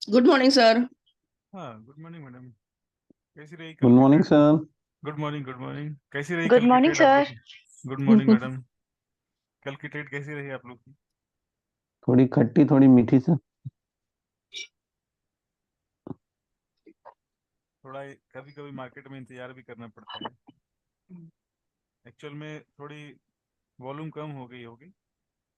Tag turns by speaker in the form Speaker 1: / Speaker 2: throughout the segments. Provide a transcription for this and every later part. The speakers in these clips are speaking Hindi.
Speaker 1: Good morning sir.
Speaker 2: हाँ, गुड मॉर्निंग मैडम। कैसी रही
Speaker 3: गुड
Speaker 2: कल की
Speaker 3: morning
Speaker 2: trade?
Speaker 3: Sir.
Speaker 2: Good morning, good morning. कैसी रही
Speaker 4: गुड
Speaker 2: कल की
Speaker 4: मॉर्निंग
Speaker 2: ट्रेड आप लोग
Speaker 4: सर।
Speaker 2: की? Good morning madam. कल की ट्रेड कैसी रही आप लोग की?
Speaker 3: थोड़ी खट्टी थोड़ी मीठी सर।
Speaker 2: थोड़ा कभी कभी मार्केट में इंतजार भी करना पड़ता है। एक्चुअल में थोड़ी वॉल्यूम कम हो गई होगी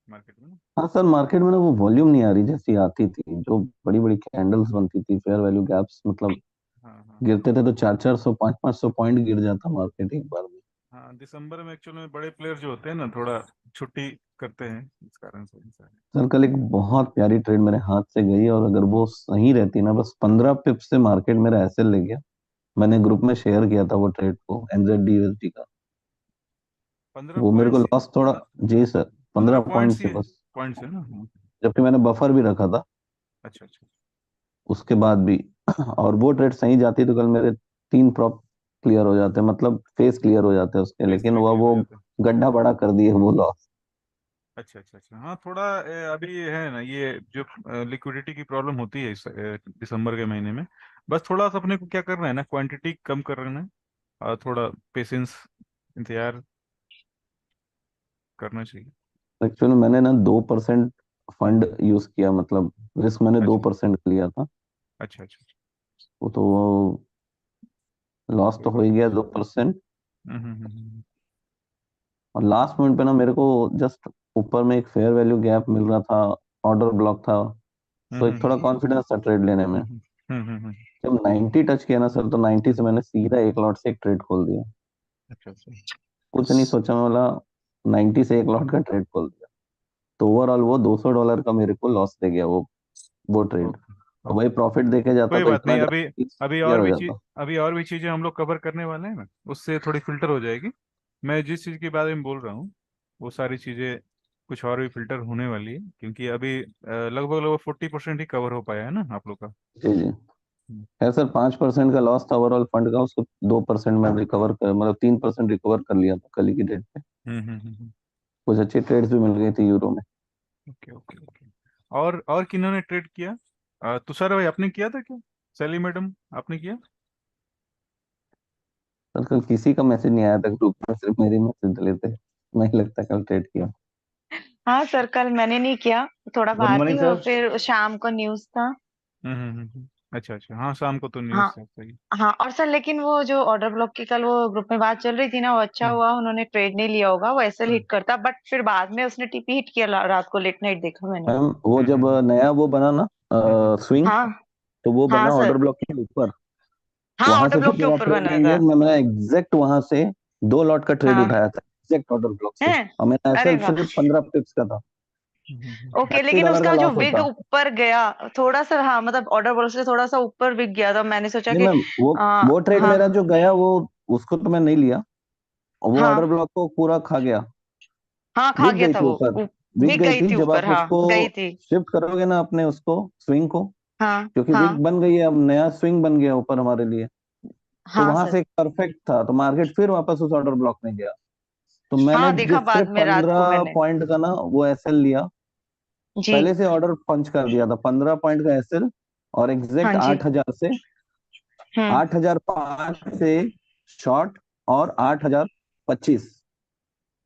Speaker 2: मार्केट में ना।
Speaker 3: हाँ सर, मार्केट में ना वो वॉल्यूम नहीं आ रही जैसी आती थी। जो बड़ी बड़ी कैंडल्स बनती थी, फेयर वैल्यू गैप्स, मतलब
Speaker 2: हाँ हाँ हाँ।
Speaker 3: गिरते थे तो 400 400 500 500 पॉइंट गिर जाता मार्केट एक बार में।
Speaker 2: हाँ, दिसंबर में एक्चुअल में बड़े प्लेयर जो होते हैं ना, थोड़ा छुट्टी करते हैं, इस कारण से इंसान।
Speaker 3: सर कल एक बहुत प्यारी ट्रेड मेरे हाथ से गई, और अगर वो सही रहती ना, बस 15 पिप से मार्केट मेरा ऐसे ले गया। मैंने ग्रुप में शेयर किया था वो ट्रेड को, NZD USD का।
Speaker 2: 15
Speaker 3: वो मेरे को
Speaker 2: पॉइंट्स?
Speaker 3: लॉस थोड़ा। जी सर,
Speaker 2: पंद्रह
Speaker 3: 15 पॉइंट
Speaker 2: पॉइंट्स
Speaker 3: से
Speaker 2: ही
Speaker 3: बस।
Speaker 2: पॉइंट्स है ना? हाँ।
Speaker 3: जबकि मैंने बफर भी रखा था
Speaker 2: अच्छा अच्छा।
Speaker 3: उसके बाद भी। और वो ट्रेड सही जाती तो कल मेरे 3 प्रॉप क्लियर हो जाते, मतलब फेस क्लियर हो जाते उसके,
Speaker 2: फेस
Speaker 3: लेकिन
Speaker 2: भी
Speaker 3: वो
Speaker 2: क्लियर हो
Speaker 3: वो
Speaker 2: जाता है।
Speaker 3: गड्ढा बड़ा कर दिए वो लॉस।
Speaker 2: अच्छा अच्छा अच्छा। हाँ, थोड़ा अभी है ना, ये जो लिक्विडिटी की प्रॉब्लम होती है इस दिसंबर के महीने में। बस थोड़ा सा अपने को क्या करना है ना, क्वांटिटी कम करना है। और थोड़ा पेशेंस, इंतजार करना चाहिए।
Speaker 3: एक्चुअली मैंने ना 2% फंड यूज किया, मतलब रिस्क मैंने दो
Speaker 2: अच्छा
Speaker 3: परसेंट लिया था।
Speaker 2: अच्छा अच्छा अच्छा।
Speaker 3: वो तो लॉस
Speaker 2: कोई
Speaker 3: तो हो
Speaker 2: बात
Speaker 3: ही
Speaker 2: नहीं।
Speaker 3: गया 2%।
Speaker 2: हम्म।
Speaker 3: और लास्ट मोमेंट पे ना मेरे को जस्ट ऊपर में एक फेयर वैल्यू गैप मिल रहा था, ऑर्डर ब्लॉक था,
Speaker 2: हम्म
Speaker 3: तो
Speaker 2: हम्म
Speaker 3: एक थोड़ा
Speaker 2: हम्म
Speaker 3: कॉन्फिडेंस था ट्रेड लेने में।
Speaker 2: हम्म हम्म।
Speaker 3: जब 90 टच किया ना सर, तो 90 से मैंने सीधा एक लॉट से एक ट्रेड खोल दिया।
Speaker 2: अच्छा अच्छा।
Speaker 3: कुछ नहीं सोचा, मैं बोला 90 से एक लॉट का ट्रेड खोल दिया। तो ओवरऑल वो $200 का मेरे को लॉस दे गया वो ट्रेड।
Speaker 2: ओके
Speaker 3: और
Speaker 2: ओके।
Speaker 3: वही प्रॉफिट देके जाता
Speaker 2: कोई
Speaker 3: तो
Speaker 2: बात
Speaker 3: इतना
Speaker 2: नहीं। अभी
Speaker 3: ज्यादा
Speaker 2: अभी
Speaker 3: क्लियर
Speaker 2: और
Speaker 3: हो
Speaker 2: भी चीज
Speaker 3: जाता।
Speaker 2: अभी और भी चीजें हम लोग कवर करने वाले हैं ना, उससे थोड़ी फिल्टर हो जाएगी। मैं जिस चीज के बारे में बोल रहा हूँ, वो सारी चीजें कुछ और भी फिल्टर होने वाली है, क्योंकि अभी लगभग लगभग 40% ही कवर हो पाया है ना आप लोग का।
Speaker 3: जी जी।
Speaker 2: हम्म
Speaker 3: है सर, 5% का लॉस था ओवरऑल फंड का, उसको 2% में रिकवर कर, मतलब 3% रिकवर कर लिया था कल ही की डेट पे।
Speaker 2: हम्म।
Speaker 3: कुछ अच्छी ट्रेड्स भी मिल गई थी यूरो में।
Speaker 2: Okay okay okay. और किन्होंने ट्रेड किया? तुषार भाई आपने किया था क्या? सैली मैडम आपने किया?
Speaker 3: सर कल किसी का मैसेज नहीं आया था ग्रुप में, सिर्फ मेरे मैसेज डले थे। नहीं लगता कल ट्रेड किया।
Speaker 4: हाँ सर, कल मैंने नहीं किया। थोड़ा
Speaker 3: गुड
Speaker 4: बाहर थी,
Speaker 3: मॉर्निंग
Speaker 4: और
Speaker 3: सर।
Speaker 4: फिर शाम को न्यूज था।
Speaker 2: अच्छा अच्छा। हाँ, शाम को तो
Speaker 4: हाँ।
Speaker 2: न्यूज़ था, सही।
Speaker 4: हाँ, और सर लेकिन वो जो ऑर्डर ब्लॉक की कल वो ग्रुप में बात चल रही थी ना, वो अच्छा
Speaker 2: हम्म
Speaker 4: हुआ उन्होंने ट्रेड नहीं लिया होगा, वो एसएल
Speaker 2: हम्म
Speaker 4: हिट करता, बट फिर बाद में उसने टीपी हिट किया रात को, लेट नाइट देखा मैंने।
Speaker 3: मैम वो
Speaker 2: हम्म
Speaker 3: जब
Speaker 2: हम्म
Speaker 3: नया वो बना ना,
Speaker 2: हम्म
Speaker 3: स्विंग,
Speaker 4: हाँ।
Speaker 3: तो वो
Speaker 4: हाँ
Speaker 3: बना ऑर्डर
Speaker 4: सर।
Speaker 3: ब्लॉक के ऊपर।
Speaker 4: हाँ,
Speaker 3: वहां
Speaker 4: ऑर्डर
Speaker 3: से फिर
Speaker 4: ब्लॉक के
Speaker 3: जब आप
Speaker 4: ऊपर
Speaker 3: ट्रेड
Speaker 4: बना
Speaker 3: लेंगे,
Speaker 4: था।
Speaker 3: मैंने एग्जैक्ट वहां से 2 लॉट का ट्रेड
Speaker 4: हाँ।
Speaker 3: उठाया था, एग्जैक्ट ऑर्डर ब्लॉक से।
Speaker 4: है।
Speaker 3: और मेरा
Speaker 4: अरे
Speaker 3: एसएल
Speaker 4: वाह।
Speaker 3: सिर्फ 15 पिप्स का था।
Speaker 4: ओके,
Speaker 3: अस्सी
Speaker 4: लेकिन
Speaker 3: डॉलर का
Speaker 4: उसका जो
Speaker 3: लॉस
Speaker 4: विग
Speaker 3: होता।
Speaker 4: ऊपर गया थोड़ा सा, हाँ मतलब ऑर्डर ब्लॉक से थोड़ा सा ऊपर विग गया, तो मैंने सोचा
Speaker 3: नहीं
Speaker 4: कि
Speaker 3: मैम, वो ट्रेड
Speaker 4: हाँ।
Speaker 3: मेरा जो गया वो, उसको तो मैं नहीं लिया। और वो ऑर्डर
Speaker 4: हाँ।
Speaker 3: ब्लॉक को पूरा खा गया।
Speaker 4: हाँ, खा
Speaker 3: बिक
Speaker 4: गया
Speaker 3: गई
Speaker 4: था
Speaker 3: थी
Speaker 4: वो।
Speaker 3: ऊपर। बिक
Speaker 4: विग
Speaker 3: गई
Speaker 4: गई
Speaker 3: थी
Speaker 4: थी
Speaker 3: जब
Speaker 4: ऊपर,
Speaker 3: आप
Speaker 4: हाँ
Speaker 3: उसको
Speaker 4: गई थी।
Speaker 3: शिफ्ट करोगे ना अपने उसको, स्विंग को।
Speaker 4: हाँ।
Speaker 3: क्योंकि विग
Speaker 4: हाँ।
Speaker 3: बन गई है, अब नया स्विंग बन गया ऊपर हमारे लिए। तो
Speaker 4: हाँ
Speaker 3: वहां
Speaker 4: सर।
Speaker 3: से एक परफेक्ट था, तो मार्केट फिर वापस उस ऑर्डर ब्लॉक में गया। तो मैंने
Speaker 4: हाँ, देखा
Speaker 3: जिस
Speaker 4: बाद
Speaker 3: सिर्फ
Speaker 4: में रात को
Speaker 3: 15
Speaker 4: मैंने।
Speaker 3: पॉइंट का ना वो एसएल लिया,
Speaker 4: जी।
Speaker 3: पहले से ऑर्डर पंच कर दिया था 15 पॉइंट का एसएल। और
Speaker 4: हाँ
Speaker 3: एग्जैक्ट
Speaker 4: जी।
Speaker 3: 8,000 से
Speaker 4: हम्म।
Speaker 3: 8,005 से शॉर्ट, और 8,025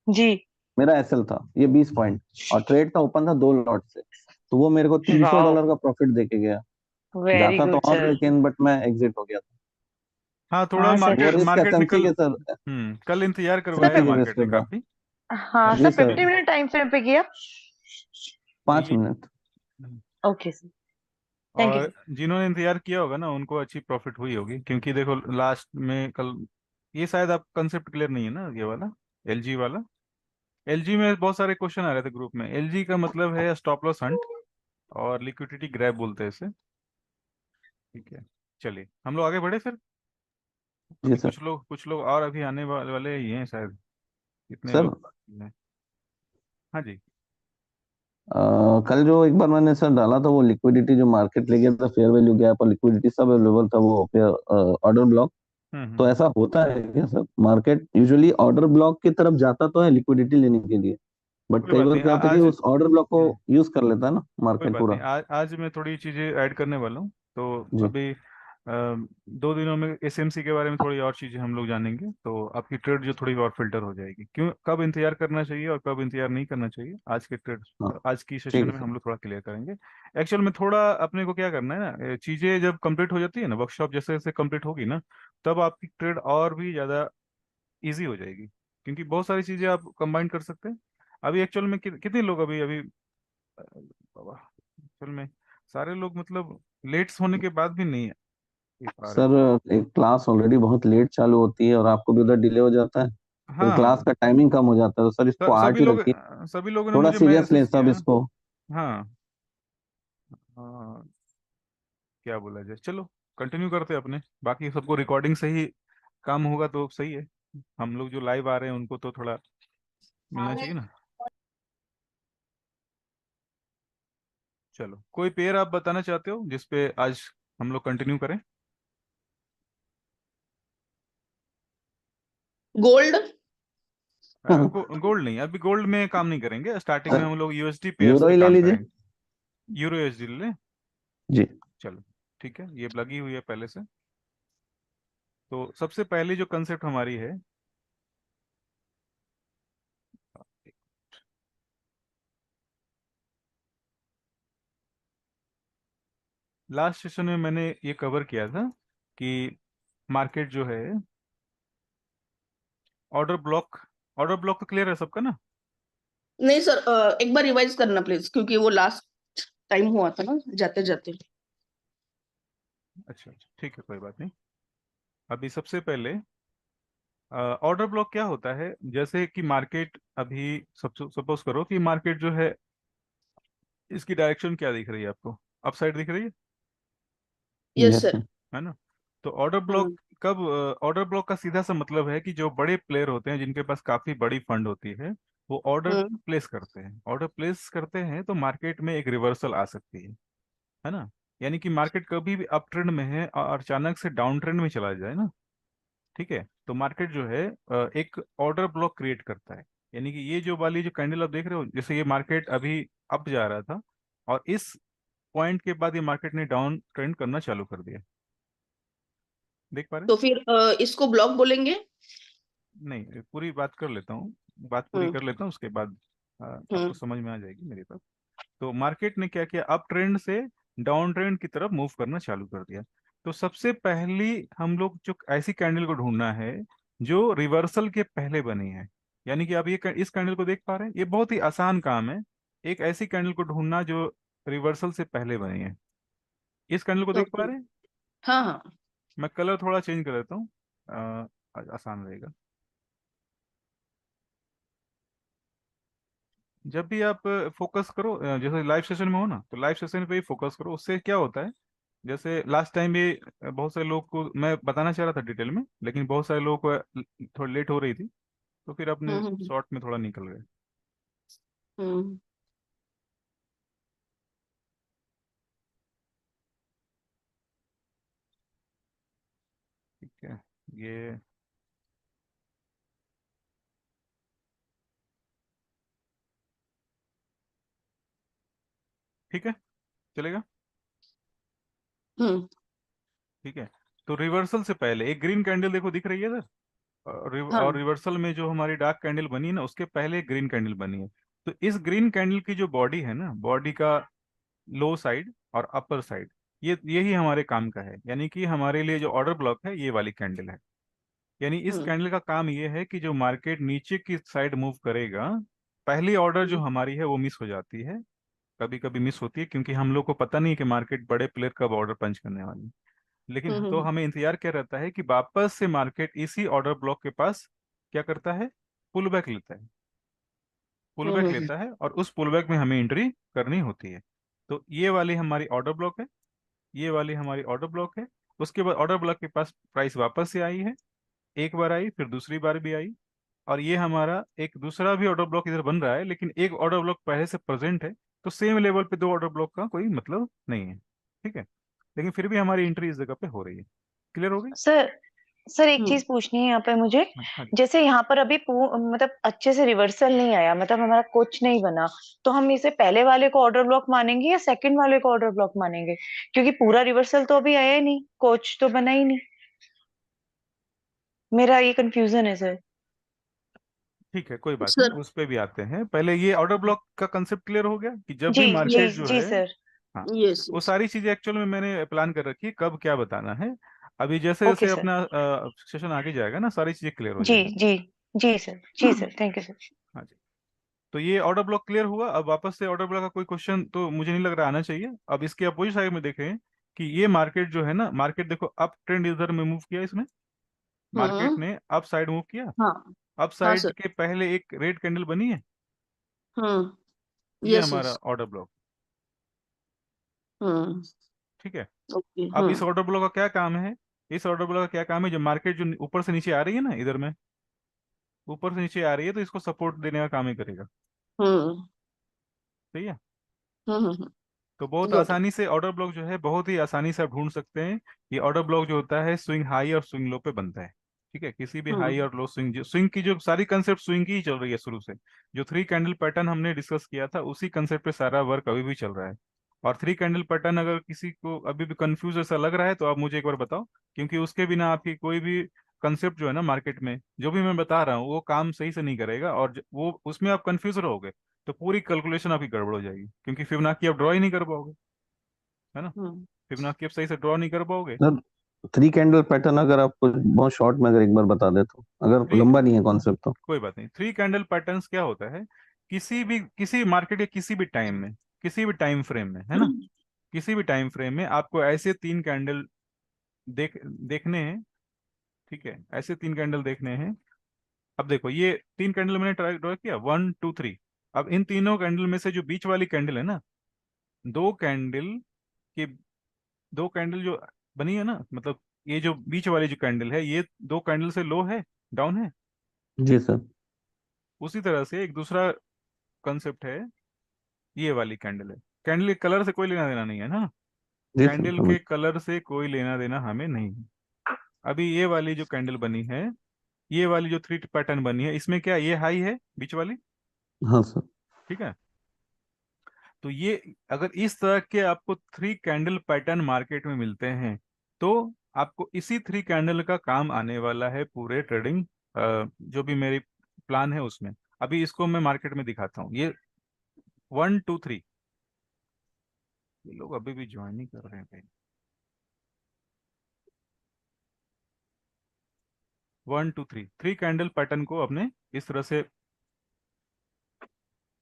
Speaker 4: जी।
Speaker 3: मेरा एसएल था, ये 20 पॉइंट। और ट्रेड था ओपन था 2 लॉट से। तो वो मेरे को तीन सौ
Speaker 4: वाओ।
Speaker 3: डॉलर का प्रॉफिट देके गया।
Speaker 4: वेरी
Speaker 3: जाता तो
Speaker 4: गुड
Speaker 3: और,
Speaker 4: सर।
Speaker 3: लेकिन बट मैं एग्जिट हो गया था।
Speaker 2: हाँ, थोड़ा
Speaker 4: हाँ सर।
Speaker 3: वो
Speaker 2: मार्केट
Speaker 3: रिस्क
Speaker 2: मार्केट ने
Speaker 3: एसएमसी
Speaker 2: कल।
Speaker 3: के सर।
Speaker 2: कल इंतजार
Speaker 4: सर
Speaker 2: करवाया है
Speaker 3: एसएमसी के बेस
Speaker 2: मार्केट
Speaker 3: पे
Speaker 2: ने
Speaker 3: था।
Speaker 2: काफी।
Speaker 4: हाँ
Speaker 3: जी
Speaker 4: sir,
Speaker 3: sir.
Speaker 4: 50 minute time frame पे किया।
Speaker 3: 5 minute.
Speaker 4: Okay sir. Thank you
Speaker 2: और
Speaker 4: सर।
Speaker 2: जिन्होंने इंतजार किया होगा ना, उनको अच्छी प्रॉफिट हुई होगी, क्योंकि देखो लास्ट में कल, ये शायद आप कंसेप्ट क्लियर नहीं है ना, ये वाला एलजी वाला। एलजी में बहुत सारे क्वेश्चन आ रहे थे ग्रुप में। एलजी का मतलब है स्टॉप लॉस हंट, और लिक्विडिटी ग्रैब बोलते हैं इसे। ठीक है, चलिए हम लोग आगे बढ़े फिर।
Speaker 3: जी
Speaker 2: अभी
Speaker 3: सर।
Speaker 2: कुछ लोग और अभी आने वाले वाले ही हैं शायद। कितने
Speaker 3: सर
Speaker 2: लोग हैं? हाँ जी।
Speaker 3: कल जो एक बार मैंने सर डाला था, वो लिक्विडिटी जो मार्केट ले गया था, फेयर वैल्यू गैप और लिक्विडिटी सब अवेलेबल था वो ऑर्डर ब्लॉक। तो
Speaker 2: हम्म।
Speaker 3: ऐसा होता है क्या sir? Market usually order block की तरफ जाता तो है लिक्विडिटी लेने के लिए, बट
Speaker 2: कोई
Speaker 3: कई
Speaker 2: बात
Speaker 3: बार
Speaker 2: नहीं।
Speaker 3: क्या होता है कि
Speaker 2: आज
Speaker 3: उस ऑर्डर ब्लॉक को यूज कर लेता है ना
Speaker 2: कोई
Speaker 3: मार्केट
Speaker 2: बात नहीं,
Speaker 3: पूरा।
Speaker 2: आज मैं थोड़ी चीजें ऐड करने वाला हूँ। तो
Speaker 3: जी।
Speaker 2: अभी 2 दिनों में एसएमसी के बारे में थोड़ी और चीजें हम लोग जानेंगे, तो आपकी ट्रेड जो थोड़ी और फिल्टर हो जाएगी, क्यों कब इंतजार करना चाहिए और कब इंतजार नहीं करना चाहिए, आज के ट्रेड
Speaker 3: हाँ
Speaker 2: आज की
Speaker 3: ठीक
Speaker 2: सेशन
Speaker 3: है
Speaker 2: में
Speaker 3: सर।
Speaker 2: हम लोग थोड़ा क्लियर करेंगे। एक्चुअल में थोड़ा अपने को क्या करना है ना, चीजें जब कंप्लीट हो जाती है ना, वर्कशॉप जैसे जैसे कंप्लीट होगी ना, तब आपकी ट्रेड और भी ज्यादा इजी हो जाएगी, क्योंकि बहुत सारी चीजें आप कंबाइन कर सकते हैं। अभी एक्चुअल में कितने लोग अभी अभी एक्चुअल में सारे लोग मतलब लेट्स होने के बाद भी नहीं आ रहे।
Speaker 3: सर एक क्लास ऑलरेडी बहुत लेट चालू होती है और आपको भी उधर डिले हो जाता है, फिर क्लास
Speaker 2: हाँ,
Speaker 3: का टाइमिंग कम हो जाता है, तो सर इसको
Speaker 2: सभी
Speaker 3: आज ही
Speaker 2: लोग
Speaker 3: रखिए।
Speaker 2: सभी लोगों ने
Speaker 3: थोड़ा
Speaker 2: मुझे
Speaker 3: सीरियस
Speaker 2: मैसेज
Speaker 3: लें सब
Speaker 2: किया।
Speaker 3: इसको।
Speaker 2: हाँ, क्या बोला जाए, चलो कंटिन्यू करते हैं अपने, बाकी सबको रिकॉर्डिंग से ही काम होगा तो सही है। हम लोग जो लाइव आ रहे हैं उनको तो थोड़ा मिलना चाहिए ना। चलो, कोई पेयर आप बताना चाहते हो जिसपे आज हम लोग कंटिन्यू करें?
Speaker 1: गोल्ड।
Speaker 2: गोल्ड नहीं, अभी गोल्ड में काम नहीं करेंगे, स्टार्टिंग में
Speaker 3: सर
Speaker 2: हम लोग यूएसडी पेयर्स
Speaker 3: यूरो
Speaker 2: पे
Speaker 3: ही ले
Speaker 2: काम
Speaker 3: लीजिए।
Speaker 2: करेंगे। यूरो यूएसडी ले लें?
Speaker 3: जी।
Speaker 2: चलो, ठीक है, ये लगी हुई है पहले से। तो सबसे पहली जो कंसेप्ट हमारी है, लास्ट सेशन में मैंने ये कवर किया था कि मार्केट जो है ऑर्डर ब्लॉक, ऑर्डर ब्लॉक तो क्लियर है सबका ना?
Speaker 1: नहीं सर, एक बार रिवाइज करना प्लीज, क्योंकि वो लास्ट टाइम हुआ था ना जाते जाते।
Speaker 2: अच्छा अच्छा, ठीक है, कोई बात नहीं। अभी सबसे पहले ऑर्डर ब्लॉक क्या होता है, जैसे कि मार्केट अभी सब सपोज करो कि मार्केट जो है, इसकी डायरेक्शन क्या दिख रही है आपको? अप साइड दिख रही
Speaker 1: यस
Speaker 3: यस
Speaker 1: सर।
Speaker 3: सर।
Speaker 2: है ना? तो ऑर्डर ब्लॉक
Speaker 1: हम्म।
Speaker 2: कब, ऑर्डर ब्लॉक का सीधा सा मतलब है कि जो बड़े प्लेयर होते हैं जिनके पास काफी बड़ी फंड होती है, वो ऑर्डर
Speaker 1: हम्म।
Speaker 2: प्लेस करते हैं। ऑर्डर प्लेस करते हैं तो मार्केट में एक रिवर्सल आ सकती है ना? यानी कि मार्केट कभी भी अप ट्रेंड में है और अचानक से डाउन ट्रेंड में चला जाए ना, ठीक है, तो मार्केट जो है एक ऑर्डर ब्लॉक क्रिएट करता है। यानी कि ये जो वाली जो कैंडल आप देख रहे हो, जैसे ये मार्केट अभी अप जा रहा था और इस पॉइंट के बाद ये मार्केट ने डाउन ट्रेंड करना चालू कर दिया। देख पा रहे
Speaker 1: तो फिर इसको ब्लॉक बोलेंगे।
Speaker 2: हैं? नहीं, पूरी बात कर लेता हूँ, बात पूरी
Speaker 1: हम्म।
Speaker 2: कर लेता हूँ, उसके बाद आपको
Speaker 1: हम्म।
Speaker 2: समझ में आ जाएगी मेरी बात। तो मार्केट ने क्या किया, अप ट्रेंड से डाउन ट्रेंड की तरफ मूव करना चालू कर दिया। तो सबसे पहली हम लोग जो ऐसी कैंडल को ढूंढना है जो रिवर्सल के पहले बनी है। यानी कि आप ये इस कैंडल को देख पा रहे हैं, ये बहुत ही आसान काम है, एक ऐसी कैंडल को ढूंढना जो रिवर्सल से पहले बनी है। इस कैंडल को
Speaker 1: तो
Speaker 2: देख पा रहे हैं?
Speaker 1: हाँ हाँ।
Speaker 2: मैं कलर थोड़ा चेंज कर देता हूँ, आसान रहेगा। जब भी आप फोकस करो, जैसे लाइव सेशन में हो ना, तो लाइव सेशन पे ही फोकस करो, उससे क्या होता है, जैसे लास्ट टाइम भी बहुत सारे लोग को मैं बताना चाह रहा था डिटेल में, लेकिन बहुत सारे लोगों को थोड़ी लेट हो रही थी, तो फिर अपने
Speaker 1: हम्म।
Speaker 2: शॉर्ट में थोड़ा निकल गए।
Speaker 1: हम्म।
Speaker 2: ठीक है, ये ठीक है, चलेगा।
Speaker 1: हम्म।
Speaker 2: ठीक है, तो रिवर्सल से पहले एक ग्रीन कैंडल देखो दिख रही है सर, और
Speaker 1: हाँ।
Speaker 2: रिवर्सल में जो हमारी डार्क कैंडल बनी है ना, उसके पहले एक ग्रीन कैंडल बनी है। तो इस ग्रीन कैंडल की जो बॉडी है ना, बॉडी का लो साइड और अपर साइड, ये यही हमारे काम का है। यानी कि हमारे लिए जो ऑर्डर ब्लॉक है ये वाली कैंडल है। यानी इस
Speaker 1: हम्म।
Speaker 2: कैंडल का काम ये है कि जो मार्केट नीचे की साइड मूव करेगा, पहली ऑर्डर जो
Speaker 1: हम्म।
Speaker 2: हमारी है वो मिस हो जाती है, कभी कभी मिस होती है, क्योंकि हम लोग को पता नहीं है कि मार्केट बड़े प्लेयर कब ऑर्डर पंच करने वाली है। लेकिन तो
Speaker 1: हम्म।
Speaker 2: हमें इंतजार क्या रहता है कि वापस से मार्केट इसी ऑर्डर ब्लॉक के पास क्या करता है, पुल बैक लेता है, पुल बैक
Speaker 1: हम्म।
Speaker 2: लेता है, और उस पुल बैक में हमें एंट्री करनी होती है। तो ये वाली हमारी ऑर्डर ब्लॉक है, ये वाली हमारी ऑर्डर ब्लॉक है। उसके बाद ऑर्डर ब्लॉक के पास प्राइस वापस से आई है, एक बार आई, फिर दूसरी बार भी आई, और ये हमारा एक दूसरा भी ऑर्डर ब्लॉक इधर बन रहा है, लेकिन एक ऑर्डर ब्लॉक पहले से प्रेजेंट है, तो सेम लेवल पे दो ऑर्डर ब्लॉक का कोई मतलब नहीं है, ठीक है, लेकिन फिर भी हमारी एंट्री इस जगह पे हो रही है। क्लियर हो गई?
Speaker 4: सर सर एक
Speaker 1: हम्म
Speaker 4: चीज पूछनी है यहाँ पे मुझे।
Speaker 2: हाँ
Speaker 4: जैसे यहाँ पर अभी मतलब अच्छे से रिवर्सल नहीं आया, मतलब हमारा कोच नहीं बना, तो हम इसे पहले वाले को ऑर्डर ब्लॉक मानेंगे या सेकंड वाले को ऑर्डर ब्लॉक मानेंगे? क्योंकि पूरा रिवर्सल तो अभी आया ही नहीं, कोच तो बना ही नहीं। मेरा ये कंफ्यूजन है सर।
Speaker 2: ठीक है, कोई बात नहीं,
Speaker 1: सर
Speaker 2: उस पे भी आते हैं। पहले ये ऑर्डर ब्लॉक का कंसेप्ट क्लियर हो गया कि जब
Speaker 4: जी
Speaker 2: भी
Speaker 4: जी
Speaker 2: मार्केट जो
Speaker 4: जी
Speaker 2: है,
Speaker 4: सर।
Speaker 2: हाँ,
Speaker 1: यस
Speaker 2: वो
Speaker 1: यस
Speaker 2: सारी चीजें एक्चुअल में मैंने प्लान कर रखी है कब क्या बताना है। अभी जैसे
Speaker 4: ओके
Speaker 2: जैसे
Speaker 4: सर।
Speaker 2: अपना सेशन आगे जाएगा ना, सारी चीजें क्लियर हो
Speaker 4: जी
Speaker 2: जाएंगी।
Speaker 4: जी जी सर, थैंक यू सर।
Speaker 2: हाँ जी। तो ये ऑर्डर ब्लॉक क्लियर हुआ। अब वापस से ऑर्डर ब्लॉक का कोई क्वेश्चन तो मुझे नहीं लग रहा आना चाहिए। अब इसके अपोजिट साइड में देखें कि ये मार्केट जो है ना, मार्केट देखो अप ट्रेंड इधर में मूव किया, इसमें मार्केट
Speaker 1: हम्म
Speaker 2: ने अप साइड मूव किया।
Speaker 1: हाँ
Speaker 2: अप
Speaker 1: हाँ
Speaker 2: साइड
Speaker 1: सर
Speaker 2: के पहले एक रेड कैंडल बनी है, ये
Speaker 1: यस
Speaker 2: हमारा
Speaker 1: यस
Speaker 2: ऑर्डर ब्लॉक।
Speaker 1: हम्म
Speaker 2: ठीक है।
Speaker 1: ओके
Speaker 2: अब इस ऑर्डर ब्लॉक का क्या काम है? इस ऑर्डर ब्लॉक का क्या काम है, जब मार्केट जो ऊपर से नीचे आ रही है ना, इधर में ऊपर से नीचे आ रही है, तो इसको सपोर्ट देने का काम ही करेगा।
Speaker 1: हम्म
Speaker 2: सही है।
Speaker 1: हम्म
Speaker 2: तो बहुत
Speaker 1: गॉट इट
Speaker 2: आसानी से ऑर्डर ब्लॉक जो है, बहुत ही आसानी से आप ढूंढ सकते हैं। ये ऑर्डर ब्लॉक जो होता है स्विंग हाई और स्विंग लो पे बनता है। ठीक है, किसी भी हाई
Speaker 1: हम्म
Speaker 2: और लो स्विंग, जो स्विंग की जो सारी कंसेप्ट स्विंग की ही चल रही है शुरू से। जो थ्री कैंडल पैटर्न हमने डिस्कस किया था, उसी कंसेप्ट पे सारा वर्क अभी भी चल रहा है। और थ्री कैंडल पैटर्न अगर किसी को अभी भी कंफ्यूज ऐसा लग रहा है तो आप मुझे एक बार बताओ, क्योंकि उसके बिना आपकी कोई भी कंसेप्ट जो है ना मार्केट में, जो भी मैं बता रहा हूँ वो काम सही से नहीं करेगा। और वो उसमें आप कंफ्यूज रहोगे तो पूरी कैलकुलेशन आपकी गड़बड़ हो जाएगी, क्योंकि फिबोनाची आप ड्रॉ ही नहीं कर पाओगे, है ना।
Speaker 1: हम्म
Speaker 2: फिबोनाची आप सही से ड्रॉ नहीं कर पाओगे।
Speaker 3: सर थ्री कैंडल पैटर्न अगर आप कुछ बहुत शॉर्ट में अगर एक बार बता दे तो, अगर
Speaker 2: थ्री
Speaker 3: लंबा नहीं है कॉन्सेप्ट तो।
Speaker 2: कोई बात नहीं, थ्री कैंडल पैटर्न्स क्या होता है? किसी मार्केट के किसी भी टाइम में, किसी भी टाइम फ्रेम में, है ना, किसी भी टाइम फ्रेम में आपको ऐसे तीन कैंडल देखने हैं। ठीक है, ऐसे तीन कैंडल देखने हैं। अब देखो ये तीन कैंडल मैंने ट्राई ड्रॉ किया, 1 2 3। अब इन तीनों कैंडल में से जो बीच वाली कैंडल है ना, दो कैंडल के दो कैंडल जो बनी है ना, मतलब ये जो बीच वाली जो कैंडल है, ये दो कैंडल से लो है, डाउन है।
Speaker 3: जी सर।
Speaker 2: उसी तरह से एक दूसरा कंसेप्ट है, ये वाली कैंडल है। कैंडल के कलर से कोई लेना देना नहीं है ना,
Speaker 3: जी सर
Speaker 2: कैंडल
Speaker 3: समझ।
Speaker 2: के कलर से कोई लेना देना हमें नहीं है। अभी ये वाली जो कैंडल बनी है, ये वाली जो थ्री पैटर्न बनी है, इसमें क्या ये हाई है बीच वाली?
Speaker 3: हाँ सर।
Speaker 2: ठीक है। तो ये अगर इस तरह के आपको थ्री कैंडल पैटर्न मार्केट में मिलते हैं, तो आपको इसी थ्री कैंडल का काम आने वाला है पूरे ट्रेडिंग, जो भी मेरी प्लान है उसमें। अभी इसको मैं मार्केट में दिखाता हूँ। ये 1 2 3, ये लोग अभी भी ज्वाइन नहीं कर रहे हैं भाई। 1 2 3 थ्री कैंडल पैटर्न को अपने इस तरह से,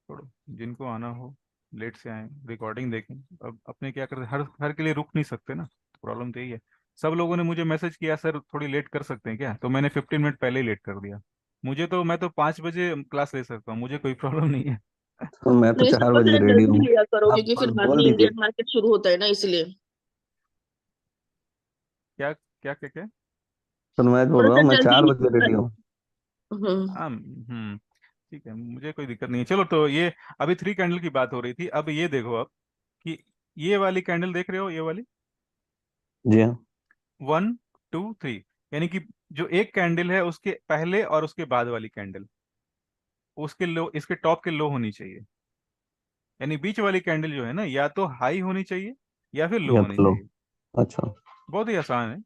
Speaker 2: छोड़ो, जिनको आना हो लेट से आए, रिकॉर्डिंग देखें। अब अपने क्या करते, हर हर के लिए रुक नहीं सकते ना, प्रॉब्लम तो यही है। सब लोगों ने मुझे मैसेज किया सर थोड़ी लेट कर सकते हैं क्या, तो मैंने 15 मिनट पहले ही लेट कर दिया। मैं तो 5 बजे क्लास ले सकता हूँ, मुझे कोई प्रॉब्लम नहीं है।
Speaker 3: सर मैं तो
Speaker 1: नहीं सर
Speaker 3: 4 बजे
Speaker 1: पर
Speaker 3: रेडी
Speaker 1: जल्दी
Speaker 3: हूँ।
Speaker 1: लिया करो
Speaker 3: आप
Speaker 1: क्योंकि
Speaker 3: बस
Speaker 1: फिर बाद
Speaker 3: बोल
Speaker 1: में
Speaker 3: दीजिए।
Speaker 1: इंडियन मार्केट शुरू होता है ना इसलिए
Speaker 2: क्या क्या क्या क्या?
Speaker 3: सर मैं बोल
Speaker 1: थोड़ा
Speaker 3: रहा
Speaker 1: सा
Speaker 3: हूँ मैं
Speaker 1: जल्दी
Speaker 3: 4 बजे रेडी हूँ।
Speaker 1: हम्म
Speaker 2: हाँ ठीक है, मुझे कोई दिक्कत नहीं है। चलो, तो ये अभी थ्री कैंडल की बात हो रही थी। अब ये देखो अब कि ये वाली कैंडल देख रहे हो, ये वाली
Speaker 3: जी हाँ।
Speaker 2: 1 2 3, यानी कि जो एक कैंडल है उसके पहले और उसके बाद वाली कैंडल, उसके लो, इसके टॉप के लो होनी चाहिए। यानी बीच वाली कैंडल जो है ना, या तो हाई होनी चाहिए या फिर लो
Speaker 3: या
Speaker 2: होनी
Speaker 3: तो लो।
Speaker 2: चाहिए।
Speaker 3: अच्छा।
Speaker 2: बहुत ही आसान है।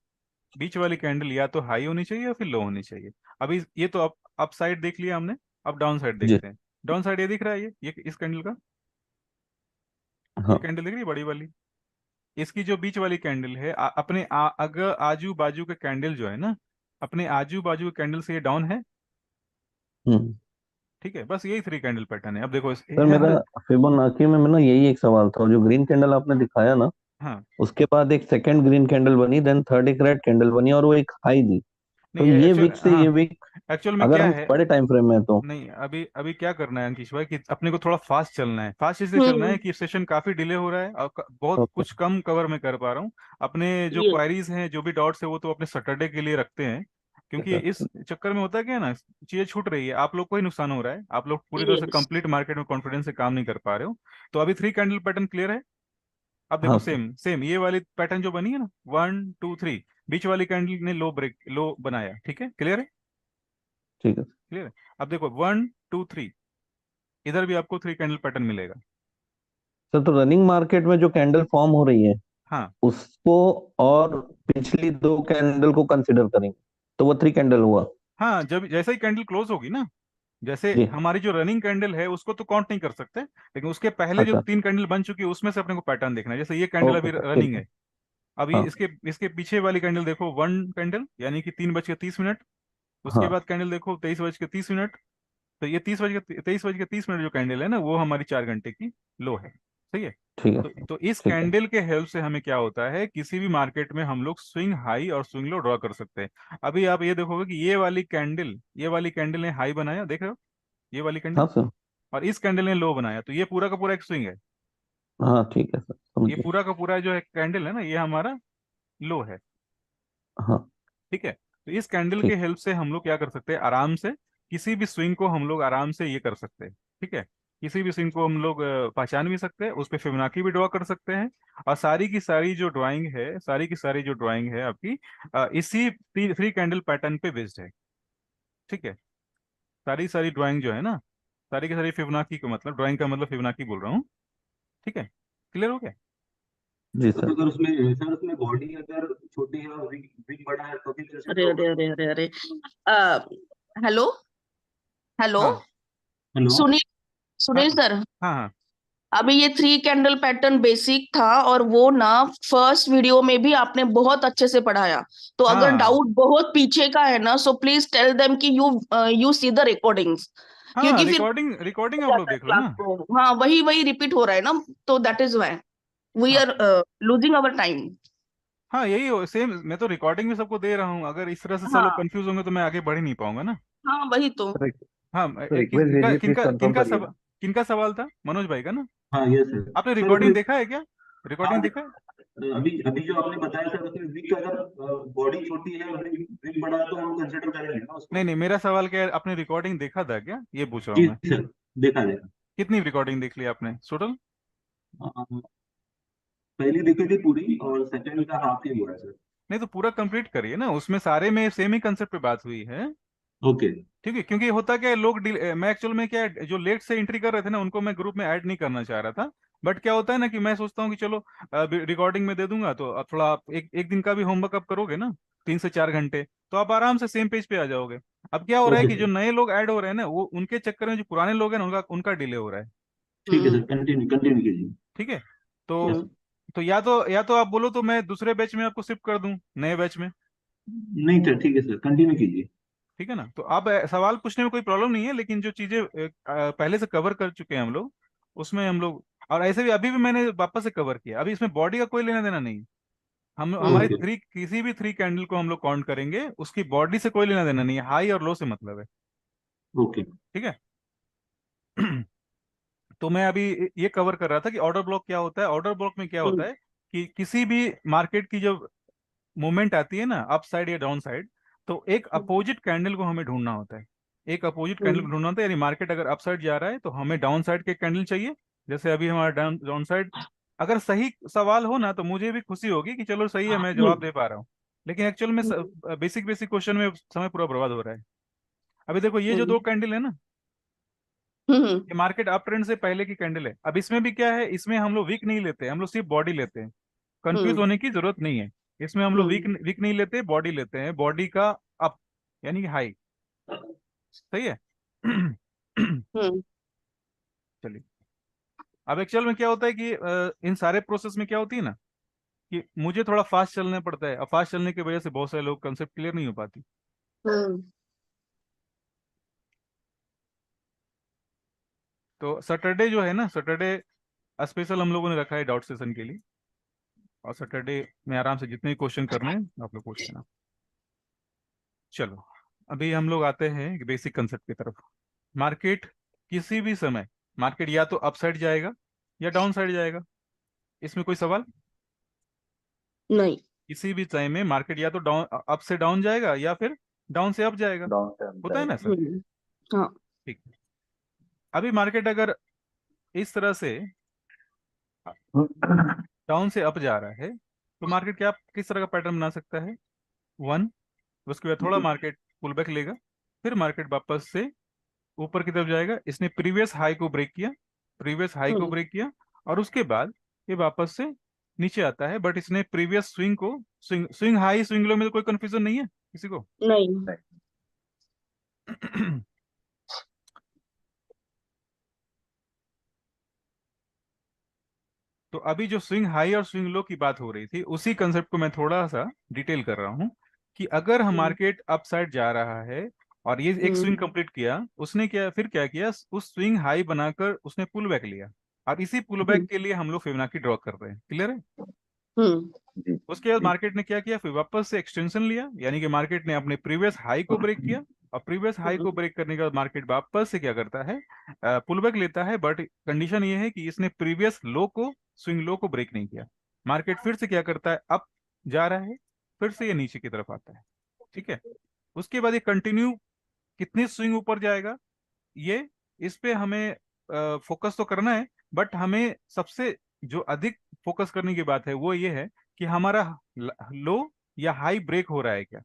Speaker 2: बीच वाली कैंडल या तो हाई होनी चाहिए या फिर लो होनी चाहिए। अभी ये तो अप साइड देख लिया हमने। अब डाउन साइड
Speaker 3: जी।
Speaker 2: देखते हैं। डाउन साइड ये दिख रहा है, ये इस कैंडल का, ये
Speaker 3: हाँ।
Speaker 2: कैंडल दिख रही है बड़ी वाली। इसकी जो बीच वाली कैंडल है, अगर आजू बाजू के कैंडल जो है ना, अपने आजू बाजू के कैंडल से ये डाउन है।
Speaker 3: हम्म।
Speaker 2: ठीक है, बस यही थ्री कैंडल पैटर्न है। अब देखो
Speaker 3: सर मेरा
Speaker 2: हर,
Speaker 3: फिबोनाची में ना यही एक सवाल था, जो ग्रीन कैंडल आपने दिखाया ना,
Speaker 2: हाँ,
Speaker 3: उसके बाद एक सेकंड ग्रीन कैंडल बनी, देन थर्ड एक रेड कैंडल बनी और वो एक हाई दी। तो
Speaker 2: नहीं
Speaker 3: ये
Speaker 2: एक्चुअल,
Speaker 3: वीक से
Speaker 2: हाँ,
Speaker 3: ये वीक,
Speaker 2: एक्चुअल में
Speaker 3: अगर
Speaker 2: क्या
Speaker 3: हम
Speaker 2: है,
Speaker 3: बड़े टाइम फ्रेम में तो।
Speaker 2: नहीं अभी अभी क्या करना है अंकिश भाई, कि अपने को थोड़ा फास्ट चलना है। फास्ट इसलिए चलना है
Speaker 1: हम्म
Speaker 2: कि सेशन काफी डिले हो रहा है और बहुत
Speaker 3: ओके।
Speaker 2: कुछ कम कवर में कर पा रहा हूँ। अपने जो
Speaker 1: ये
Speaker 2: क्वायरीज हैं, जो भी डाउट्स है, वो तो अपने सैटरडे के लिए रखते हैं। क्योंकि इस
Speaker 3: सर।
Speaker 2: चक्कर में होता है क्या है ना, चीजें छूट रही है, आप लोग को ही नुकसान हो रहा है, आप लोग पूरी तरह से
Speaker 1: यस
Speaker 2: कंप्लीट मार्केट में कॉन्फिडेंस से काम नहीं कर पा रहे हो। तो अभी थ्री कैंडल पैटर्न क्लियर है। अब देखो
Speaker 3: हाँ सर।
Speaker 2: सेम सेम ये वाली पैटर्न जो बनी है ना, 1 2 3, बीच वाली कैंडल ने लो बनाया, ठीक है, क्लियर है?
Speaker 3: ठीक है
Speaker 2: क्लियर है? अब देखो 1 2 3, इधर भी आपको 3 कैंडल पैटर्न मिलेगा।
Speaker 3: सर। तो रनिंग मार्केट में जो कैंडल फॉर्म हो रही है
Speaker 2: हाँ
Speaker 3: उसको और पिछली 2 कैंडल को कंसिडर करेंगे तो वो 3 कैंडल हुआ।
Speaker 2: हाँ, जब जैसे ही कैंडल क्लोज होगी ना, जैसे
Speaker 3: जी।
Speaker 2: हमारी जो रनिंग कैंडल है उसको तो काउंट नहीं कर सकते, लेकिन उसके पहले जो
Speaker 3: अच्छा।
Speaker 2: 3 कैंडल बन चुकी है उसमें से अपने को पैटर्न देखना है। जैसे ये कैंडल
Speaker 3: ओके
Speaker 2: अभी
Speaker 3: सर ठीक
Speaker 2: रनिंग
Speaker 3: है।
Speaker 2: है, अभी
Speaker 3: हाँ
Speaker 2: इसके इसके पीछे वाली कैंडल देखो 1 कैंडल, यानी कि 3:30। उसके
Speaker 3: हाँ
Speaker 2: बाद कैंडल देखो 23:30। तो ये 23:30 जो कैंडल है ना, वो हमारी 4 घंटे की लो है। सही है?
Speaker 3: ठीक है
Speaker 2: तो इस
Speaker 3: ठीक है।
Speaker 2: कैंडल के हेल्प से हमें क्या होता है, किसी भी मार्केट में हम लोग स्विंग हाई और स्विंग लो ड्रॉ कर सकते हैं। अभी आप ये देखोगे कि ये वाली कैंडल ने हाई बनाया, देख रहे हो, ये वाली कैंडल,
Speaker 3: हाँ सर।
Speaker 2: और इस कैंडल ने लो बनाया, तो ये पूरा का पूरा एक स्विंग है।
Speaker 3: हाँ ठीक है सर समझ
Speaker 2: ये
Speaker 3: गया।
Speaker 2: पूरा का पूरा जो है कैंडल है ना, ये हमारा लो है।
Speaker 3: हाँ
Speaker 2: ठीक है? तो इस कैंडल के
Speaker 3: ठीक।
Speaker 2: हेल्प से हम लोग क्या कर सकते हैं, आराम से किसी भी स्विंग को हम लोग आराम से ये कर सकते हैं। ठीक है? किसी भी स्विंग को हम लोग पहचान भी सकते हैं, उस पर फिबोनाची भी ड्रॉ कर सकते हैं। और सारी की सारी जो ड्राइंग है आपकी, इसी 3 कैंडल पैटर्न पे बेस्ड है। ठीक है? सारी सारी ड्राइंग जो है ना, सारी की सारी फिबोनाची का मतलब, ड्राइंग का मतलब फिबोनाची बोल रहा हूँ। ठीक है? क्लियर हो गया?
Speaker 3: जी
Speaker 5: तो
Speaker 3: सर।
Speaker 5: अगर उसमें सर उसमें बॉडी अगर छोटी है और विंग विंग बड़ा है तो भी कंसिडर
Speaker 1: अरे
Speaker 5: होगा।
Speaker 1: अरे अरे अरे अरे हेलो हेलो
Speaker 2: हाँ
Speaker 5: हेलो।
Speaker 1: सुनील
Speaker 2: हाँ
Speaker 1: सुनील सर,
Speaker 2: हाँ हाँ
Speaker 1: अभी ये 3 कैंडल पैटर्न बेसिक था और वो ना फर्स्ट वीडियो में भी आपने बहुत अच्छे से पढ़ाया। तो अगर
Speaker 2: हाँ
Speaker 1: डाउट बहुत पीछे का है ना, सो प्लीज टेल देम कि यू सी द रिकॉर्डिंग्स,
Speaker 2: हाँ,
Speaker 1: क्योंकि फिर
Speaker 2: रिकॉर्डिंग रिकॉर्डिंग आप लोग
Speaker 1: जाता है
Speaker 2: देख लो
Speaker 1: क्लास
Speaker 2: ना।
Speaker 1: को। हाँ, वही वही रिपीट हो रहा है ना, तो दैट इज व्हाई वी
Speaker 2: हाँ
Speaker 1: आर लूजिंग अवर टाइम।
Speaker 2: हाँ, यही हो सेम, मैं तो रिकॉर्डिंग भी सबको दे रहा हूँ। अगर इस तरह से सब लोग
Speaker 1: हाँ
Speaker 2: कंफ्यूज होंगे तो मैं आगे बढ़ ही नहीं पाऊंगा ना।
Speaker 1: हाँ वही तो।
Speaker 3: सर
Speaker 2: हाँ,
Speaker 3: रिक्वेस्ट
Speaker 2: किनका
Speaker 3: भेजिए प्लीज
Speaker 2: किनका
Speaker 3: कंफर्म
Speaker 2: किनका
Speaker 3: करिए।
Speaker 2: सवाल, किनका सवाल था? मनोज भाई का ना?
Speaker 5: हाँ यस सर।
Speaker 2: आपने
Speaker 5: सर
Speaker 2: रिकॉर्डिंग
Speaker 5: उसमें
Speaker 2: देखा है क्या?
Speaker 5: हाँ
Speaker 2: रिकॉर्डिंग देखा है?
Speaker 5: अभी अभी जो आपने बताया सर उसमें विंग अगर बॉडी छोटी है और विंग विंग बड़ा है तो हम कंसिडर करेंगे ना
Speaker 2: नहीं
Speaker 5: उसको।
Speaker 2: नहीं, मेरा सवाल क्या है, आपने रिकॉर्डिंग देखा था क्या, ये पूछ रहा हूँ
Speaker 5: जी
Speaker 2: मैं।
Speaker 5: सर देखा देखा।
Speaker 2: कितनी रिकॉर्डिंग देख ली आपने टोटल?
Speaker 5: अ, पहली देखी थी पूरी और सेकंड का हाफ ही हुआ है सर।
Speaker 2: नहीं तो पूरा कंप्लीट करिए ना, उसमें सारे में सेम ही कंसेप्ट पे बात हुई है।
Speaker 5: ओके।
Speaker 2: ठीक है? क्योंकि होता क्या है, मैं एक्चुअल में क्या है, जो लेट से एंट्री कर रहे थे ना, उनको मैं ग्रुप में ऐड नहीं करना चाह रहा था। बट क्या होता है ना कि मैं सोचता हूँ कि चलो रिकॉर्डिंग में दे दूंगा, तो अब थोड़ा आप एक एक दिन का भी होमवर्क आप करोगे ना, 3 से 4 घंटे, तो आप आराम से सेम पेज पे आ जाओगे। अब क्या हो रहा है
Speaker 5: ओके
Speaker 2: कि जो
Speaker 5: सर।
Speaker 2: नए लोग ऐड हो रहे हैं ना, वो उनके चक्कर में जो पुराने लोग हैं ना, उनका उनका डिले हो रहा है।
Speaker 5: ठीक है
Speaker 1: हम्म
Speaker 5: सर कंटिन्यू कंटिन्यू कीजिए।
Speaker 2: ठीक है? तो
Speaker 5: यस।
Speaker 1: हम्म
Speaker 2: तो या तो आप बोलो तो मैं दूसरे बैच में आपको शिफ्ट कर दूं, नए बैच में।
Speaker 5: नहीं सर ठीक है सर कंटिन्यू कीजिए।
Speaker 2: ठीक है ना? तो अब सवाल पूछने में कोई प्रॉब्लम नहीं है, लेकिन जो चीजें पहले से कवर कर चुके हैं हम लोग, उसमें हम लोग, और ऐसे भी अभी भी मैंने वापस से कवर किया। अभी इसमें बॉडी का कोई लेना देना नहीं। हम हमारी
Speaker 5: ओके
Speaker 2: किसी भी 3 कैंडल को हम लोग काउंट करेंगे, उसकी बॉडी से कोई लेना देना नहीं है, हाई और लो से मतलब है।
Speaker 5: ओके।
Speaker 2: ठीक है? तो मैं अभी ये कवर कर रहा था कि ऑर्डर ब्लॉक क्या होता है। ऑर्डर ब्लॉक में क्या होता
Speaker 1: हम्म
Speaker 2: है कि किसी भी मार्केट की जब मूवमेंट आती है ना, अप साइड या डाउन साइड, तो एक अपोजिट कैंडल को हमें ढूंढना होता है। एक अपोजिट कैंडल को
Speaker 1: हम्म
Speaker 2: ढूंढना होता है, यानी मार्केट अगर अप साइड जा रहा है तो हमें डाउन साइड के कैंडल चाहिए। जैसे अभी हमारा डाउन डाउन साइड, अगर सही सवाल हो ना तो मुझे भी खुशी होगी कि चलो सही है, मैं जवाब दे पा रहा हूँ। लेकिन एक्चुअल में बेसिक बेसिक क्वेश्चन में समय पूरा बर्बाद हो रहा है। अभी देखो ये जो
Speaker 1: हम्म
Speaker 2: 2 कैंडल है ना,
Speaker 1: हम्म
Speaker 2: ये मार्केट अप ट्रेंड से पहले की कैंडल है। अब इसमें भी क्या है, इसमें हम लोग वीक नहीं लेते, हम लोग सिर्फ बॉडी लेते हैं। कंफ्यूज
Speaker 1: हम्म
Speaker 2: होने की जरूरत नहीं है। इसमें हम लोग वीक
Speaker 1: हम्म
Speaker 2: वीक नहीं लेते, बॉडी लेते हैं, बॉडी का अप, यानी कि हाई। सही है?
Speaker 1: हम्म
Speaker 2: चलिए, अब एक्चुअल में क्या होता है कि इन सारे प्रोसेस में क्या होती है ना, कि मुझे थोड़ा फास्ट चलना पड़ता है। अब फास्ट चलने की वजह से बहुत सारे लोग कंसेप्ट क्लियर नहीं हो पाती।
Speaker 1: हम्म
Speaker 2: तो सैटरडे जो है ना, सैटरडे स्पेशल हम लोगों ने रखा है डाउट सेशन के लिए। और सैटरडे में आराम से जितने क्वेश्चन करने हैं आप लोग पूछ लेना। चलो, अभी हम लोग आते हैं बेसिक कंसेप्ट की तरफ। मार्केट किसी भी समय, मार्केट या तो अप साइड जाएगा या डाउन साइड जाएगा, इसमें कोई सवाल?
Speaker 1: नहीं।
Speaker 2: किसी भी टाइम में मार्केट या तो डाउन, अप से डाउन जाएगा या फिर डाउन से अप जाएगा।
Speaker 3: डाउन से अप
Speaker 2: होता है ना
Speaker 3: जाएगा।
Speaker 2: सर?
Speaker 1: हाँ।
Speaker 2: ठीक है। अभी मार्केट अगर इस तरह से डाउन से अप जा रहा है, तो मार्केट क्या किस तरह का पैटर्न बना सकता है? 1, उसके बाद थोड़ा मार्केट पुल बैक लेगा, फिर मार्केट वापस से ऊपर की तरफ जाएगा। इसने प्रीवियस हाई को ब्रेक किया, प्रीवियस हाई को ब्रेक किया, और उसके बाद ये वापस से नीचे आता है। बट इसने प्रीवियस स्विंग को, स्विंग हाई स्विंग लो में तो कोई कंफ्यूजन नहीं है किसी को?
Speaker 1: नहीं।
Speaker 2: तो अभी जो स्विंग हाई और स्विंग लो की बात हो रही थी, उसी कंसेप्ट को मैं थोड़ा सा डिटेल कर रहा हूं कि अगर हम मार्केट अप साइड जा रहा है और ये एक स्विंग कंप्लीट किया, उसने क्या किया, उस स्विंग हाई बनाकर उसने पुल बैक लिया। अब इसी पुल बैक के लिए हम लोग फिबोनाची ड्रॉ कर रहे हैं। क्लियर है? उसके बाद मार्केट ने क्या किया, फिर वापस से एक्सटेंशन लिया, यानी कि मार्केट ने अपने प्रीवियस हाई को ब्रेक किया, और प्रीवियस हाई को ब्रेक करने के बाद मार्केट वापस से क्या करता है, पुल बैक लेता है। बट कंडीशन ये है कि इसने प्रीवियस लो को, स्विंग लो को ब्रेक नहीं किया। मार्केट फिर से क्या करता है, अप जा रहा है, फिर से ये नीचे की तरफ आता है। ठीक है, उसके बाद ये कंटिन्यू कितनी स्विंग ऊपर जाएगा, ये इस पे हमें फोकस तो करना है, बट हमें सबसे जो अधिक फोकस करने की बात है वो ये है कि हमारा लो या हाई ब्रेक हो रहा है क्या।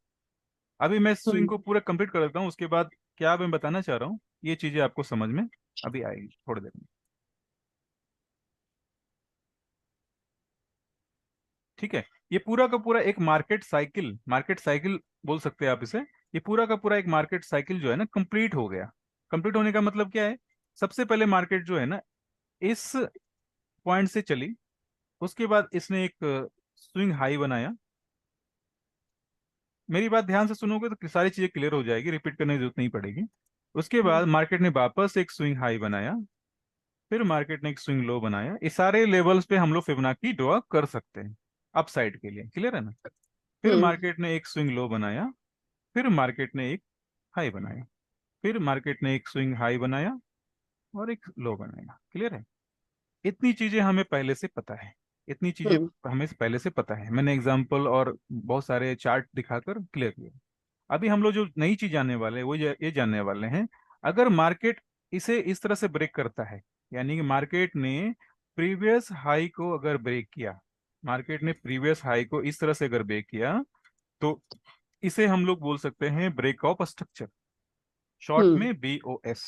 Speaker 2: अभी मैं स्विंग को पूरा कंप्लीट कर देता हूँ, उसके बाद क्या मैं बताना चाह रहा हूँ ये चीजें आपको समझ में अभी आएगी थोड़ी देर में। ठीक है, ये पूरा का पूरा एक मार्केट साइकिल बोल सकते हैं आप इसे। ये पूरा का पूरा एक मार्केट साइकिल जो है ना, कंप्लीट हो गया। कंप्लीट होने का मतलब क्या है, सबसे पहले मार्केट जो है ना इस पॉइंट से चली, उसके बाद इसने एक स्विंग हाई बनाया। मेरी बात ध्यान से सुनोगे तो सारी चीजें क्लियर हो जाएगी, रिपीट करने की जरूरत नहीं पड़ेगी। उसके बाद मार्केट ने वापस एक स्विंग हाई बनाया, फिर मार्केट ने एक स्विंग लो बनाया। इस सारे लेवल्स पे हम लोग फिबोनाची ड्रॉ कर सकते हैं अप साइड के लिए। क्लियर है ना? फिर मार्केट ने एक स्विंग लो बनाया, फिर मार्केट ने एक हाई बनाया, फिर मार्केट ने एक स्विंग हाई बनाया और एक लो बनाया। क्लियर है? इतनी चीजें हमें पहले से पता है, इतनी चीजें हमें पहले से पता है। मैंने एग्जांपल और बहुत सारे चार्ट दिखाकर क्लियर किया। अभी हम लोग जो नई चीज जानने वाले हैं वो ये जानने वाले हैं, अगर मार्केट इसे इस तरह से ब्रेक करता है, यानी कि मार्केट ने प्रीवियस हाई को अगर ब्रेक किया, मार्केट ने प्रीवियस हाई को इस तरह से अगर ब्रेक किया, तो इसे हम लोग बोल सकते हैं ब्रेक ऑफ स्ट्रक्चर, शॉर्ट में BOS।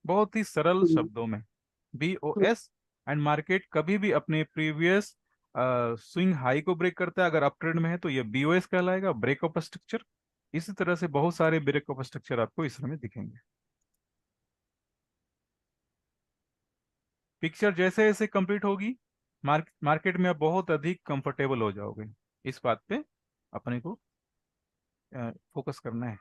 Speaker 2: बहुत ही सरल शब्दों में BOS। एंड मार्केट कभी भी अपने प्रीवियस स्विंग हाई को ब्रेक करता है, अगर अप ट्रेंड में है तो ये BOS कहलाएगा, ब्रेक ऑफ स्ट्रक्चर। इसी तरह से बहुत सारे ब्रेक ऑफ स्ट्रक्चर आपको इस में दिखेंगे। पिक्चर जैसे जैसे कंप्लीट होगी, मार्केट में आप बहुत अधिक कंफर्टेबल हो जाओगे। इस बात पे अपने को फोकस करना है।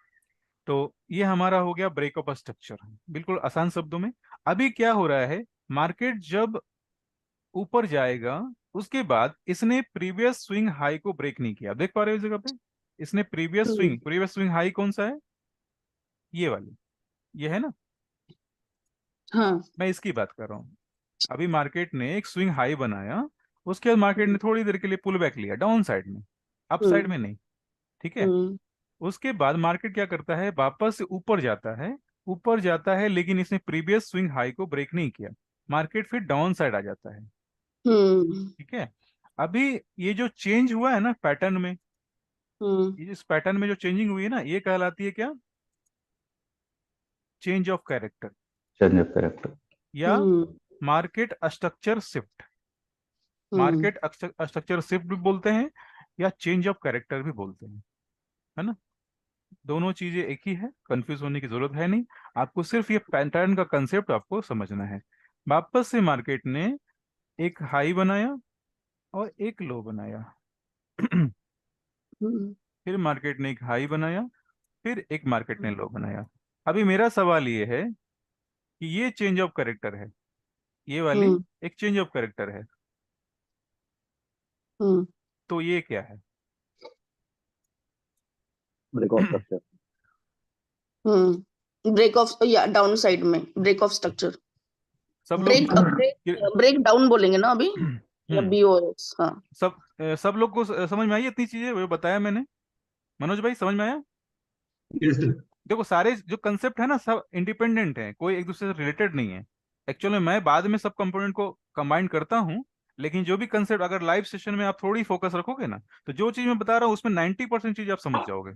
Speaker 2: तो ये हमारा हो गया ब्रेक ऑफ स्ट्रक्चर, बिल्कुल आसान शब्दों में। अभी क्या हो रहा है, मार्केट जब ऊपर जाएगा, उसके बाद इसने प्रीवियस स्विंग हाई को ब्रेक नहीं किया। देख पा रहे हो इस जगह पे, इसने प्रीवियस स्विंग हाई कौन सा है, ये वाली, ये है ना?
Speaker 1: हाँ।
Speaker 2: मैं इसकी बात कर रहा हूँ। अभी मार्केट ने एक स्विंग हाई बनाया, उसके बाद मार्केट ने थोड़ी देर के लिए पुल बैक लिया डाउन साइड में, अप साइड में नहीं। ठीक है, उसके बाद मार्केट क्या करता है, वापस से ऊपर जाता है, ऊपर जाता है, लेकिन इसने प्रीवियस स्विंग हाई को ब्रेक नहीं किया। मार्केट फिर डाउन साइड आ जाता है। ठीक है, अभी ये जो चेंज हुआ है ना पैटर्न में, ये इस पैटर्न में जो चेंजिंग हुई है ना, ये कहलाती है क्या, change of character
Speaker 3: change of character
Speaker 2: या market structure shift. Market structure shift भी बोलते हैं या चेंज ऑफ कैरेक्टर भी बोलते हैं, है ना? दोनों चीजें एक ही है, कंफ्यूज होने की जरूरत है नहीं। आपको सिर्फ ये पैटर्न का कंसेप्ट आपको समझना है। वापस से मार्केट ने एक हाई बनाया और एक लो बनाया। फिर मार्केट ने एक हाई बनाया, फिर एक मार्केट ने लो बनाया। अभी मेरा सवाल ये है कि ये चेंज ऑफ कैरेक्टर है, ये वाली एक चेंज ऑफ कैरेक्टर है, तो ये क्या है?
Speaker 3: Break of structure.
Speaker 1: Break of या डाउन साइड में ब्रेक ऑफ स्ट्रक्चर,
Speaker 2: सब
Speaker 1: ब्रेक
Speaker 2: लोग
Speaker 1: ब्रेक डाउन बोलेंगे ना अभी, या BOS। हाँ,
Speaker 2: सब लोग को समझ में आई इतनी चीजें वो बताया मैंने? मनोज भाई समझ में आया?
Speaker 5: Yes, sir.
Speaker 2: देखो सारे जो कंसेप्ट है ना सब इंडिपेंडेंट है, कोई एक दूसरे से रिलेटेड नहीं है। एक्चुअली मैं बाद में सब कंपोनेंट को कंबाइन करता हूँ, लेकिन जो भी कंसेप्ट अगर लाइव सेशन में आप थोड़ी फोकस रखोगे ना, तो जो चीज मैं बता रहा हूँ उसमें 90% चीज आप समझ जाओगे,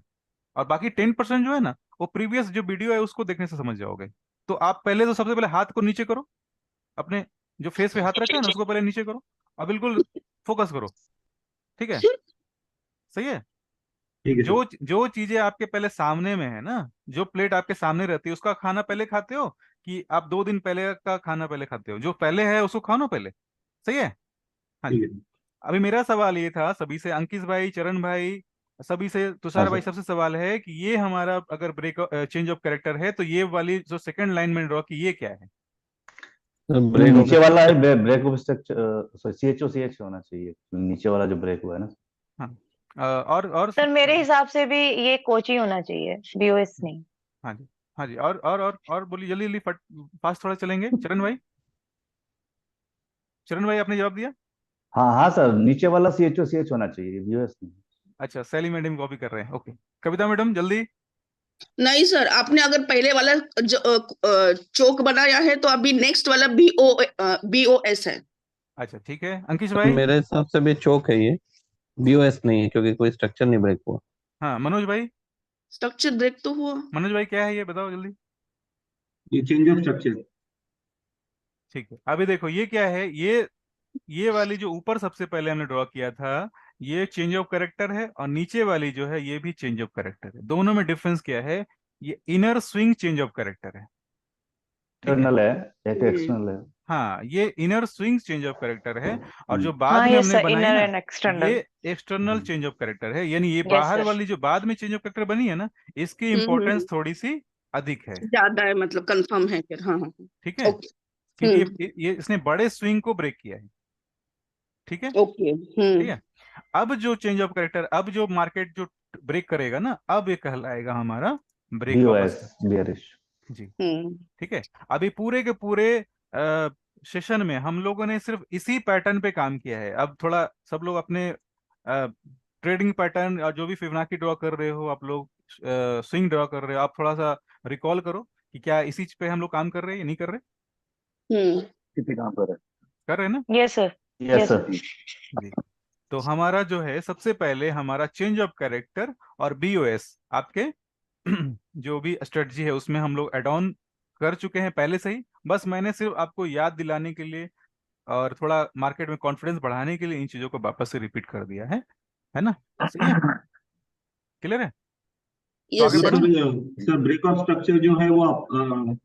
Speaker 2: और बाकी 10% जो है ना, वो प्रीवियस जो वीडियो है उसको देखने से समझ जाओगे। तो आप पहले तो सबसे पहले हाथ को नीचे करो, अपने जो फेस पे हाथ रखा है ना उसको पहले नीचे करो, और बिल्कुल फोकस करो। ठीक है, सही है।
Speaker 5: ठीक है सर।
Speaker 2: जो चीजें आपके पहले सामने में है ना, जो प्लेट आपके सामने रहती है उसका खाना पहले खाते हो, कि आप 2 दिन पहले का खाना पहले खाते हो? जो पहले है उसको खाओ ना पहले। सही है। हाँ
Speaker 5: ठीक
Speaker 2: जी।
Speaker 5: है।
Speaker 2: अभी मेरा सवाल ये था सभी से, अंकित भाई, चरण भाई, सभी से,
Speaker 3: हाँ
Speaker 2: तुषार भाई,
Speaker 3: सर।
Speaker 2: सबसे सवाल है कि ये हमारा अगर ब्रेक चेंज ऑफ कैरेक्टर है तो ये वाली जो सेकंड लाइन में ड्रॉ की, ये क्या है?
Speaker 3: ब्रेक
Speaker 6: नीचे
Speaker 3: ऑफ
Speaker 6: वाला है break of structure, sorry CHO CH होना चाहिए, नीचे वाला जो ब्रेक हुआ है ना।
Speaker 2: हाँ। और
Speaker 4: सर मेरे हिसाब से भी ये कोच ही होना चाहिए, BOS नहीं।
Speaker 2: हाँ जी। हाँ जी, और बोलिए, जल्दी जल्दी फट फास्ट थोड़ा चलेंगे। चरण भाई, चरण भाई आपने जवाब दिया।
Speaker 6: हाँ हाँ सर, नीचे वाला CHO CH होना चाहिए, BOS नहीं।
Speaker 2: अच्छा, सैली मैडम कॉपी कर रहे हैं, ओके। कविता मैडम जल्दी।
Speaker 1: नहीं सर, आपने अगर पहले वाला चोक बनाया है तो अभी नेक्स्ट वाला BOS है।
Speaker 2: अच्छा ठीक है, अंकिश भाई।
Speaker 3: मेरे हिसाब से भी चोक है ये, बीओएस नहीं है, क्योंकि कोई स्ट्रक्चर नहीं ब्रेक हुआ।
Speaker 2: हाँ, मनोज भाई।
Speaker 1: स्ट्रक्चर ब्रेक तो हुआ।
Speaker 2: मनोज भाई क्या है ये बताओ जल्दी।
Speaker 5: ये चेंज ऑफ स्ट्रक्चर।
Speaker 2: ठीक है, अभी देखो ये क्या है, ये वाली जो ऊपर सबसे पहले हमने ड्रॉ किया था, ये चेंज ऑफ कैरेक्टर है, और नीचे वाली जो है ये भी चेंज ऑफ कैरेक्टर है। दोनों में डिफरेंस क्या है? ये inner swing change of character है। ठीक है।
Speaker 6: इंटरनल है, एक
Speaker 1: हम्म।
Speaker 6: एक्सटर्नल है।
Speaker 2: हाँ, ये inner swing change of character है, और जो बाद
Speaker 4: हाँ
Speaker 2: में
Speaker 4: ये
Speaker 2: हमने बनाई
Speaker 4: इनर
Speaker 2: ना,
Speaker 4: एंड एक्सटर्नल।
Speaker 2: ये एक्सटर्नल चेंज ऑफ कैरेक्टर है। यानी ये
Speaker 4: यस
Speaker 2: बाहर
Speaker 4: सर।
Speaker 2: वाली जो बाद में चेंज ऑफ कैरेक्टर बनी है ना, इसकी
Speaker 1: हम्म।
Speaker 2: इंपॉर्टेंस थोड़ी सी अधिक है।
Speaker 1: ज्यादा है, मतलब कंफर्म है फिर। हाँ हाँ।
Speaker 2: ठीक है,
Speaker 1: ओके।
Speaker 2: क्योंकि
Speaker 1: हम्म।
Speaker 2: ये इसने बड़े स्विंग को ब्रेक किया है। ठीक है।
Speaker 1: ओके।
Speaker 2: ठीक है। अब जो चेंज ऑफ कैरेक्टर, अब जो मार्केट जो ब्रेक करेगा ना, अब ये कहलाएगा हमारा break of
Speaker 6: BOS
Speaker 2: structure.
Speaker 6: Bearish.
Speaker 2: जी।
Speaker 1: हम्म।
Speaker 2: ठीक है। अभी पूरे के पूरे सेशन में हम लोगों ने सिर्फ इसी पैटर्न पे काम किया है। अब थोड़ा सब लोग अपने ट्रेडिंग पैटर्न और जो भी फिबोनाची ड्रॉ कर रहे हो आप लोग, स्विंग ड्रॉ कर रहे हो, आप थोड़ा सा रिकॉल करो कि क्या इसी पे हम लोग काम कर रहे हैं या नहीं कर रहे?
Speaker 1: हम्म।
Speaker 6: कितने काम कर
Speaker 2: कर रहे हैं ना?
Speaker 4: Yes sir.
Speaker 6: रहे? Yes
Speaker 4: yes
Speaker 6: sir.
Speaker 4: सर।
Speaker 2: जी। तो हमारा जो है सबसे पहले हमारा चेंज ऑफ कैरेक्टर और BOS आपके जो भी स्ट्रेटजी है उसमें हम लोग एड ऑन कर चुके हैं पहले से ही। बस मैंने सिर्फ आपको याद दिलाने के लिए और थोड़ा मार्केट में कॉन्फिडेंस बढ़ाने के लिए इन चीजों को वापस से रिपीट कर दिया है ना? सही है, क्लियर है। तो आगे
Speaker 1: यस
Speaker 5: तो
Speaker 1: सर।
Speaker 2: बढ़ूं?
Speaker 5: सर ब्रेक ऑफ स्ट्रक्चर जो है वो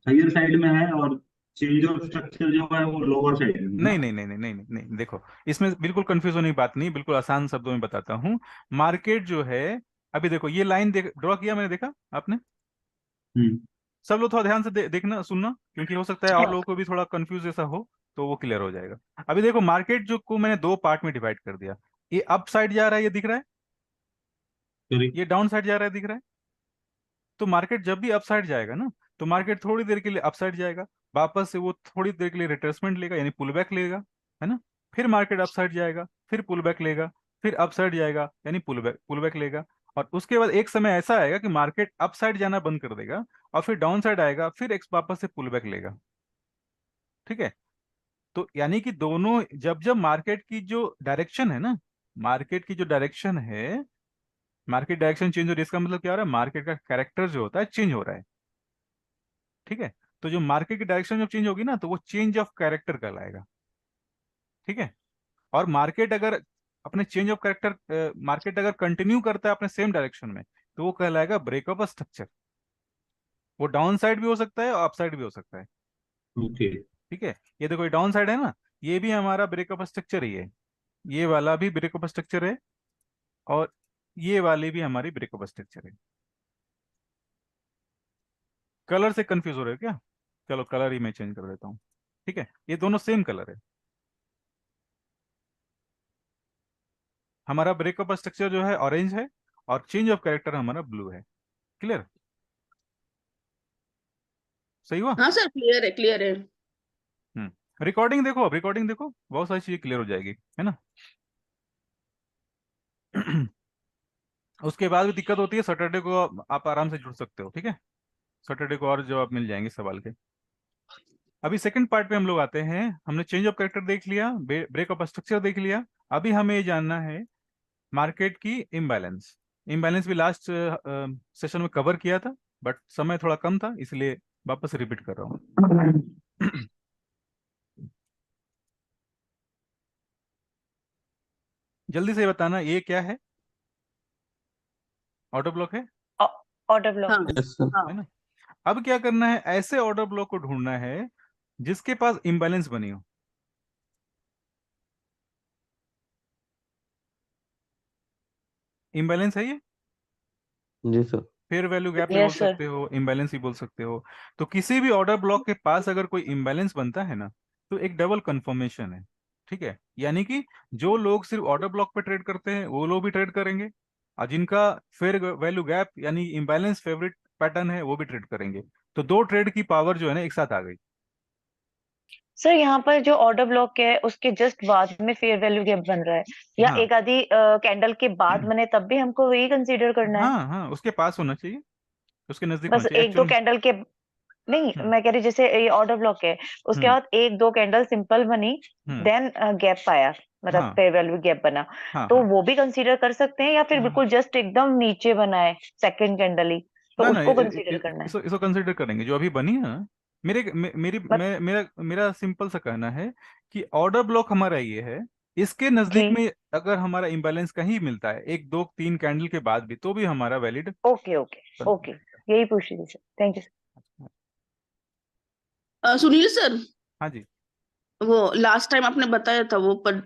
Speaker 5: हायर साइड में है, और चेंज ऑफ स्ट्रक्चर जो है वो लोअर साइड में है
Speaker 2: नहीं
Speaker 5: ना।
Speaker 2: नहीं नहीं नहीं नहीं नहीं नहीं, देखो, इसमें बिल्कुल कंफ्यूज होने की बात नहीं, बिल्कुल आसान शब्दों में बताता हूँ। मार्केट जो है, अभी देखो ये लाइन ड्रॉ किया मैंने, देखा आपने?
Speaker 5: हम्म।
Speaker 2: सब लोग थोड़ा ध्यान से देखना सुनना, क्योंकि हो सकता है और
Speaker 4: हाँ।
Speaker 2: लोगों को भी थोड़ा कंफ्यूज जैसा हो, तो वो क्लियर हो जाएगा। अभी देखो मार्केट जो को मैंने 2 पार्ट में डिवाइड कर दिया। ये अप साइड जा रहा है, ये दिख रहा है।
Speaker 5: करेक्ट।
Speaker 2: ये डाउन साइड जा रहा है, दिख रहा है। तो मार्केट जब भी अप साइड जाएगा ना, तो मार्केट थोड़ी देर के लिए अप साइड जाएगा, वापस से वो थोड़ी देर के लिए रिट्रेसमेंट लेगा, यानी पुल बैक लेगा, है ना? फिर मार्केट अप साइड जाएगा, फिर पुल बैक लेगा, फिर अप साइड जाएगा, यानी पुल बैक लेगा। और उसके बाद एक समय ऐसा आएगा कि मार्केट अप साइड जाना बंद कर देगा, और फिर डाउन साइड आएगा, फिर एक वापस से पुल बैक लेगा। ठीक है। तो यानी कि दोनों, जब जब मार्केट की जो डायरेक्शन है ना, मार्केट की जो डायरेक्शन है, मार्केट डायरेक्शन चेंज हो रही है, इसका मतलब क्या हो रहा है? मार्केट का कैरेक्टर जो होता है चेंज हो रहा है। ठीक है। तो जो मार्केट की डायरेक्शन जब चेंज होगी ना, तो वो चेंज ऑफ कैरेक्टर कहलाएगा। ठीक है। और मार्केट अगर अपने चेंज ऑफ कैरेक्टर, मार्केट अगर कंटिन्यू करता है अपने सेम डायरेक्शन में, तो वो कहलाएगा ब्रेक ऑफ स्ट्रक्चर। वो डाउन साइड भी हो सकता है और अप साइड भी हो सकता है।
Speaker 5: ओके।
Speaker 2: ठीक है। ये देखो, ये डाउन साइड है ना, ये भी हमारा ब्रेक ऑफ स्ट्रक्चर ही है। ये वाला भी ब्रेक ऑफ स्ट्रक्चर है, और ये वाली भी हमारी ब्रेक ऑफ स्ट्रक्चर है। कलर से कंफ्यूज हो रहे हो क्या? चलो कलर ही मैं चेंज कर देता हूँ। ठीक है, ये दोनों सेम कलर है। हमारा ब्रेक ऑफ स्ट्रक्चर जो है ऑरेंज है, और चेंज ऑफ कैरेक्टर हमारा ब्लू है। क्लियर? सही हुआ?
Speaker 1: हाँ सर, क्लियर है, क्लियर है।
Speaker 2: रिकॉर्डिंग देखो, अब रिकॉर्डिंग देखो, बहुत सारी चीजें क्लियर हो जाएगी, है ना? उसके बाद भी दिक्कत होती है, सैटरडे को आप आराम से जुड़ सकते हो। ठीक है, सैटरडे को और जवाब मिल जाएंगे सवाल के। अभी सेकंड पार्ट पे हम लोग आते हैं। हमने चेंज ऑफ कैरेक्टर देख लिया, ब्रेक ऑफ स्ट्रक्चर देख लिया। अभी हमें ये जानना है मार्केट की इम्बैलेंस। इम्बैलेंस भी लास्ट सेशन में कवर किया था, बट समय थोड़ा कम था, इसलिए वापस रिपीट कर रहा हूँ। जल्दी से बताना ये क्या है। ऑर्डर ब्लॉक है,
Speaker 4: ऑर्डर ब्लॉक।
Speaker 1: हाँ
Speaker 3: यस सर।
Speaker 1: हाँ
Speaker 2: है ना। अब क्या करना है, ऐसे ऑर्डर ब्लॉक को ढूंढना है जिसके पास इम्बैलेंस बनी हो। इम्बैलेंस है ये,
Speaker 3: जी सर।
Speaker 2: फेयर वैल्यू गैप भी बोल
Speaker 4: यस सर।
Speaker 2: सकते हो, इम्बैलेंस भी बोल सकते हो। तो किसी भी ऑर्डर ब्लॉक के पास अगर कोई इम्बैलेंस बनता है ना, तो एक डबल कंफर्मेशन है। ठीक है, यानी कि जो लोग सिर्फ ऑर्डर ब्लॉक पे ट्रेड करते हैं वो लोग भी ट्रेड करेंगे, और जिनका फेयर वैल्यू गैप यानी इम्बैलेंस फेवरेट पैटर्न है वो भी ट्रेड करेंगे। तो दो ट्रेड की पावर जो है ना एक साथ आ गई।
Speaker 4: सर यहाँ पर जो ऑर्डर ब्लॉक है उसके जस्ट बाद में फेयर वैल्यू गैप बन रहा है, या
Speaker 2: हाँ
Speaker 4: एक आधी कैंडल के बाद बने तब भी हमको वही कंसीडर करना है?
Speaker 2: हाँ हाँ, उसके पास होना चाहिए, उसके नजदीक होना
Speaker 4: बस
Speaker 2: चाहिए
Speaker 4: एक दो
Speaker 2: एक्चुअल।
Speaker 4: कैंडल के, नहीं
Speaker 2: हम्म
Speaker 4: मैं कह रही जैसे ये ऑर्डर ब्लॉक है, उसके
Speaker 2: हम्म
Speaker 4: बाद एक दो कैंडल सिंपल बनी,
Speaker 2: हम्म
Speaker 4: देन गैप आया, मतलब
Speaker 2: हाँ
Speaker 4: फेयर वैल्यू गैप बना,
Speaker 2: हाँ
Speaker 4: तो
Speaker 2: हाँ
Speaker 4: वो भी कंसीडर कर सकते हैं, या फिर
Speaker 2: हाँ।
Speaker 4: बिल्कुल जस्ट एकदम नीचे बना है सेकंड कैंडल ही, तो
Speaker 2: ना ना,
Speaker 4: उसको कंसीडर करना है?
Speaker 2: इसको कंसिडर करेंगे जो अभी बनी है ना। मेरी
Speaker 4: बट
Speaker 2: मेरा मेरा सिंपल सा कहना है कि ऑर्डर ब्लॉक हमारा ये है, इसके नजदीक
Speaker 4: जी,
Speaker 2: में अगर हमारा इम्बैलेंस कहीं मिलता है एक दो तीन कैंडल के बाद भी, तो भी हमारा वैलिड
Speaker 4: ओके ओके
Speaker 2: बन
Speaker 4: ओके,
Speaker 2: जाएगा।
Speaker 4: यही पूछ रही थी sir, thank you.
Speaker 1: Sunil sir,
Speaker 2: हाँ जी।
Speaker 1: वो लास्ट टाइम आपने बताया था वो, पर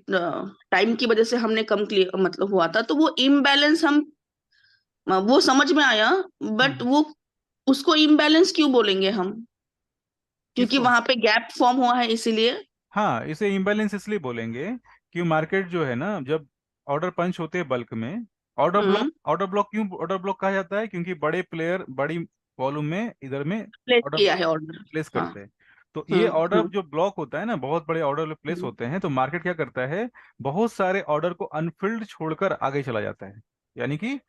Speaker 1: टाइम की वजह से हमने कम क्लियर मतलब हुआ था, तो वो इम्बैलेंस हम वो समझ में आया, बट
Speaker 2: हम्म।
Speaker 1: वो उसको इम्बैलेंस क्यों बोलेंगे हम? क्योंकि
Speaker 2: किसको?
Speaker 1: वहां पे गैप फॉर्म हुआ है इसीलिए।
Speaker 2: हाँ, इसे इम्बैलेंस इसलिए बोलेंगे कि मार्केट जो है ना, जब ऑर्डर पंच होते हैं बल्क में,
Speaker 1: हम्म।
Speaker 2: ऑर्डर ब्लॉक क्यों ऑर्डर ब्लॉक कहा जाता है, क्योंकि बड़े प्लेयर बड़ी वॉल्यूम में इधर में
Speaker 1: प्लेस
Speaker 2: ऑर्डर
Speaker 1: किया है ऑर्डर।
Speaker 2: प्लेस
Speaker 1: हाँ।
Speaker 2: करते हैं। तो ये ऑर्डर
Speaker 1: हम्म।
Speaker 2: जो ब्लॉक होता है ना, बहुत बड़े ऑर्डर प्लेस
Speaker 1: हम्म।
Speaker 2: होते हैं, तो मार्केट क्या करता है, बहुत सारे ऑर्डर को अनफिल्ड छोड़कर आगे चला जाता है। यानी कि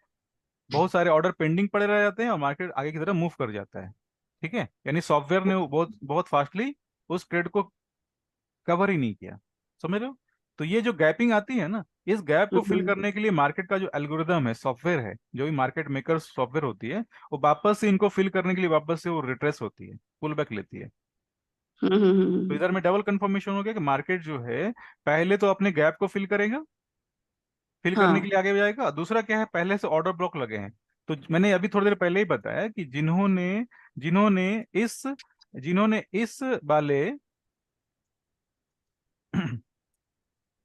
Speaker 2: बहुत सारे ऑर्डर पेंडिंग पड़े रह जाते हैं और मार्केट आगे की तरफ मूव कर जाता है। ठीक है, यानी सॉफ्टवेयर ने वो बहुत बहुत फास्टली उस ट्रेड को कवर ही नहीं किया। समझ रहे हो। तो ये जो गैपिंग आती है ना, इस गैप को फिल
Speaker 1: हम्म।
Speaker 2: करने के लिए मार्केट का जो एल्गोरिदम है, सॉफ्टवेयर है, जो भी मार्केट मेकर सॉफ्टवेयर होती है, वो वापस से इनको फिल करने के लिए वापस से वो रिट्रेस होती है, पुल बैक लेती है। तो इधर में डबल कंफर्मेशन हो गया कि मार्केट जो है पहले तो अपने गैप को फिल करेगा, फिल करने के
Speaker 1: हाँ।
Speaker 2: लिए आगे जाएगा। दूसरा क्या है, पहले से ऑर्डर ब्लॉक लगे हैं। तो मैंने अभी थोड़ी देर पहले ही बताया कि जिन्होंने जिन्होंने इस जिन्होंने इस वाले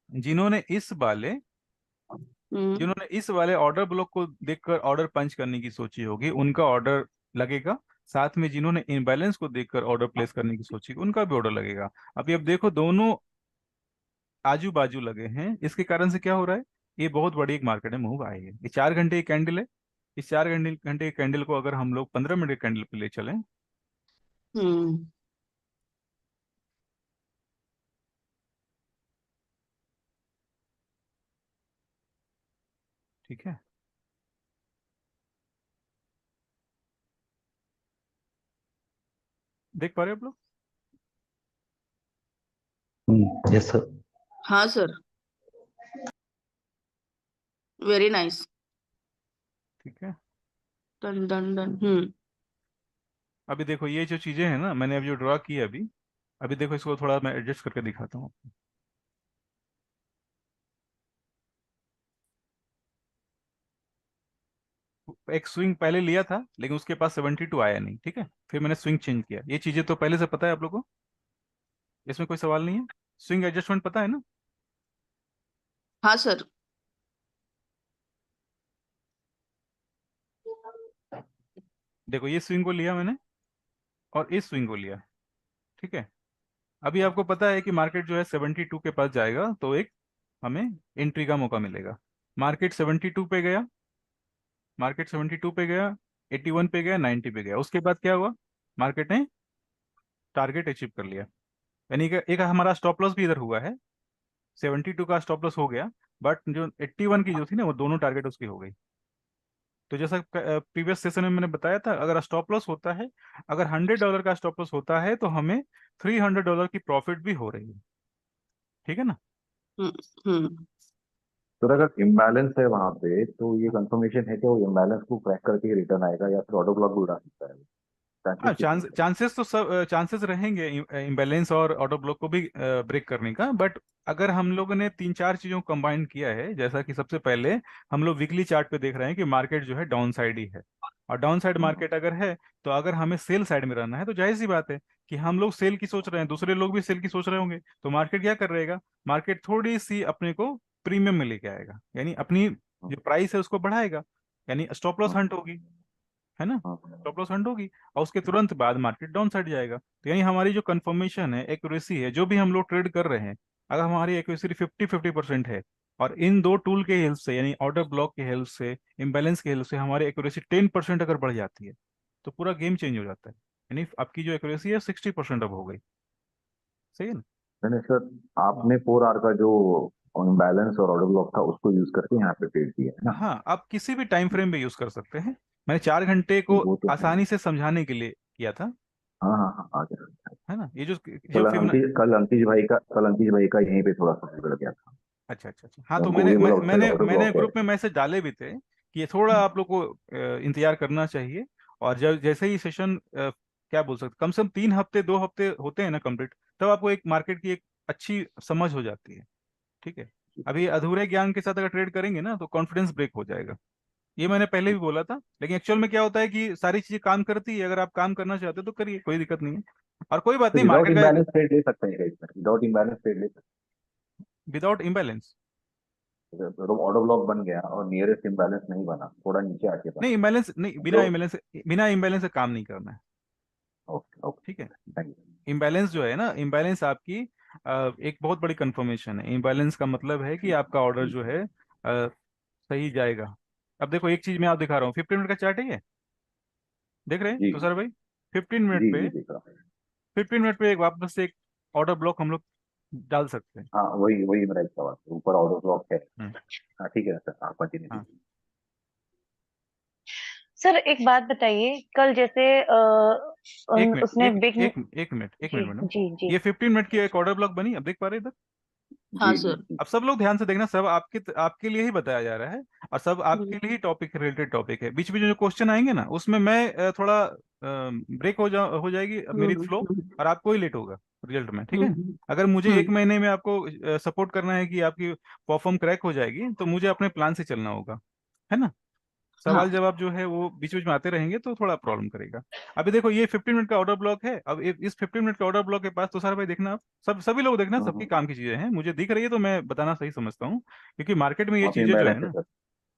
Speaker 2: जिन्होंने इस वाले
Speaker 1: हम्म।
Speaker 2: जिन्होंने इस वाले ऑर्डर ब्लॉक को देखकर ऑर्डर पंच करने की सोची होगी, उनका ऑर्डर लगेगा। साथ में जिन्होंने इनबैलेंस को देखकर ऑर्डर प्लेस करने की सोची, उनका भी ऑर्डर लगेगा। अभी अब देखो, दोनों आजू बाजू लगे हैं, इसके कारण से क्या हो रहा है, ये बहुत बड़ी एक मार्केट में मूव आई है। ये 4 घंटे की कैंडल है। इस 4 घंटे की कैंडल को अगर हम लोग 15 मिनट की कैंडल पे ले चलें,
Speaker 1: हम्म।
Speaker 2: ठीक है, देख पा रहे हो आप लोग?
Speaker 6: Yes sir.
Speaker 1: हाँ सर, वेरी नाइस।
Speaker 2: ठीक है।
Speaker 1: Done done done.
Speaker 2: अभी देखो, ये जो चीजें हैं ना, मैंने अभी जो ड्रा की है अभी, अभी देखो इसको थोड़ा मैं एडजस्ट करके दिखाता हूँ। एक स्विंग पहले लिया था, लेकिन उसके पास 72 आया नहीं। ठीक है, फिर मैंने स्विंग चेंज किया। ये चीजें तो पहले से पता है आप लोगों को, इसमें कोई सवाल नहीं है। स्विंग एडजस्टमेंट पता है ना।
Speaker 1: हाँ सर।
Speaker 2: देखो, ये स्विंग को लिया मैंने और इस स्विंग को लिया। ठीक है, अभी आपको पता है कि मार्केट जो है 72 के पास जाएगा तो एक हमें एंट्री का मौका मिलेगा। मार्केट 72 पे गया, मार्केट 72 पे गया, 81 पे गया, 90 पे गया। उसके बाद क्या हुआ, मार्केट ने टारगेट अचीव कर लिया। यानी कि एक हमारा स्टॉप लॉस भी इधर हुआ है, 72 का स्टॉप लॉस हो गया, बट जो 81 की जो थी ना, वो दोनों टारगेट उसकी हो गई। तो जैसा प्रीवियस सेशन में मैंने बताया था, अगर स्टॉप लॉस होता है, अगर $100 का स्टॉप लॉस होता है तो हमें $300 की प्रॉफिट भी हो रही है, ठीक है ना।
Speaker 1: हम्म हम्म
Speaker 7: तो अगर इम्बैलेंस है वहां पे, तो ये कंफर्मेशन है कि वो इम्बैलेंस को क्रैक करके रिटर्न आएगा या फिर ऑटो ब्लॉक भी उड़ा सकता है?
Speaker 2: हाँ,
Speaker 7: Chances कितने हैं?
Speaker 2: चांसेस तो सब चांसेस रहेंगे इम्बैलेंस और ऑटो ब्लॉक को भी ब्रेक करने का। बट अगर हम लोगों ने 3-4 चीजों को कंबाइन किया है, जैसा कि सबसे पहले हम लोग वीकली चार्ट पे देख रहे हैं कि मार्केट जो है डाउन साइड ही है, और डाउन साइड मार्केट अगर है तो अगर हमें सेल साइड में रहना है तो जाहिर सी बात है कि हम लोग सेल की सोच रहे हैं, दूसरे लोग भी सेल की सोच रहे होंगे, तो मार्केट क्या कर रहेगा, मार्केट थोड़ी सी अपने को प्रीमियम में लेके आएगा, यानी अपनी जो प्राइस है उसको बढ़ाएगा, यानी स्टॉप लॉस हंट होगी, है ना, स्टॉप लॉस हंट होगी, और उसके तुरंत बाद मार्केट डाउन साइड जाएगा। तो यानी हमारी जो कंफर्मेशन है, एक्यूरेसी है, जो भी हम लोग ट्रेड कर रहे हैं, अगर हमारी एक्यूरेसी 50-50% है, और इन दो टूल के हेल्प से, यानी ऑर्डर ब्लॉक के हेल्प से, इम्बैलेंस के हेल्प से हमारी एक्यूरेसी 10% अगर बढ़ जाती है तो पूरा गेम चेंज हो जाता है, यानी आपकी जो एक्यूरेसी है 60% अब हो गई। सही है ना।
Speaker 7: मैंने सर, आपने 4 आवर का जो इम्बैलेंस और ऑर्डर ब्लॉक था उसको यूज करके यहाँ पे ट्रेड किया है ना?
Speaker 2: हाँ, आप किसी भी टाइम फ्रेम में यूज कर सकते हैं, मैंने 4 घंटे को
Speaker 7: वो तो है।
Speaker 2: आसानी से समझाने के लिए किया था,
Speaker 7: हाँ हाँ हाँ, आगे सर।
Speaker 2: है ना। ये जो
Speaker 7: कल अंकित भाई का यहीं पे थोड़ा सा बिगड़ गया था।
Speaker 2: अच्छा अच्छा अच्छा, हाँ,
Speaker 7: तो
Speaker 2: तो
Speaker 7: हमको वही बोला, उसका ऑर्डर
Speaker 2: मैंने
Speaker 7: ब्लॉक है।
Speaker 2: ग्रुप में मैसेज डाले भी थे कि ये थोड़ा आप लोग को इंतजार करना चाहिए, और जब जैसे ही सेशन क्या बोल सकते, कम से कम 3 हफ्ते 2 हफ्ते होते हैं ना कंप्लीट, तब आपको एक मार्केट की एक अच्छी समझ हो जाती है, ठीक है। अभी अधूरे ज्ञान के साथ अगर ट्रेड करेंगे ना तो कॉन्फिडेंस ब्रेक हो जाएगा, ये मैंने पहले भी बोला था, लेकिन एक्चुअल में क्या होता है कि सारी चीजें काम करती है, अगर आप काम करना चाहते हो तो करिए, कोई दिक्कत नहीं है, और कोई बात
Speaker 7: तो
Speaker 2: नहीं,
Speaker 7: विदाउट
Speaker 2: मार्केट का
Speaker 7: इम्बैलेंस ट्रेड ले सकते हैं क्या इसमें? विदाउट इम्बैलेंस ट्रेड ले सकते
Speaker 2: विदाउट इम्बैलेंस,
Speaker 7: हैं? तो ऑर्डर ब्लॉक बन गया और नियरेस्ट इम्बैलेंस नहीं बना, थोड़ा नीचे आके
Speaker 2: नहीं
Speaker 7: बना,
Speaker 2: इम्बैलेंस नहीं,
Speaker 7: तो
Speaker 2: बिना इम्बैलेंस से काम नहीं करना है,
Speaker 7: ओके ओके,
Speaker 2: ठीक है।
Speaker 7: Thank you.
Speaker 2: इम्बैलेंस जो है ना, इम्बैलेंस आपकी एक बहुत बड़ी कंफर्मेशन है, इम्बैलेंस का मतलब है कि आपका ऑर्डर जो है सही जाएगा। अब देखो एक चीज मैं आप दिखा रहा हूँ, 15 मिनट का चार्ट है ये, देख रहे हैं
Speaker 7: जी
Speaker 2: तुषार भाई, 15 मिनट
Speaker 7: जी
Speaker 2: पे,
Speaker 7: जी, देख रहा हूँ।
Speaker 2: 15 मिनट पे एक वापस से एक ऑर्डर ब्लॉक हम लोग डाल सकते हैं।
Speaker 7: हाँ, वही वही मेरा एक सवाल है। ऊपर ऑर्डर ब्लॉक है।
Speaker 2: हम्म,
Speaker 7: हाँ ठीक है सर, आप कंटिन्यू
Speaker 2: हाँ,
Speaker 7: कीजिए।
Speaker 4: सर एक बात बताइए, कल जैसे
Speaker 2: एक मिनट,
Speaker 4: उसने बिग,
Speaker 2: एक
Speaker 4: जी
Speaker 2: मिनट मैडम,
Speaker 4: जी जी,
Speaker 2: ये 15 मिनट की एक ऑर्डर ब्लॉक बनी, अब देख पा रहे हैं इधर।
Speaker 1: हाँ
Speaker 7: जी जी
Speaker 1: सर।
Speaker 7: जी।
Speaker 2: अब सब लोग ध्यान से देखना, सब आपके लिए ही बताया जा रहा है, और सब आपके
Speaker 1: हम्म
Speaker 2: लिए ही टॉपिक रिलेटेड टॉपिक है, बीच में जो क्वेश्चन आएंगे ना उसमें मैं थोड़ा ब्रेक हो जाएगी मेरी फ्लो,
Speaker 1: हम्म
Speaker 2: और आपको ही लेट होगा रिजल्ट में, ठीक है।
Speaker 1: हम्म
Speaker 2: अगर मुझे एक
Speaker 1: हम्म
Speaker 2: महीने में आपको सपोर्ट करना है कि आपकी परफॉर्म क्रैक हो जाएगी, तो मुझे अपने प्लान से चलना होगा, है ना। सवाल
Speaker 1: हाँ।
Speaker 2: जवाब जो है वो बीच बीच में आते रहेंगे तो थोड़ा प्रॉब्लम करेगा। अभी देखो ये 15 मिनट का ऑर्डर ब्लॉक है, अब इस 15 मिनट के ऑर्डर ब्लॉक के पास तो सारा भाई देखना, आप सभी लोग देखना,
Speaker 7: हाँ
Speaker 2: सबकी
Speaker 7: हाँ,
Speaker 2: काम की चीजें हैं, मुझे दिख रही है तो मैं बताना सही समझता हूँ, क्योंकि मार्केट में ये
Speaker 7: वहाँ पे
Speaker 2: चीजें जो है
Speaker 7: इम्बैलेंस है
Speaker 2: ना,
Speaker 7: सर,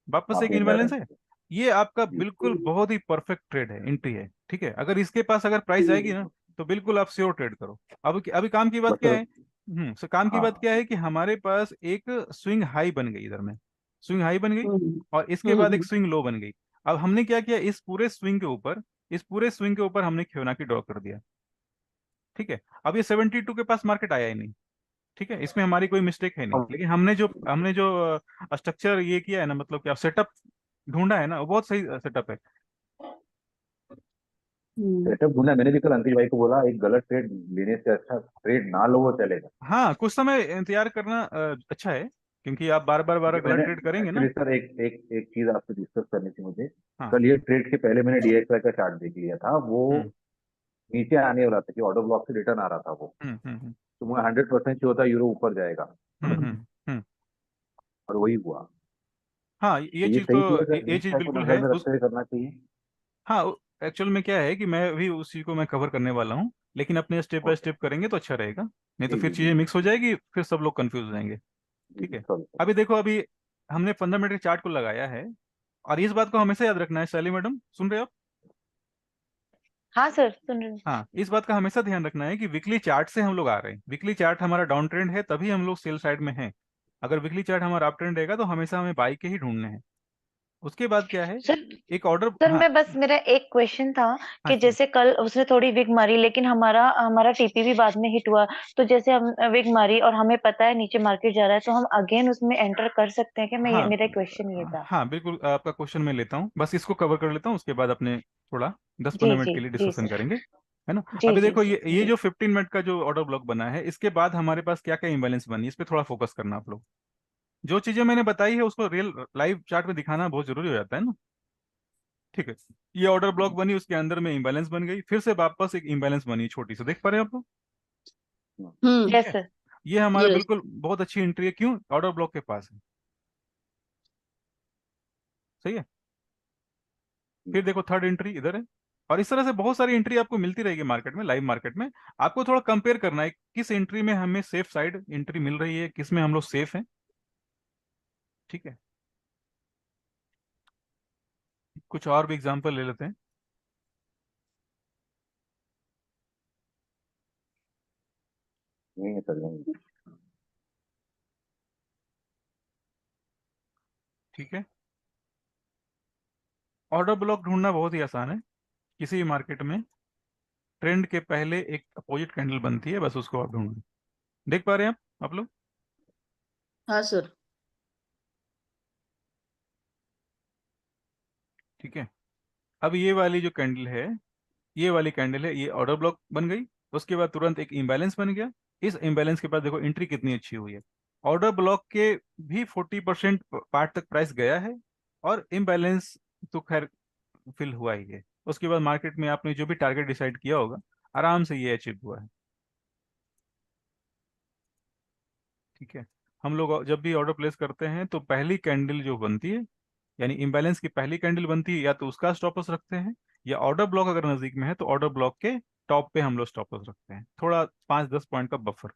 Speaker 2: वापस से
Speaker 7: वहाँ
Speaker 2: एक
Speaker 7: पे
Speaker 2: इनबैलेंस
Speaker 7: इम्बैलेंस
Speaker 2: है,
Speaker 7: है।
Speaker 2: ये आपका
Speaker 7: जी
Speaker 2: बिल्कुल बहुत ही परफेक्ट ट्रेड है, एंट्री है, ठीक है। अगर इसके पास अगर प्राइस जाएगी ना तो बिल्कुल आप श्योर ट्रेड करो। अब अभी काम की बात
Speaker 7: बट
Speaker 2: क्या
Speaker 7: सर,
Speaker 2: है, काम की बात
Speaker 7: हाँ
Speaker 2: क्या है कि हमारे पास एक स्विंग हाई बन गई, इधर में स्विंग हाई बन गई,
Speaker 1: हम्म
Speaker 2: और इसके बाद एक
Speaker 1: हम्म
Speaker 2: स्विंग लो बन गई। अब हमने क्या किया, इस पूरे स्विंग के ऊपर हमने फिबोनाची ड्रॉ कर दिया, ठीक है। अब ये 72 के पास मार्केट आया ही नहीं, ठीक है, इसमें हमारी कोई मिस्टेक है नहीं, लेकिन हमने जो स्ट्रक्चर ये किया है ना, मतलब क्या सेटअप ढूंढा है ना, वो बहुत सही सेटअप है।
Speaker 7: सेटअप ढूंढा। मैंने भी कल अंकित भाई को बोला, एक गलत ट्रेड लेने से अच्छा ट्रेड ना लो, वो चलेगा।
Speaker 2: हाँ, कुछ समय इंतजार करना अच्छा है, क्योंकि आप बार बार बार
Speaker 7: क्योंकि
Speaker 2: गलत
Speaker 7: मैंने
Speaker 2: ट्रेड करेंगे ना।
Speaker 7: एक्चुअली सर एक एक एक चीज आपसे डिस्कस करनी थी मुझे।
Speaker 2: हाँ।
Speaker 7: कल ये ट्रेड के पहले मैंने डीएक्सआई का चार्ट देख लिया था, वो
Speaker 2: हम्म
Speaker 7: नीचे आने वाला था कि ऑर्डर ब्लॉक से रिटर्न आ रहा था वो।
Speaker 2: हम्म हम्म हम्म
Speaker 7: तो मुझे 100% श्योर था यूरो ऊपर जाएगा,
Speaker 2: हम्म।
Speaker 7: और वही हुआ।
Speaker 2: हाँ,
Speaker 7: तो
Speaker 2: ये
Speaker 7: ये
Speaker 2: चीज
Speaker 7: सही
Speaker 2: तो
Speaker 7: किया सर,
Speaker 2: ये चीज
Speaker 7: डीएक्सआई को
Speaker 2: बिल्कुल
Speaker 7: नजर
Speaker 2: है
Speaker 7: में
Speaker 2: उस।
Speaker 7: रखते हुए करना चाहिए।
Speaker 2: हाँ, एक्चुअल में क्या है कि मैं भी उसी को मैं कवर करने वाला हूँ, लेकिन अपने स्टेप बाय
Speaker 7: ओके,
Speaker 2: स्टेप करेंगे तो अच्छा रहेगा, नहीं तो
Speaker 7: जी
Speaker 2: फिर
Speaker 7: जी जी
Speaker 2: चीजें मिक्स हो जाएगी, फिर सब लोग कंफ्यूज हो जाएंगे,
Speaker 7: जी
Speaker 2: ठीक
Speaker 7: जी,
Speaker 2: है।
Speaker 7: Sorry sir.
Speaker 2: अभी देखो, अभी हमने 15 मिनट के चार्ट को लगाया है, और इस बात को हमेशा याद रखना है, शैली मैडम सुन रहे हो आप।
Speaker 4: हाँ सर सुन रही हूँ।
Speaker 2: हाँ, इस बात का हमेशा ध्यान रखना है कि वीकली चार्ट से हम लोग आ रहे हैं, वीकली चार्ट हमारा डाउन ट्रेंड है तभी हम लोग सेल साइड में हैं, अगर वीकली चार्ट हमारा अप ट्रेंड रहेगा तो हमेशा हमें बाई के ही ढूंढने हैं, उसके बाद क्या है,
Speaker 4: सर
Speaker 2: एक ऑर्डर।
Speaker 4: सर
Speaker 2: हाँ
Speaker 4: मैं बस मेरा एक क्वेश्चन था
Speaker 2: हाँ
Speaker 4: कि
Speaker 2: जी।
Speaker 4: जैसे कल उसने थोड़ी विग मारी लेकिन हमारा हमारा टीपी भी बाद में हिट हुआ, तो जैसे हम विग मारी और हमें पता है नीचे मार्केट जा रहा है, तो हम अगेन उसमें एंटर कर सकते हैं क्या? मैं ये
Speaker 2: हाँ
Speaker 4: मेरा क्वेश्चन ये था।
Speaker 2: हाँ बिल्कुल, आपका क्वेश्चन मैं लेता हूँ, बस इसको कवर कर लेता हूँ, उसके बाद अपने थोड़ा 10-15
Speaker 4: जी
Speaker 2: मिनट
Speaker 4: जी
Speaker 2: के लिए
Speaker 4: जी
Speaker 2: डिस्कशन
Speaker 4: सर।
Speaker 2: करेंगे, है ना।
Speaker 4: जी
Speaker 2: अभी
Speaker 4: जी
Speaker 2: देखो,
Speaker 4: जी
Speaker 2: ये
Speaker 4: जी।
Speaker 2: जो 15 मिनट का जो ऑर्डर ब्लॉक बना है, इसके बाद हमारे पास क्या क्या इम्बैलेंस बनी, इस पे थोड़ा फोकस करना आप लोग। जो चीजें मैंने बताई है उसको रियल लाइव चार्ट में दिखाना बहुत जरूरी हो जाता है ना। ठीक है, ये ऑर्डर ब्लॉक बनी, उसके अंदर में इम्बैलेंस बन गई, फिर से वापस एक इम्बैलेंस बनी छोटी सी, देख पा रहे हैं आप लोग। ठीक
Speaker 4: यस
Speaker 2: है,
Speaker 4: सर।
Speaker 2: ये हमारा
Speaker 1: यस।
Speaker 2: बिल्कुल बहुत अच्छी एंट्री है, क्यों, ऑर्डर ब्लॉक के पास है। सही है। फिर देखो थर्ड एंट्री इधर है, और इस तरह से बहुत सारी एंट्री आपको मिलती रहेगी मार्केट में, लाइव मार्केट में। आपको थोड़ा कंपेयर करना है किस एंट्री में हमें सेफ साइड एंट्री मिल रही है, किस में हम लोग सेफ हैं। ठीक है, कुछ और भी एग्जांपल ले लेते हैं।
Speaker 7: नहीं है सर, नहीं।
Speaker 2: ठीक है, ऑर्डर ब्लॉक ढूंढना बहुत ही आसान है। किसी भी मार्केट में ट्रेंड के पहले एक अपोजिट कैंडल बनती है, बस उसको आप ढूंढो। देख पा रहे हैं आप लोग।
Speaker 1: हाँ सर।
Speaker 2: ठीक है, अब ये वाली जो कैंडल है, ये वाली कैंडल है, ये ऑर्डर ब्लॉक बन गई। उसके बाद तुरंत एक इम्बैलेंस बन गया। इस इम्बैलेंस के बाद देखो एंट्री कितनी अच्छी हुई है। ऑर्डर ब्लॉक के भी 40% पार्ट तक प्राइस गया है, और इम्बैलेंस तो खैर फिल हुआ ही है। उसके बाद मार्केट में आपने जो भी टारगेट डिसाइड किया होगा, आराम से ये अचीव हुआ है। ठीक है, हम लोग जब भी ऑर्डर प्लेस करते हैं तो पहली कैंडल जो बनती है, यानी इम्बैलेंस की पहली कैंडल बनती है, या तो उसका स्टॉप लॉस रखते हैं, या ऑर्डर ब्लॉक अगर नजदीक में है तो ऑर्डर ब्लॉक के टॉप पे हम लोग स्टॉप लॉस रखते हैं, थोड़ा 5-10 पॉइंट का बफर।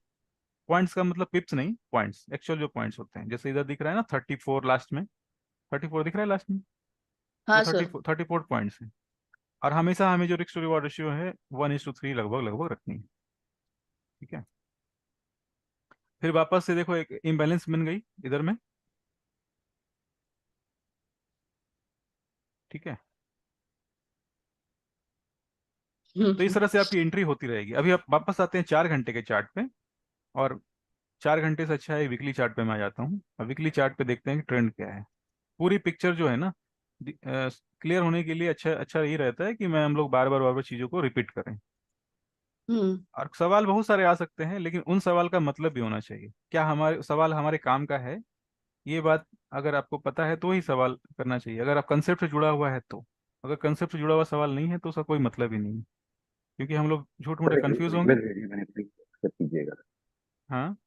Speaker 2: पॉइंट्स का मतलब पिप्स नहीं, पॉइंट्स, एक्चुअल जो पॉइंट्स होते हैं, जैसे इधर दिख रहा है ना 34 लास्ट में, 34 दिख रहा है लास्ट में, वो
Speaker 1: हाँ
Speaker 2: थर्टी
Speaker 1: सर।
Speaker 2: 34 पॉइंट्स है। और हमेशा हमें जो रिस्क टू रिवॉर्ड रेशियो है 1:3 लगभग लगभग रखनी है। ठीक है, फिर वापस से देखो एक इम्बैलेंस बन गई इधर में। ठीक है, तो इस तरह से आपकी एंट्री होती रहेगी। अभी आप वापस आते हैं 4 घंटे के चार्ट पे, और 4 घंटे से अच्छा है वीकली चार्ट पे मैं आ जाता हूँ। अब वीकली चार्ट पे देखते हैं कि ट्रेंड क्या है। पूरी पिक्चर जो है ना क्लियर होने के लिए अच्छा अच्छा ये रहता है कि मैं हम लोग बार बार चीज़ों को रिपीट करें।
Speaker 1: हम्म।
Speaker 2: और सवाल बहुत सारे आ सकते हैं, लेकिन उन सवाल का मतलब भी होना चाहिए, क्या हमारे सवाल हमारे काम का है, ये बात अगर आपको पता है तो ही सवाल करना चाहिए, अगर आप कंसेप्ट से जुड़ा हुआ है तो। अगर कंसेप्ट से जुड़ा हुआ सवाल नहीं है तो उसका कोई मतलब ही नहीं है, क्योंकि हम लोग झूठ मूठे
Speaker 7: सर एक
Speaker 2: कंफ्यूज होंगे।
Speaker 7: रिक्वेस्ट भेजिए, मैंने प्लीज एक्सेप्ट कीजिएगा।
Speaker 2: हाँ,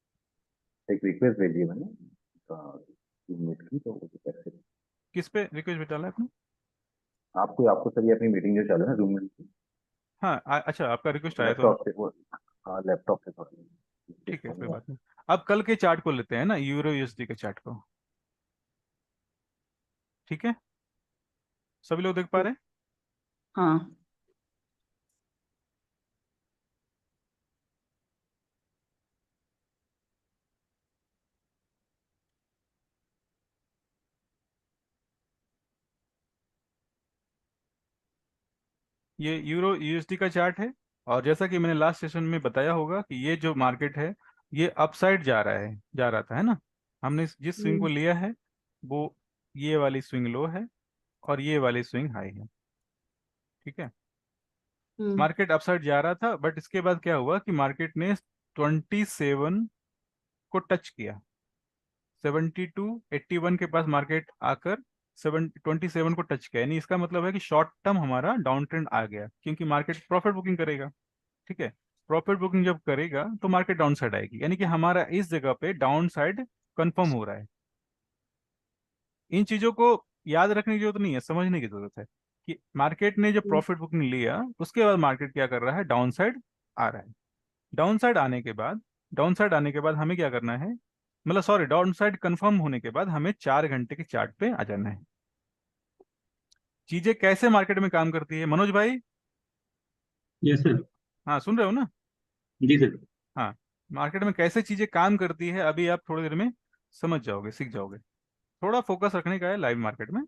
Speaker 7: एक रिक्वेस्ट भेजिए मैंने मीट की, तो वो कैसे
Speaker 2: किस पे रिक्वेस्ट डाला है आपने?
Speaker 7: आपको आपको सर ये अपनी मीटिंग जो चालू है ना जूम में,
Speaker 2: हाँ अच्छा, आपका रिक्वेस्ट आया तो।
Speaker 7: लैपटॉप से वो, हाँ लैपटॉप से
Speaker 2: ठीक है, कोई
Speaker 7: थोड़ा।
Speaker 2: बात नहीं। अब कल के चार्ट को लेते हैं ना, यूरो यूएसडी के चार्ट को। ठीक है, सभी लोग देख पा रहे हैं?
Speaker 1: हाँ।
Speaker 2: ये यूरो यूएसडी का चार्ट है, और जैसा कि मैंने लास्ट सेशन में बताया होगा कि ये जो मार्केट है, ये अपसाइड जा रहा है, जा रहा था, है ना। हमने जिस स्विंग को
Speaker 1: हम्म।
Speaker 2: लिया है वो ये वाली स्विंग लो है, और ये वाली स्विंग हाई है। ठीक है,
Speaker 1: हम्म।
Speaker 2: मार्केट अपसाइड जा रहा था, बट इसके बाद क्या हुआ कि मार्केट ने 27 को टच किया। 7281 के पास मार्केट आकर 27 को टच किया, यानी इसका मतलब है कि शॉर्ट टर्म हमारा डाउन ट्रेंड आ गया, क्योंकि मार्केट प्रॉफिट बुकिंग करेगा। ठीक है, प्रॉफिट बुकिंग जब करेगा तो मार्केट डाउन साइड आएगी, यानी कि हमारा इस जगह पे डाउन साइड कन्फर्म हो रहा है। इन चीजों को याद रखने की जरूरत नहीं है, समझने की जरूरत है कि मार्केट ने जब
Speaker 1: हम्म।
Speaker 2: प्रॉफिट बुकिंग लिया उसके बाद मार्केट क्या कर रहा है, डाउन साइड आ रहा है। डाउन साइड आने के बाद, डाउन साइड आने के बाद हमें क्या करना है, मतलब सॉरी, डाउन साइड कंफर्म होने के बाद हमें 4 घंटे के चार्ट पे आ जाना है। चीजें कैसे मार्केट में काम करती है मनोज भाई?
Speaker 5: Yes sir.
Speaker 2: हाँ, सुन रहे हो ना?
Speaker 5: जी सर।
Speaker 2: हाँ, मार्केट में कैसे चीजें काम करती है अभी आप थोड़ी देर में समझ जाओगे, सीख जाओगे। थोड़ा फोकस रखने का है लाइव मार्केट में।